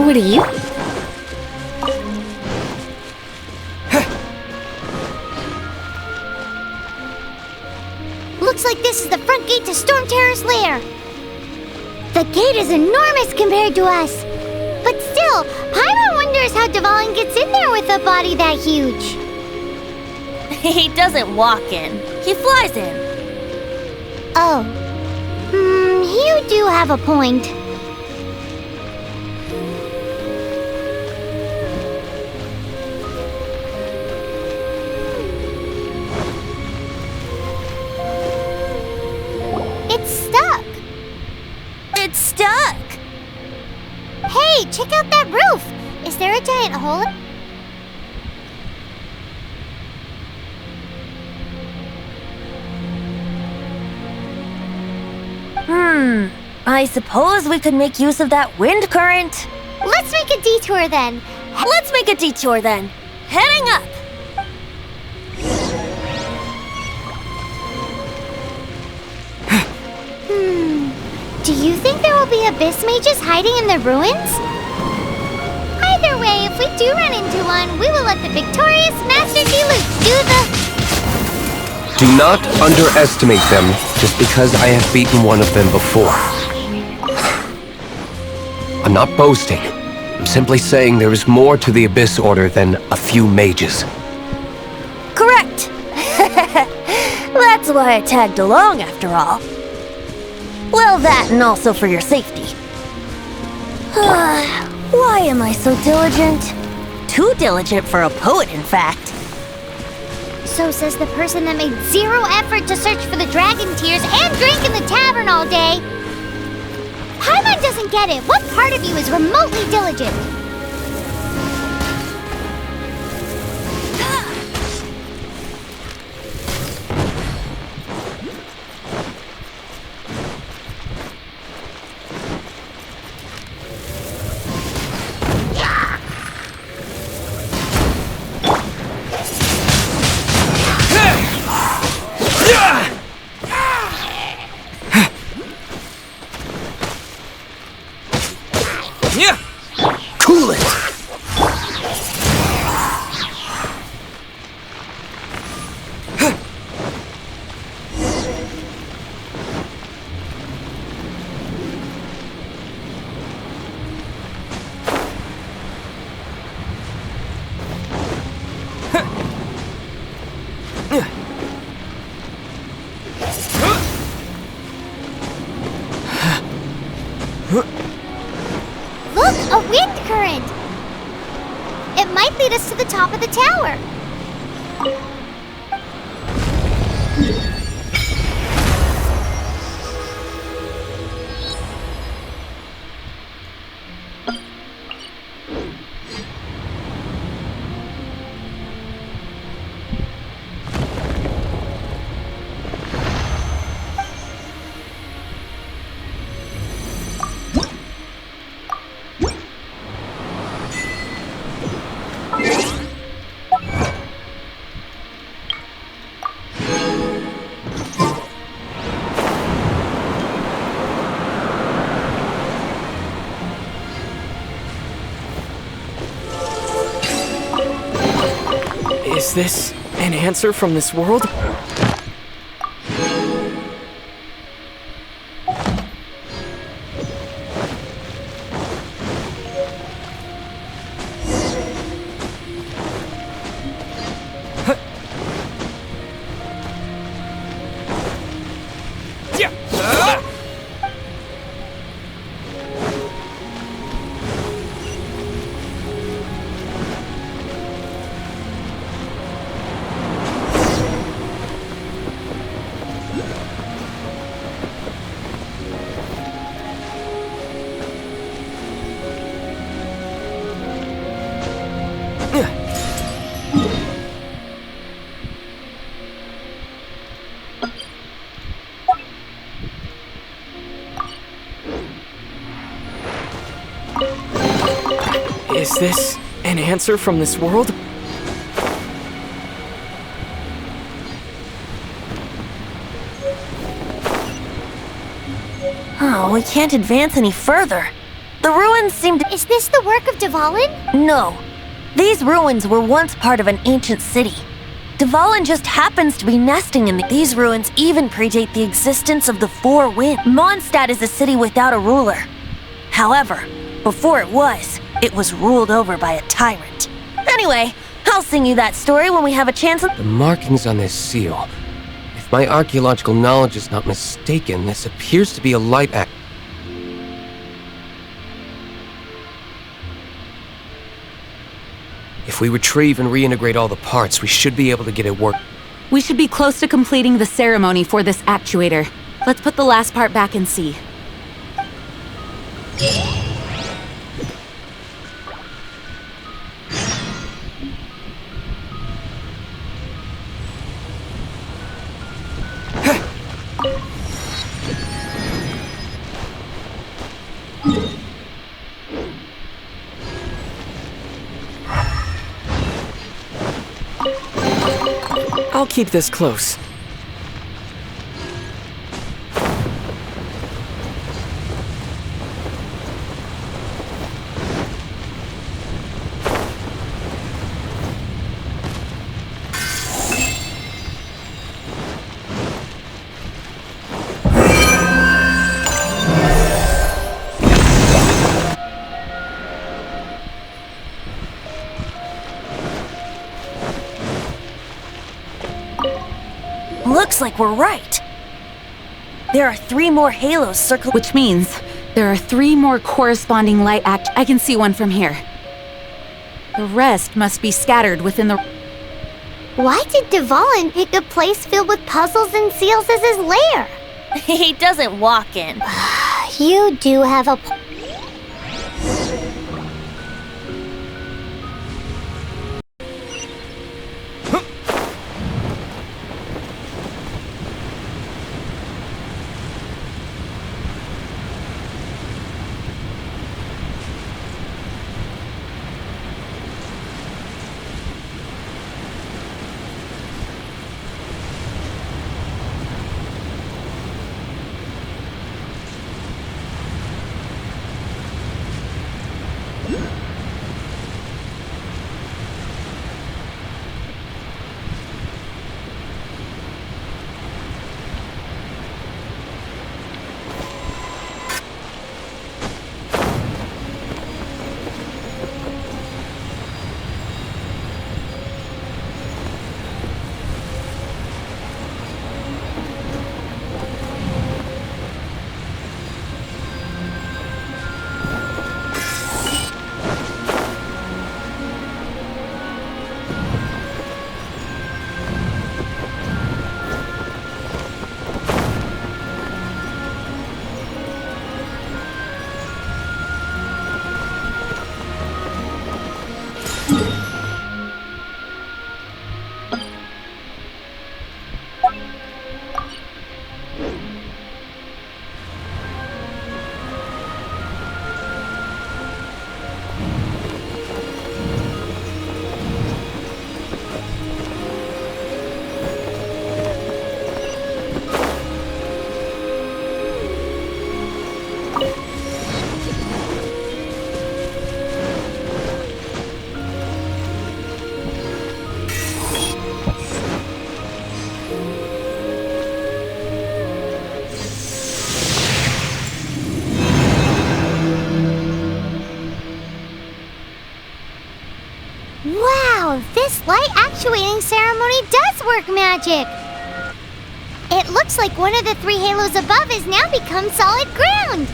What are you? Looks like this is the front gate to Storm Terror's lair. The gate is enormous compared to us. But still, Paimon wonders how Dvalin gets in there with a body that huge. He doesn't walk in. He flies in. Oh. You do have a point. It's stuck. It's stuck. Hey, check out that roof. Is there a giant hole in... I suppose we could make use of that wind current. Let's make a detour then. Heading up. Do you think there will be abyss mages hiding in the ruins? Either way, if we do run into one, we will let the victorious Master Diluc do the... Do not underestimate them just because I have beaten one of them before. I'm not boasting. I'm simply saying there is more to the Abyss Order than a few mages. Correct. That's why I tagged along after all. Well, that and also for your safety. Why am I so diligent? Too diligent for a poet, in fact. So says the person that made zero effort to search for the dragon tears and drank in the tavern all day. Paimon doesn't get it. What part of you is remotely diligent? Cool it! Look, a wind current! It might lead us to the top of the tower. Is this an answer from this world? Is this an answer from this world? Oh, we can't advance any further. The ruins seem to— Is this the work of Dvalin? No. These ruins were once part of an ancient city. Dvalin just happens to be nesting in these ruins even predate the existence of the Four Winds. Mondstadt is a city without a ruler. However, before it was ruled over by a tyrant. Anyway, I'll sing you that story when we have a chance. The markings on this seal. If my archaeological knowledge is not mistaken, this appears to be a light act. If we retrieve and reintegrate all the parts, we should be able to get it working. We should be close to completing the ceremony for this actuator. Let's put the last part back and see. I'll keep this close. Looks like we're right. There are 3 more halos circling. Which means there are 3 more corresponding light act. I can see one from here. The rest must be scattered within the... Why did Dvalin pick a place filled with puzzles and seals as his lair? He doesn't walk in. You do have a... Wow, this light actuating ceremony does work magic! It looks like one of the 3 halos above has now become solid ground!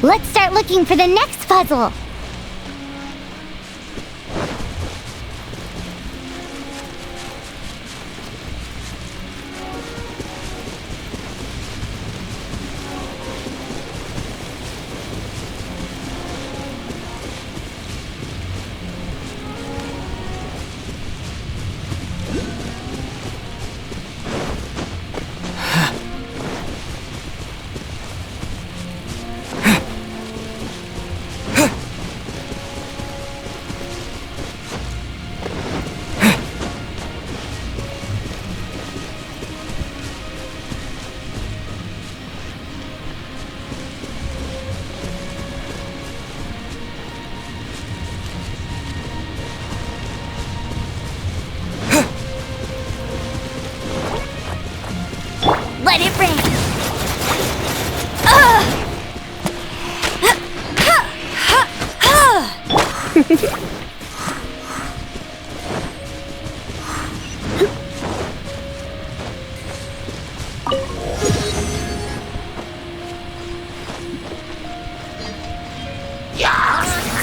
Let's start looking for the next puzzle!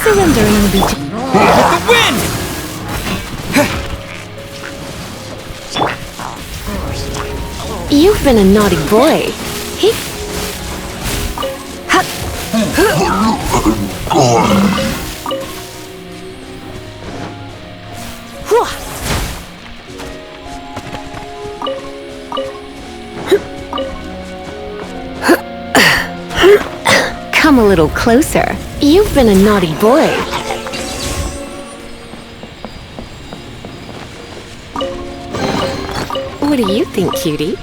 Surrendering will be The wind! You've been a naughty boy. Come a little closer. You've been a naughty boy. What do you think, cutie?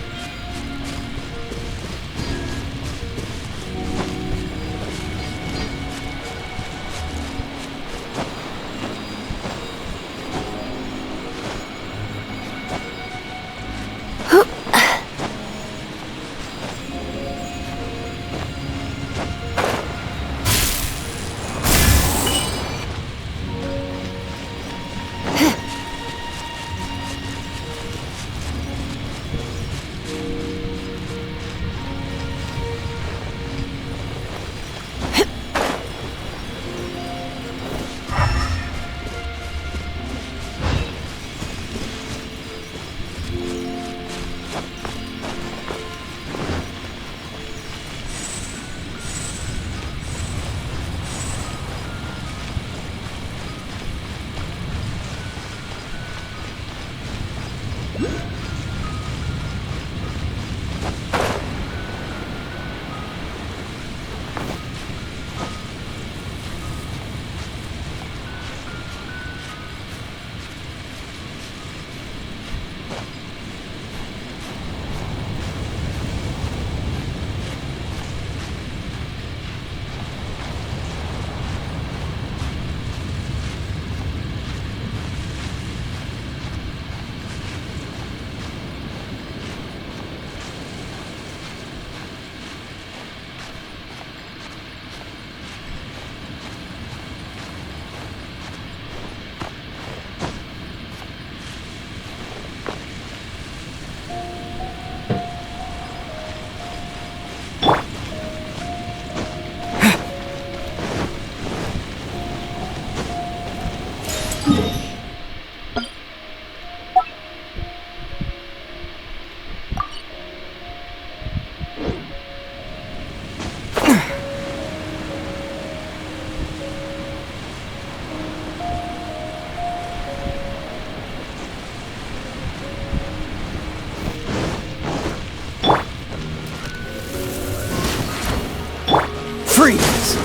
Freeze!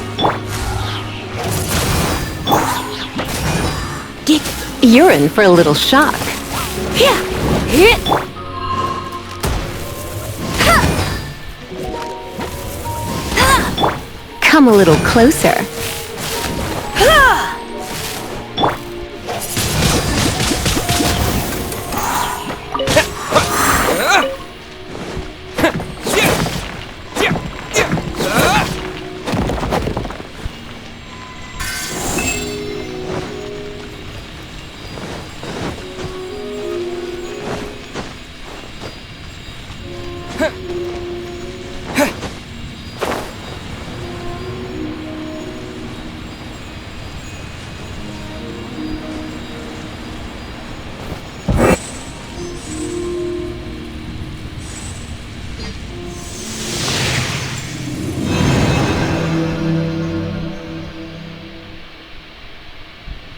You're in for a little shock. Come a little closer.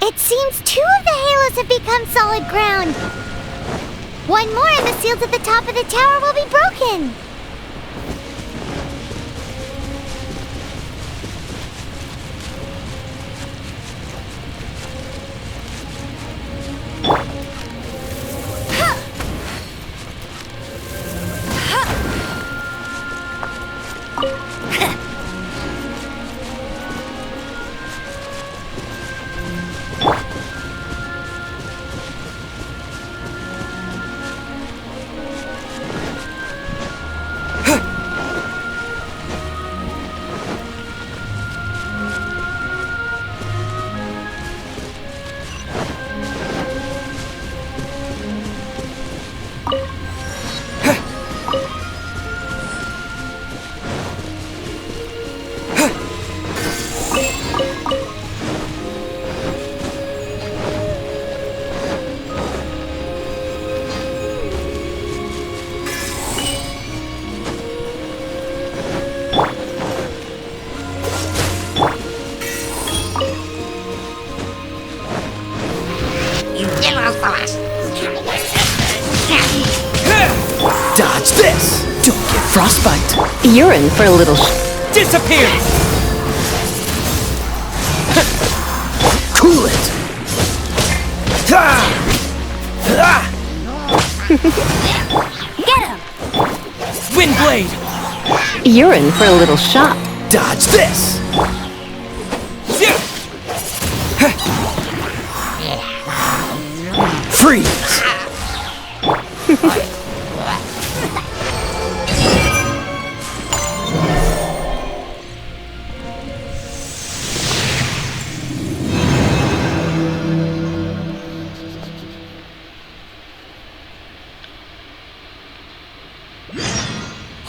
It seems 2 of the halos have become solid ground. 1 more and the seals at the top of the tower will be broken. You're in for a little Disappear! Cool it! Get him! Windblade! You're in for a little shock. Dodge this! Freeze!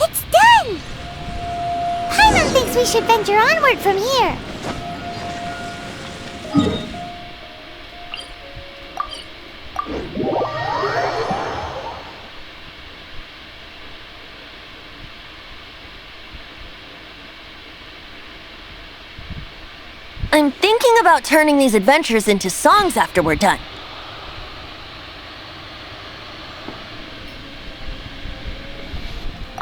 It's done! Paimon thinks we should venture onward from here. I'm thinking about turning these adventures into songs after we're done.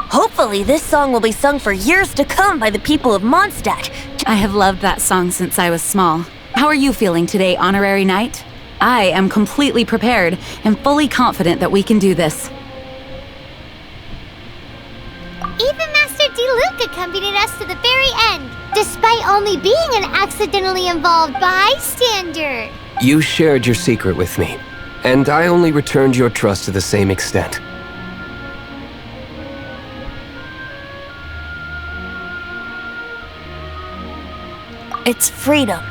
Hopefully, this song will be sung for years to come by the people of Mondstadt. I have loved that song since I was small. How are you feeling today, Honorary Knight? I am completely prepared and fully confident that we can do this. Even Master Diluc accompanied us to the very end, despite only being an accidentally involved bystander. You shared your secret with me, and I only returned your trust to the same extent. It's freedom.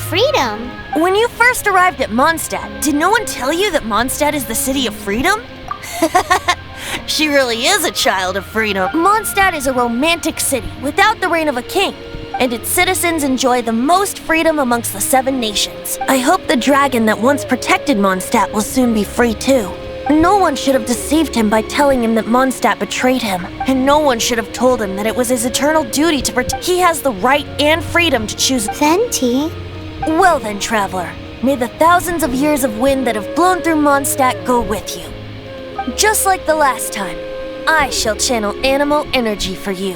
Freedom? When you first arrived at Mondstadt, did no one tell you that Mondstadt is the city of freedom? She really is a child of freedom. Mondstadt is a romantic city without the reign of a king, and its citizens enjoy the most freedom amongst the 7 nations. I hope the dragon that once protected Mondstadt will soon be free too. No one should have deceived him by telling him that Mondstadt betrayed him, and no one should have told him that it was his eternal duty to protect. He has the right and freedom to choose. Venti? Well then, traveler, may the thousands of years of wind that have blown through Mondstadt go with you. Just like the last time, I shall channel animal energy for you.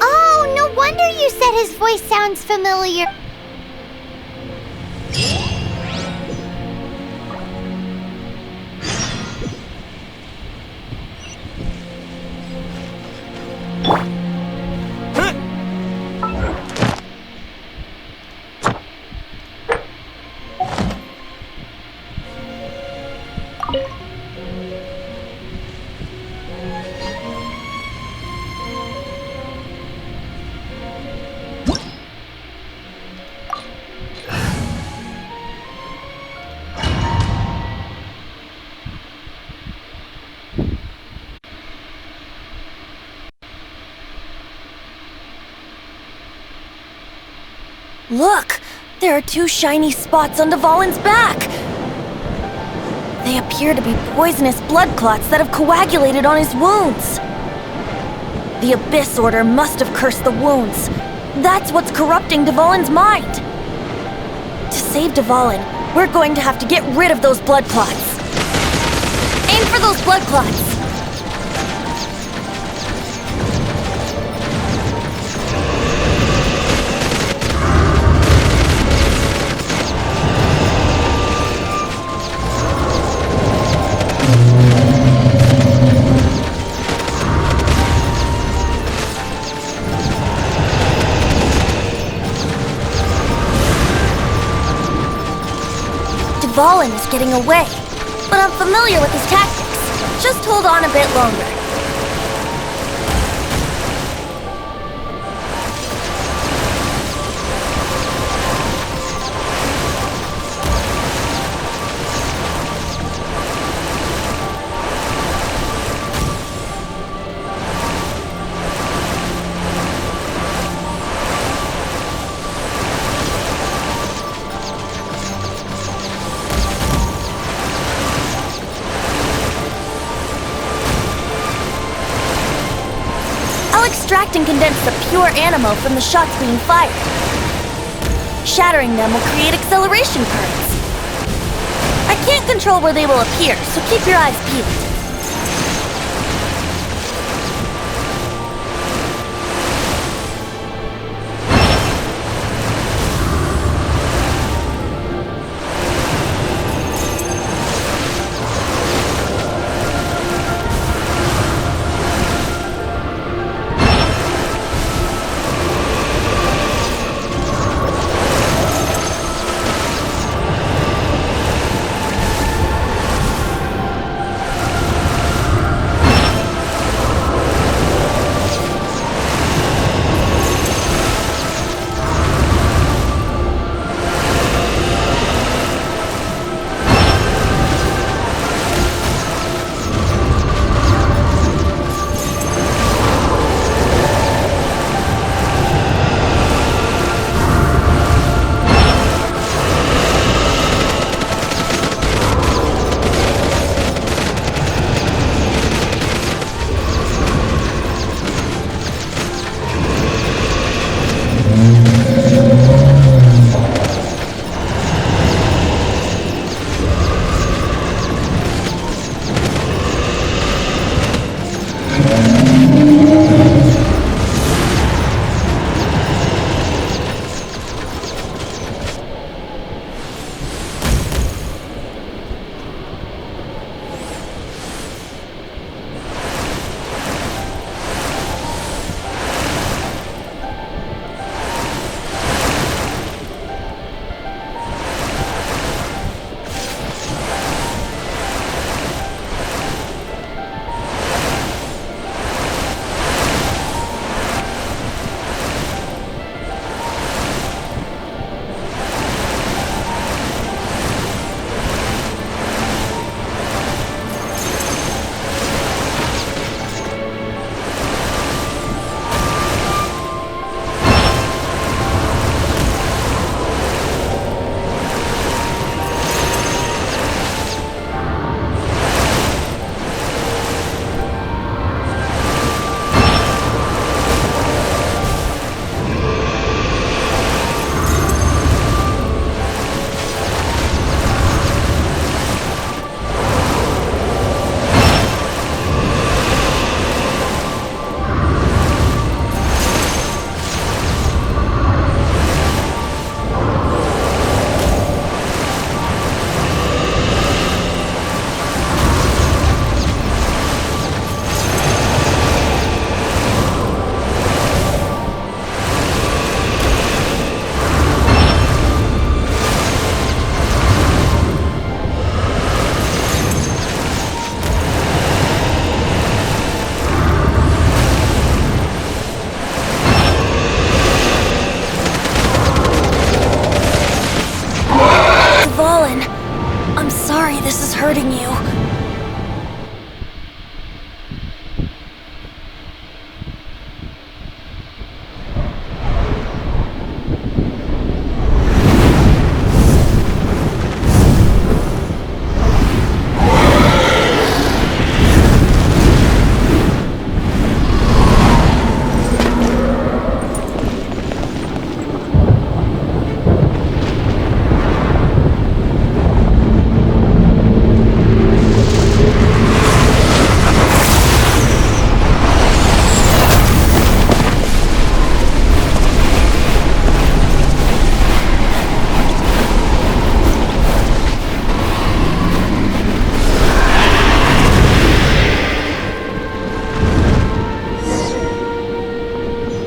Oh, no wonder you said his voice sounds familiar. Look! There are 2 shiny spots on Dvalin's back! They appear to be poisonous blood clots that have coagulated on his wounds. The Abyss Order must have cursed the wounds. That's what's corrupting Dvalin's mind. To save Dvalin, we're going to have to get rid of those blood clots. Aim for those blood clots! Dvalin is getting away, but I'm familiar with his tactics. Just hold on a bit longer. Extract and condense the pure animal from the shots being fired. Shattering them will create acceleration currents. I can't control where they will appear, so keep your eyes peeled. this is hurting you.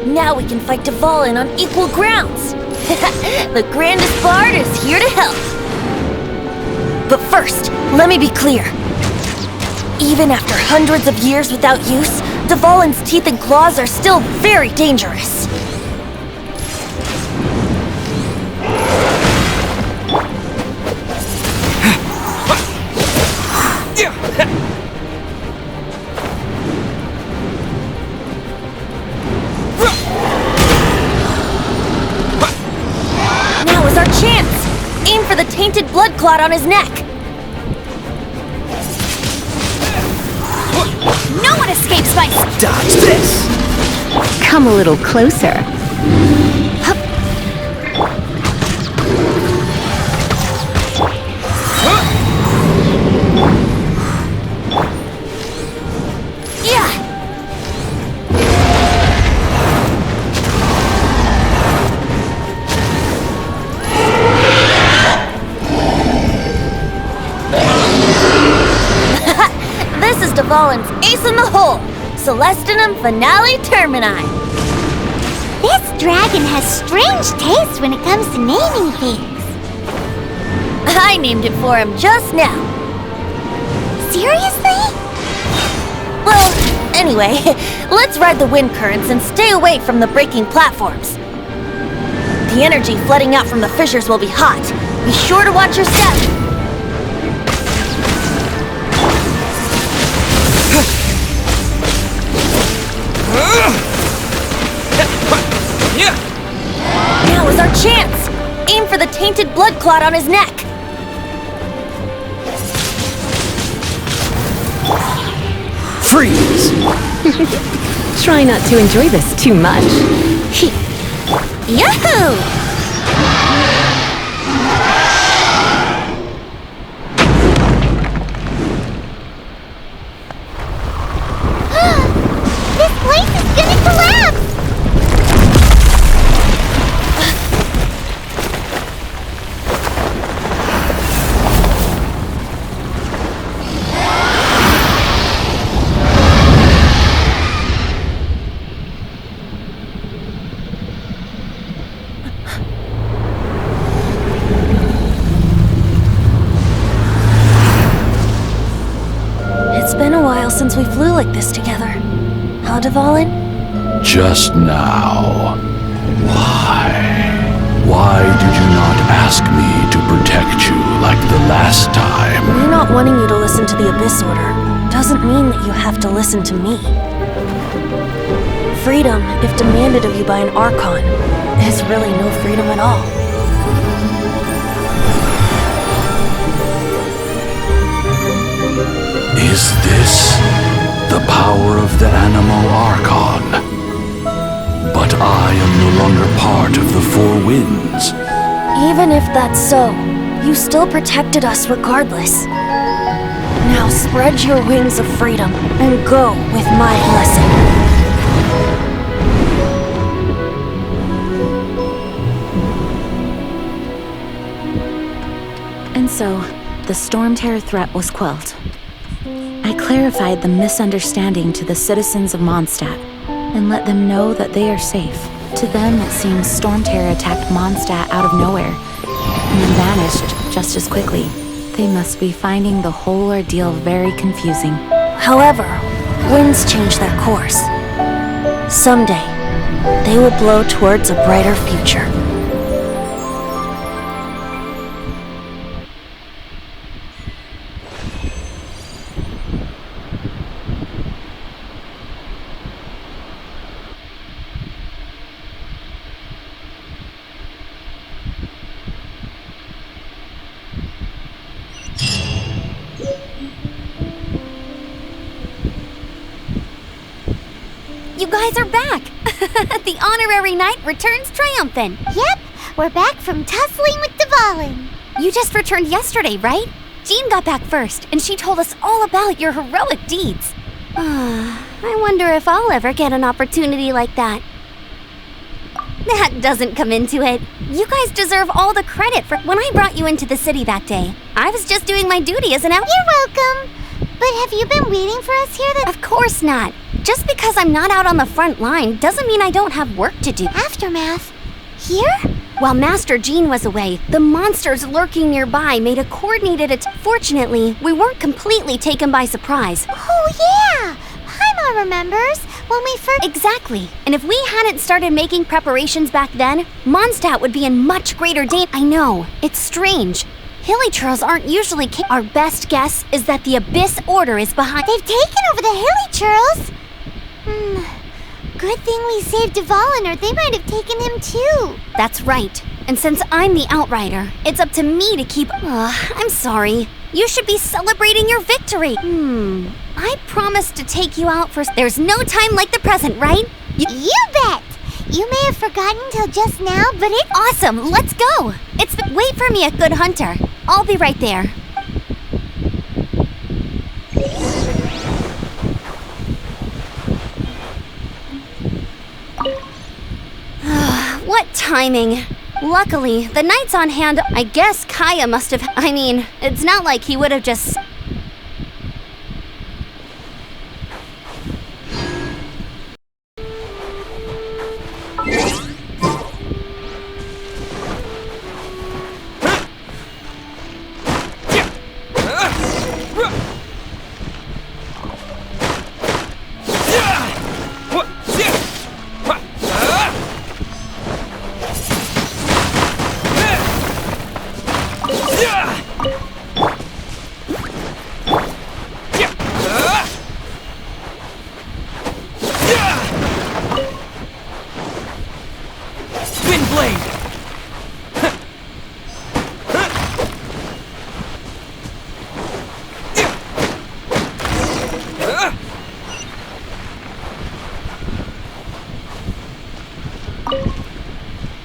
Now we can fight Dvalin on equal grounds. The grandest bard is here to help. But first, let me be clear. Even after hundreds of years without use, Dvalin's teeth and claws are still very dangerous. Chance! Aim for the tainted blood clot on his neck! No one escapes my... Dodge this! Come a little closer. Hup. Yeah! This is Dvalin's ace in the hole! Celestinum Finale Termini! This dragon has strange taste when it comes to naming things. I named it for him just now. Seriously? Well, anyway, let's ride the wind currents and stay away from the breaking platforms. The energy flooding out from the fissures will be hot. Be sure to watch your step. Now is our chance! Aim for the tainted blood clot on his neck! Freeze! Try not to enjoy this too much. Yahoo! This place is gonna collapse! It's been a while since we flew like this together. Huh, Dvalin? Just now. Why? Why did you not ask me to protect you like the last time? Me not wanting you to listen to the Abyss Order doesn't mean that you have to listen to me. Freedom, if demanded of you by an Archon, is really no freedom at all. Is this the power of the Animal Archon? But I am no longer part of the Four Winds. Even if that's so, you still protected us regardless. Now spread your wings of freedom and go with my blessing. And so, the Storm Terror threat was quelled. I clarified the misunderstanding to the citizens of Mondstadt and let them know that they are safe. To them, it seems Storm Terror attacked Mondstadt out of nowhere and then vanished just as quickly. They must be finding the whole ordeal very confusing. However, winds change their course. Someday, they will blow towards a brighter future. You guys are back! The honorary knight returns triumphant. Yep, we're back from tussling with Dvalin. You just returned yesterday, right? Jean got back first, and she told us all about your heroic deeds. I wonder if I'll ever get an opportunity like that. That doesn't come into it. You guys deserve all the credit for when I brought you into the city that day. I was just doing my duty as an You're welcome. But have you been waiting for us here? Of course not. Just because I'm not out on the front line doesn't mean I don't have work to do. Aftermath? Here? While Master Jean was away, the monsters lurking nearby made a coordinated attack. Fortunately, we weren't completely taken by surprise. Oh yeah! Paimon remembers when we first— Exactly. And if we hadn't started making preparations back then, Mondstadt would be in much greater danger. I know, it's strange. Hilichurls aren't usually Our best guess is that the Abyss Order is behind— They've taken over the Hilichurls! Good thing we saved Dvalin, or they might have taken him too. That's right. And since I'm the Outrider, it's up to me to keep— I'm sorry. You should be celebrating your victory. I promised to take you out for— There's no time like the present, right? You bet! You may have forgotten till just now, but it's— Awesome, let's go! Wait for me at Good Hunter. I'll be right there. What timing! Luckily, the knight's on hand. I guess Kaya must have— I mean, it's not like he would have just—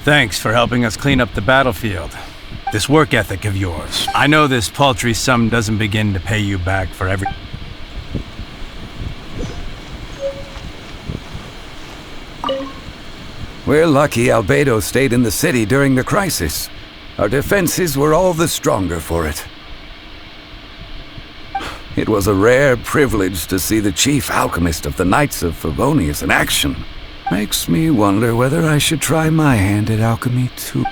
Thanks for helping us clean up the battlefield. This work ethic of yours. I know this paltry sum doesn't begin to pay you back for every— We're lucky Albedo stayed in the city during the crisis. Our defenses were all the stronger for it. It was a rare privilege to see the chief alchemist of the Knights of Favonius in action. Makes me wonder whether I should try my hand at alchemy too.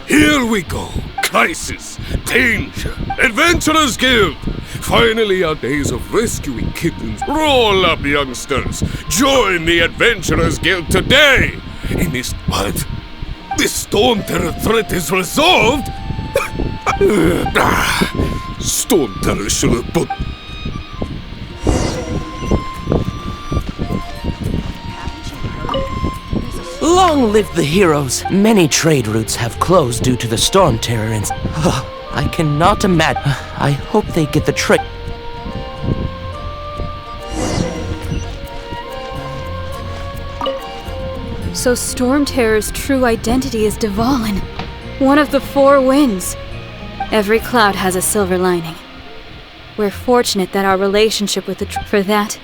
Here we go. Crisis, danger, Adventurers Guild. Finally, our days of rescuing kittens. Roll up, youngsters. Join the Adventurers Guild today. In this— What? This Storm Terror threat is resolved? Storm Terror should have put— Long live the heroes! Many trade routes have closed due to the storm terror and— I cannot imagine. I hope they get the trick. So Storm Terror's true identity is Dvalin, one of the four winds. Every cloud has a silver lining. We're fortunate that our relationship with for that,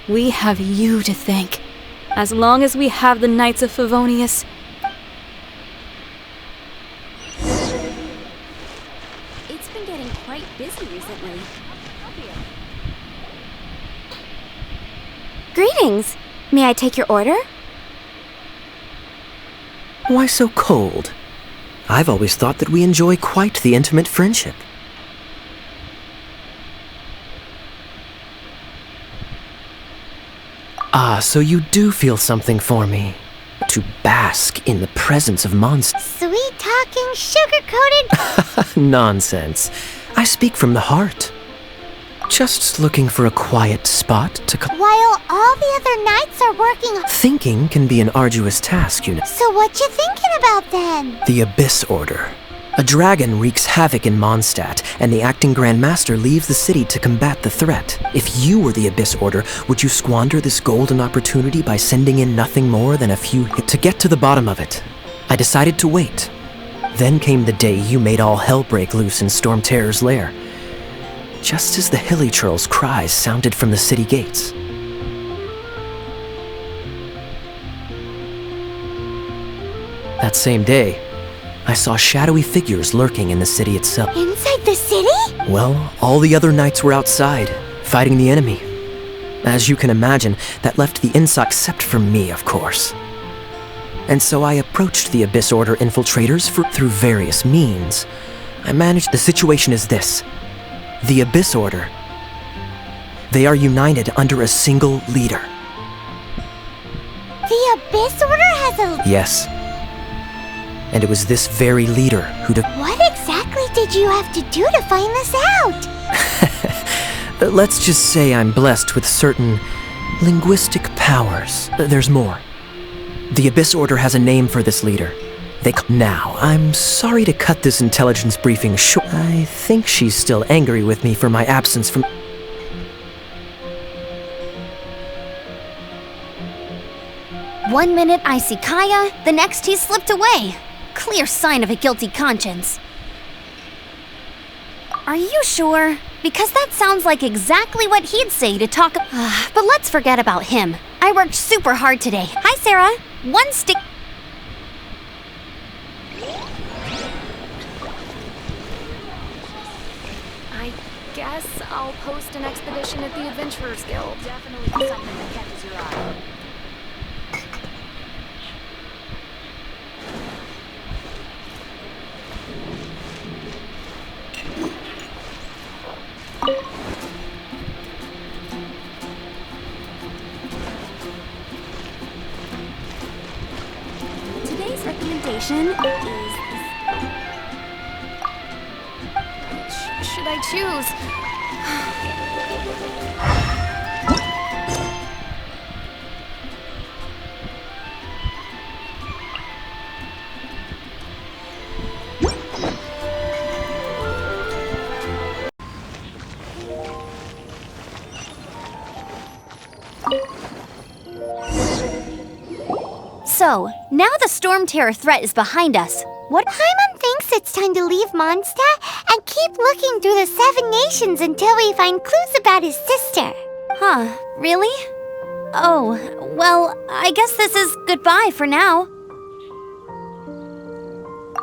we have you to thank. As long as we have the Knights of Favonius, It's been getting quite busy recently. Greetings! May I take your order? Why so cold? I've always thought that we enjoy quite the intimate friendship. Ah, so you do feel something for me. to bask in the presence of Mondstadt. Sweet-talking, sugar-coated... Nonsense. I speak from the heart. Just looking for a quiet spot to... While all the other knights are working... Thinking can be an arduous task, you know. So what you thinking about then? The Abyss Order. A dragon wreaks havoc in Mondstadt, and the acting Grand Master leaves the city to combat the threat. If you were the Abyss Order, would you squander this golden opportunity by sending in nothing more than a few hits? To get to the bottom of it, I decided to wait. Then came the day you made all hell break loose in Storm Terror's lair. Just as the Hilly Churl's cries sounded from the city gates. That same day, I saw shadowy figures lurking in the city itself. Inside the city? Well, all the other knights were outside, fighting the enemy. As you can imagine, that left the inside except for me, of course. And so I approached the Abyss Order infiltrators through various means. I managed... The situation is this. The Abyss Order. They are united under a single leader. The Abyss Order has a... Yes. And it was this very leader who... What exactly did you have to do to find this out? Let's just say I'm blessed with certain linguistic powers. There's more. The Abyss Order has a name for this leader. Now, I'm sorry to cut this intelligence briefing short. I think she's still angry with me for my absence from... One minute I see Kaya, the next he's slipped away. Clear sign of a guilty conscience. Are you sure? Because that sounds like exactly what he'd say to talk... But let's forget about him. I worked super hard today. Hi, Sarah. One stick... I guess I'll post an expedition at the Adventurers Guild. Definitely something that catches your eye. Today's recommendation is... Which should I choose? So, now the Storm Terror threat is behind us. What? Paimon thinks it's time to leave Mondstadt and keep looking through the 7 nations until we find clues about his sister. Huh, really? Oh, well, I guess this is goodbye for now.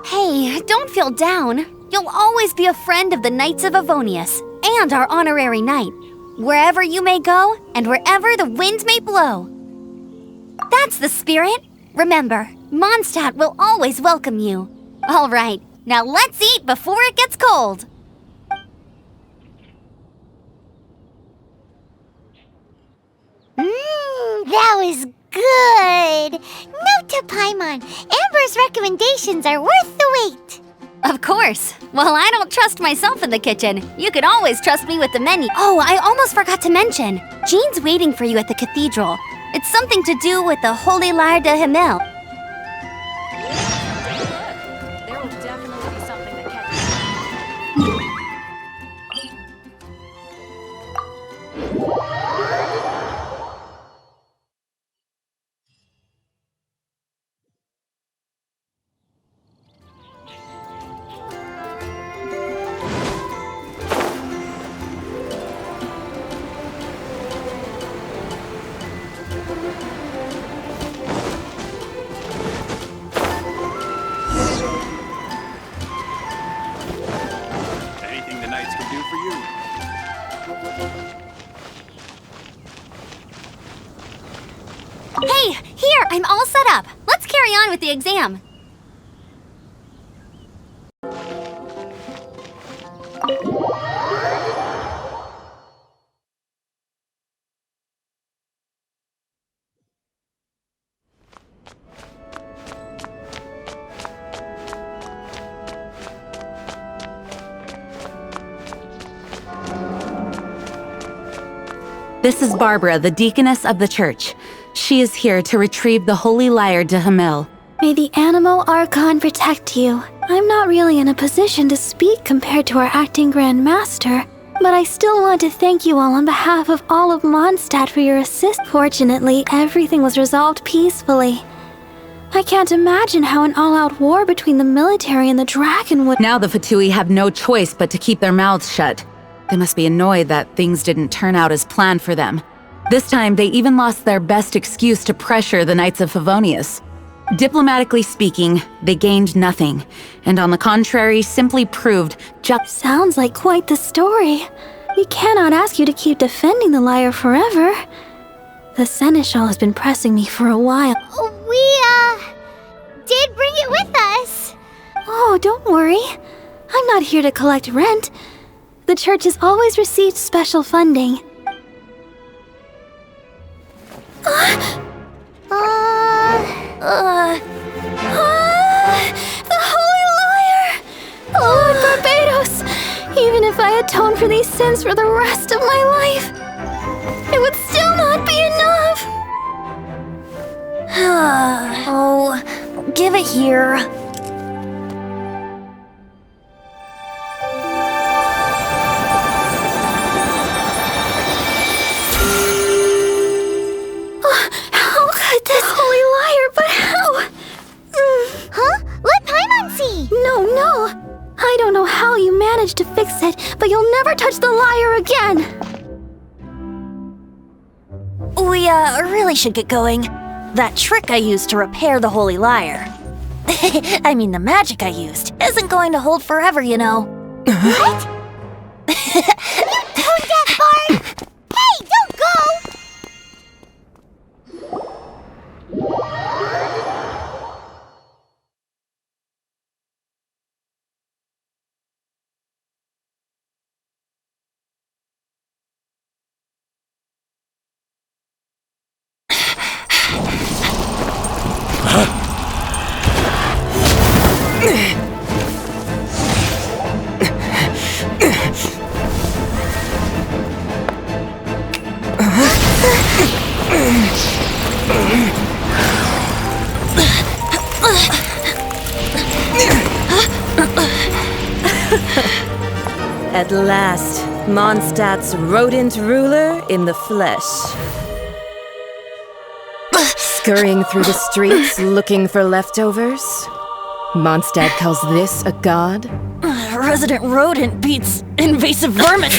Hey, don't feel down. You'll always be a friend of the Knights of Avonius and our honorary knight, wherever you may go and wherever the wind may blow. That's the spirit. Remember, Mondstadt will always welcome you. All right, now let's eat before it gets cold. That was good. Note to Paimon, Amber's recommendations are worth the wait. Of course. Well, I don't trust myself in the kitchen. You can always trust me with the menu. Oh, I almost forgot to mention. Jean's waiting for you at the cathedral. It's something to do with the Holy Lyre de Himmel. There will definitely be something that catches you. Hey, here, I'm all set up. Let's carry on with the exam. This is Barbara, the deaconess of the church. She is here to retrieve the Holy Lyre de Hamel. May the Animo Archon protect you. I'm not really in a position to speak compared to our acting Grand Master, but I still want to thank you all on behalf of all of Mondstadt for your assist. Fortunately, everything was resolved peacefully. I can't imagine how an all-out war between the military and the dragon would— Now the Fatui have no choice but to keep their mouths shut. They must be annoyed that things didn't turn out as planned for them. This time, they even lost their best excuse to pressure the Knights of Favonius. Diplomatically speaking, they gained nothing, and on the contrary, simply proved Sounds like quite the story. We cannot ask you to keep defending the lyre forever. The Seneschal has been pressing me for a while. We, did bring it with us. Oh, don't worry. I'm not here to collect rent. The church has always received special funding. The Holy Lyre! Lord Barbados! Even if I atone for these sins for the rest of my life, it would still not be enough! Oh, give it here. How could this Holy Lyre, but how? Huh? Let Paimon see! No. I don't know how you managed to fix it, but you'll never touch the lyre again! We, really should get going. That trick I used to repair the Holy Lyre. I mean, the magic I used isn't going to hold forever, you know. What? Tone deaf, Bard! Hey, don't go! At last, Mondstadt's rodent ruler in the flesh. Scurrying through the streets looking for leftovers? Mondstadt calls this a god? Resident rodent beats invasive vermin.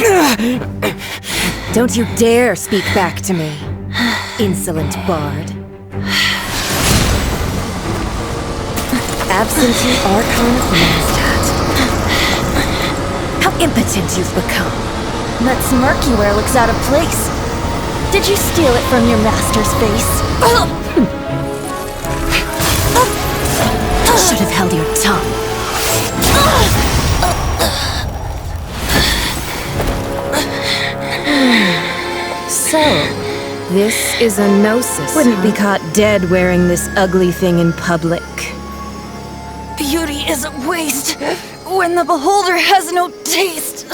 Don't you dare speak back to me, insolent bard. Absentee Archon of Mondstadt. How impotent you've become. That smirk you wear looks out of place. Did you steal it from your master's face? Should have held your tongue. So, this is a gnosis. Wouldn't be caught dead wearing this ugly thing in public. Beauty is a waste when the beholder has no taste.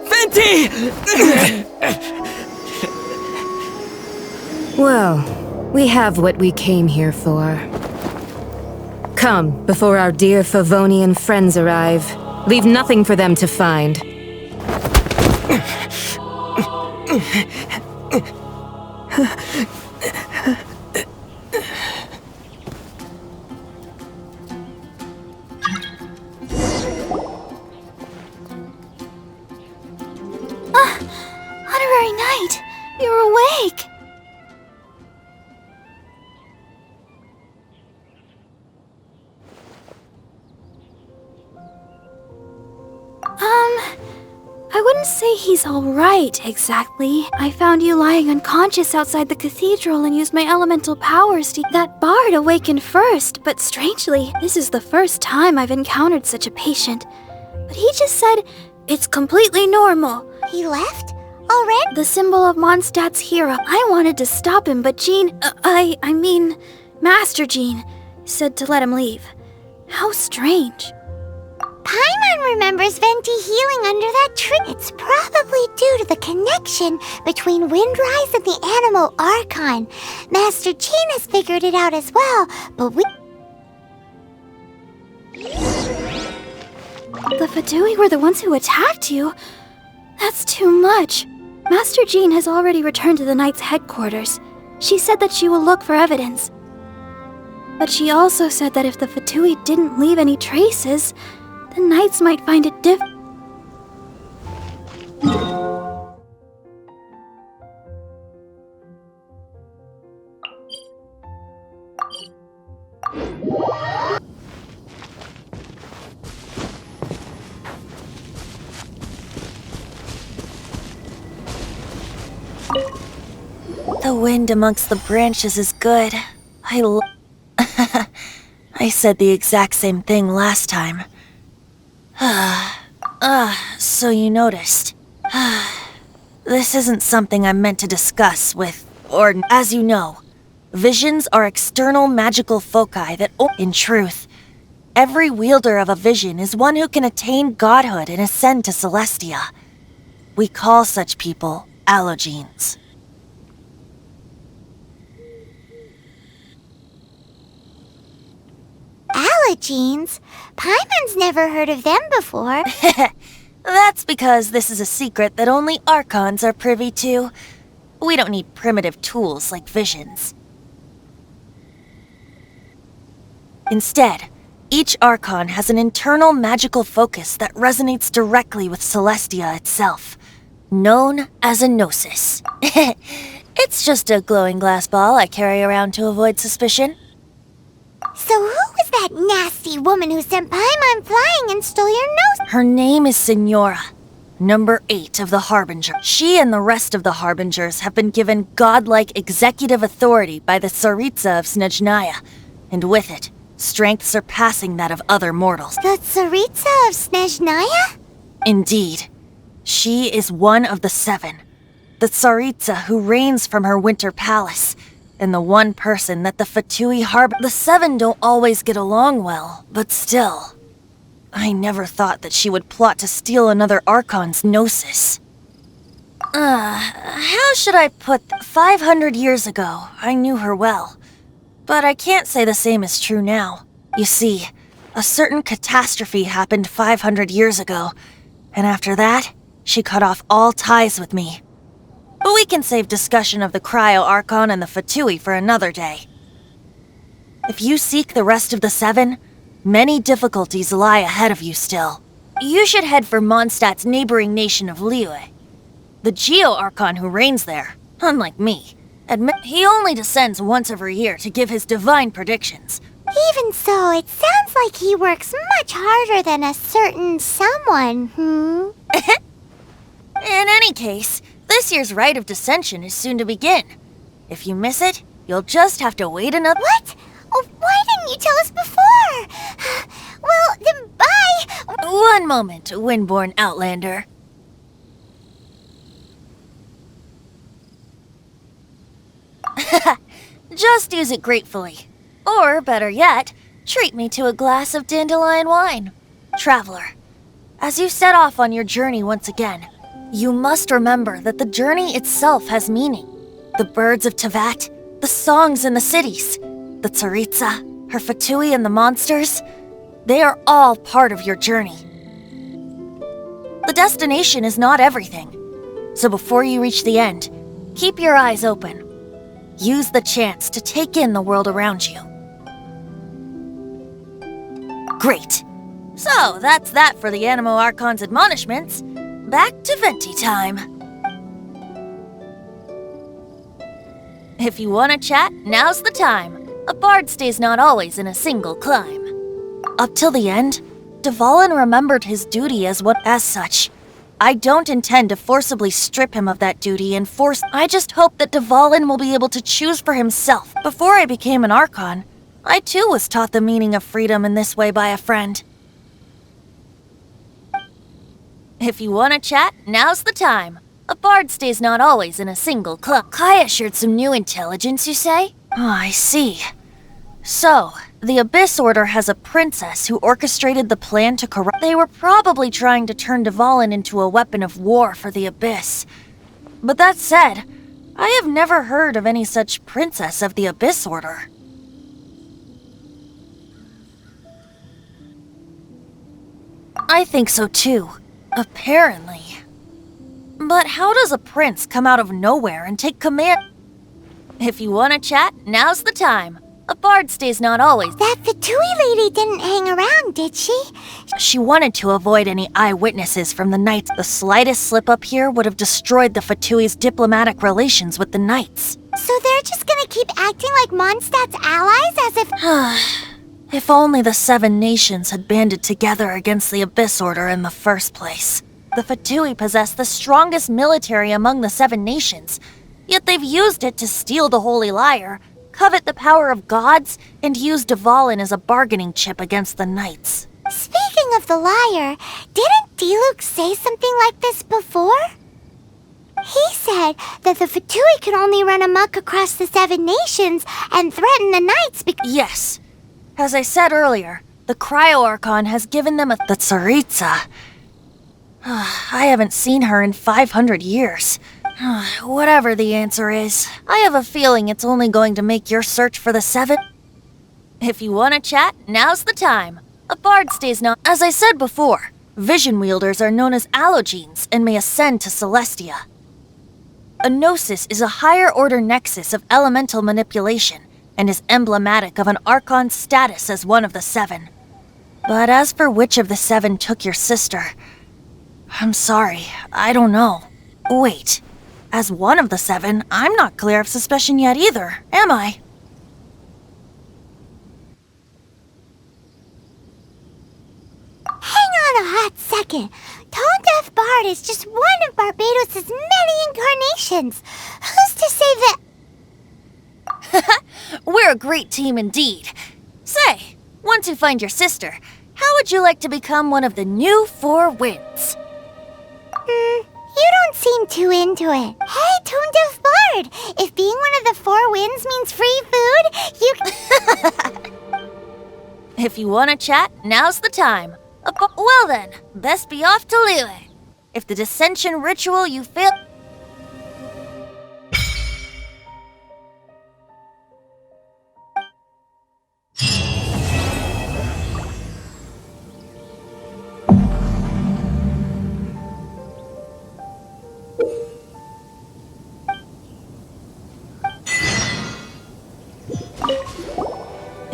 Fenty! Well, we have what we came here for. Come, before our dear Favonian friends arrive. Leave nothing for them to find. Honorary Knight, you're awake! I wouldn't say he's alright, exactly. I found you lying unconscious outside the cathedral and used my elemental powers to— That bard awakened first, but strangely, this is the first time I've encountered such a patient. But he just said, it's completely normal. He left? Already? The symbol of Mondstadt's hero. I wanted to stop him, but Jean— I mean, Master Jean, said to let him leave. How strange. Paimon remembers Venti healing under that tree. It's probably due to the connection between Windrise and the Animal Archon. Master Jean has figured it out as well, but we... The Fatui were the ones who attacked you? That's too much. Master Jean has already returned to the Knight's headquarters. She said that she will look for evidence. But she also said that if the Fatui didn't leave any traces, the Knights might find it The wind amongst the branches is good. I said the exact same thing last time. So you noticed. This isn't something I'm meant to discuss with, or as you know, visions are external magical foci that, in truth, every wielder of a vision is one who can attain godhood and ascend to Celestia. We call such people allogenes. Allogenes? Paimon's never heard of them before. That's because this is a secret that only Archons are privy to. We don't need primitive tools like visions. Instead, each Archon has an internal magical focus that resonates directly with Celestia itself, known as a gnosis. It's just a glowing glass ball I carry around to avoid suspicion. So who was that nasty woman who sent Paimon flying and stole your nose? Her name is Signora, number 8 of the Harbinger. She and the rest of the Harbingers have been given godlike executive authority by the Tsaritsa of Snezhnaya, and with it, strength surpassing that of other mortals. The Tsaritsa of Snezhnaya? Indeed. She is one of the 7, the Tsaritsa who reigns from her winter palace, and the one person that the Fatui harbor. The 7 don't always get along well, but still. I never thought that she would plot to steal another Archon's gnosis. How should I put 500 years ago, I knew her well. But I can't say the same is true now. You see, a certain catastrophe happened 500 years ago, and after that, she cut off all ties with me. But we can save discussion of the Cryo Archon and the Fatui for another day. If you seek the rest of the 7, many difficulties lie ahead of you still. You should head for Mondstadt's neighboring nation of Liyue. The Geo Archon who reigns there, unlike me, he only descends once every year to give his divine predictions. Even so, it sounds like he works much harder than a certain someone, In any case, this year's Rite of Descension is soon to begin. If you miss it, you'll just have to wait another— What? Oh, why didn't you tell us before? Well, then bye! One moment, Windborn Outlander. Just use it gratefully. Or, better yet, treat me to a glass of dandelion wine. Traveler, as you set off on your journey once again, you must remember that the journey itself has meaning. The birds of Tevat, the songs in the cities, the Tsaritsa, her Fatui and the monsters, they are all part of your journey. The destination is not everything, so before you reach the end, keep your eyes open. Use the chance to take in the world around you. Great. So, that's that for the Animo Archon's admonishments. Back to Venti time. If you want to chat, now's the time. A bard stays not always in a single climb. Up till the end, Dvalin remembered his duty as such. I don't intend to forcibly strip him of that duty and I just hope that Dvalin will be able to choose for himself. Before I became an Archon, I too was taught the meaning of freedom in this way by a friend. If you want to chat, now's the time. A bard stays not always in a single club. Kaya shared some new intelligence, you say? Oh, I see. So, The Abyss Order has a princess who orchestrated the plan to corrupt. They were probably trying to turn Dvalin into a weapon of war for the Abyss. But that said, I have never heard of any such princess of the Abyss Order. I think so too, apparently. But how does a prince come out of nowhere and take command? If you want to chat, now's the time. A bard stays not always. That Fatui lady didn't hang around, did she? She wanted to avoid any eyewitnesses from the Knights. The slightest slip up here would have destroyed the Fatui's diplomatic relations with the Knights. So they're just gonna keep acting like Mondstadt's allies as if... If only the 7 nations had banded together against the Abyss Order in the first place. The Fatui possess the strongest military among the 7 nations, yet they've used it to steal the Holy Lyre, covet the power of gods, and use Dvalin as a bargaining chip against the Knights. Speaking of the lyre, didn't Diluc say something like this before? He said that the Fatui could only run amok across the 7 nations and threaten the Knights because... Yes. As I said earlier, the Cryo-Archon has given them the Tsaritsa. I haven't seen her in 500 years. Whatever the answer is, I have a feeling it's only going to make your search for the 7. If you want to chat, now's the time. A bard stays not. As I said before, vision wielders are known as allogenes and may ascend to Celestia. A gnosis is a higher order nexus of elemental manipulation and is emblematic of an Archon's status as one of the 7. But as for which of the 7 took your sister, I'm sorry, I don't know. Wait, as one of the 7, I'm not clear of suspicion yet either, am I? Hang on a hot second. Tone Deaf Bard is just one of Barbados' many incarnations. Who's to say that... We're a great team indeed. Say, once you find your sister, how would you like to become one of the new 4 winds? You don't seem too into it. Hey, Tone Deaf Bard, if being one of the 4 winds means free food, you... If you want to chat, now's the time. Well then, best be off to Lille. If the dissension ritual you fail...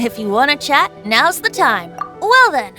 If you want to chat, now's the time. Well then,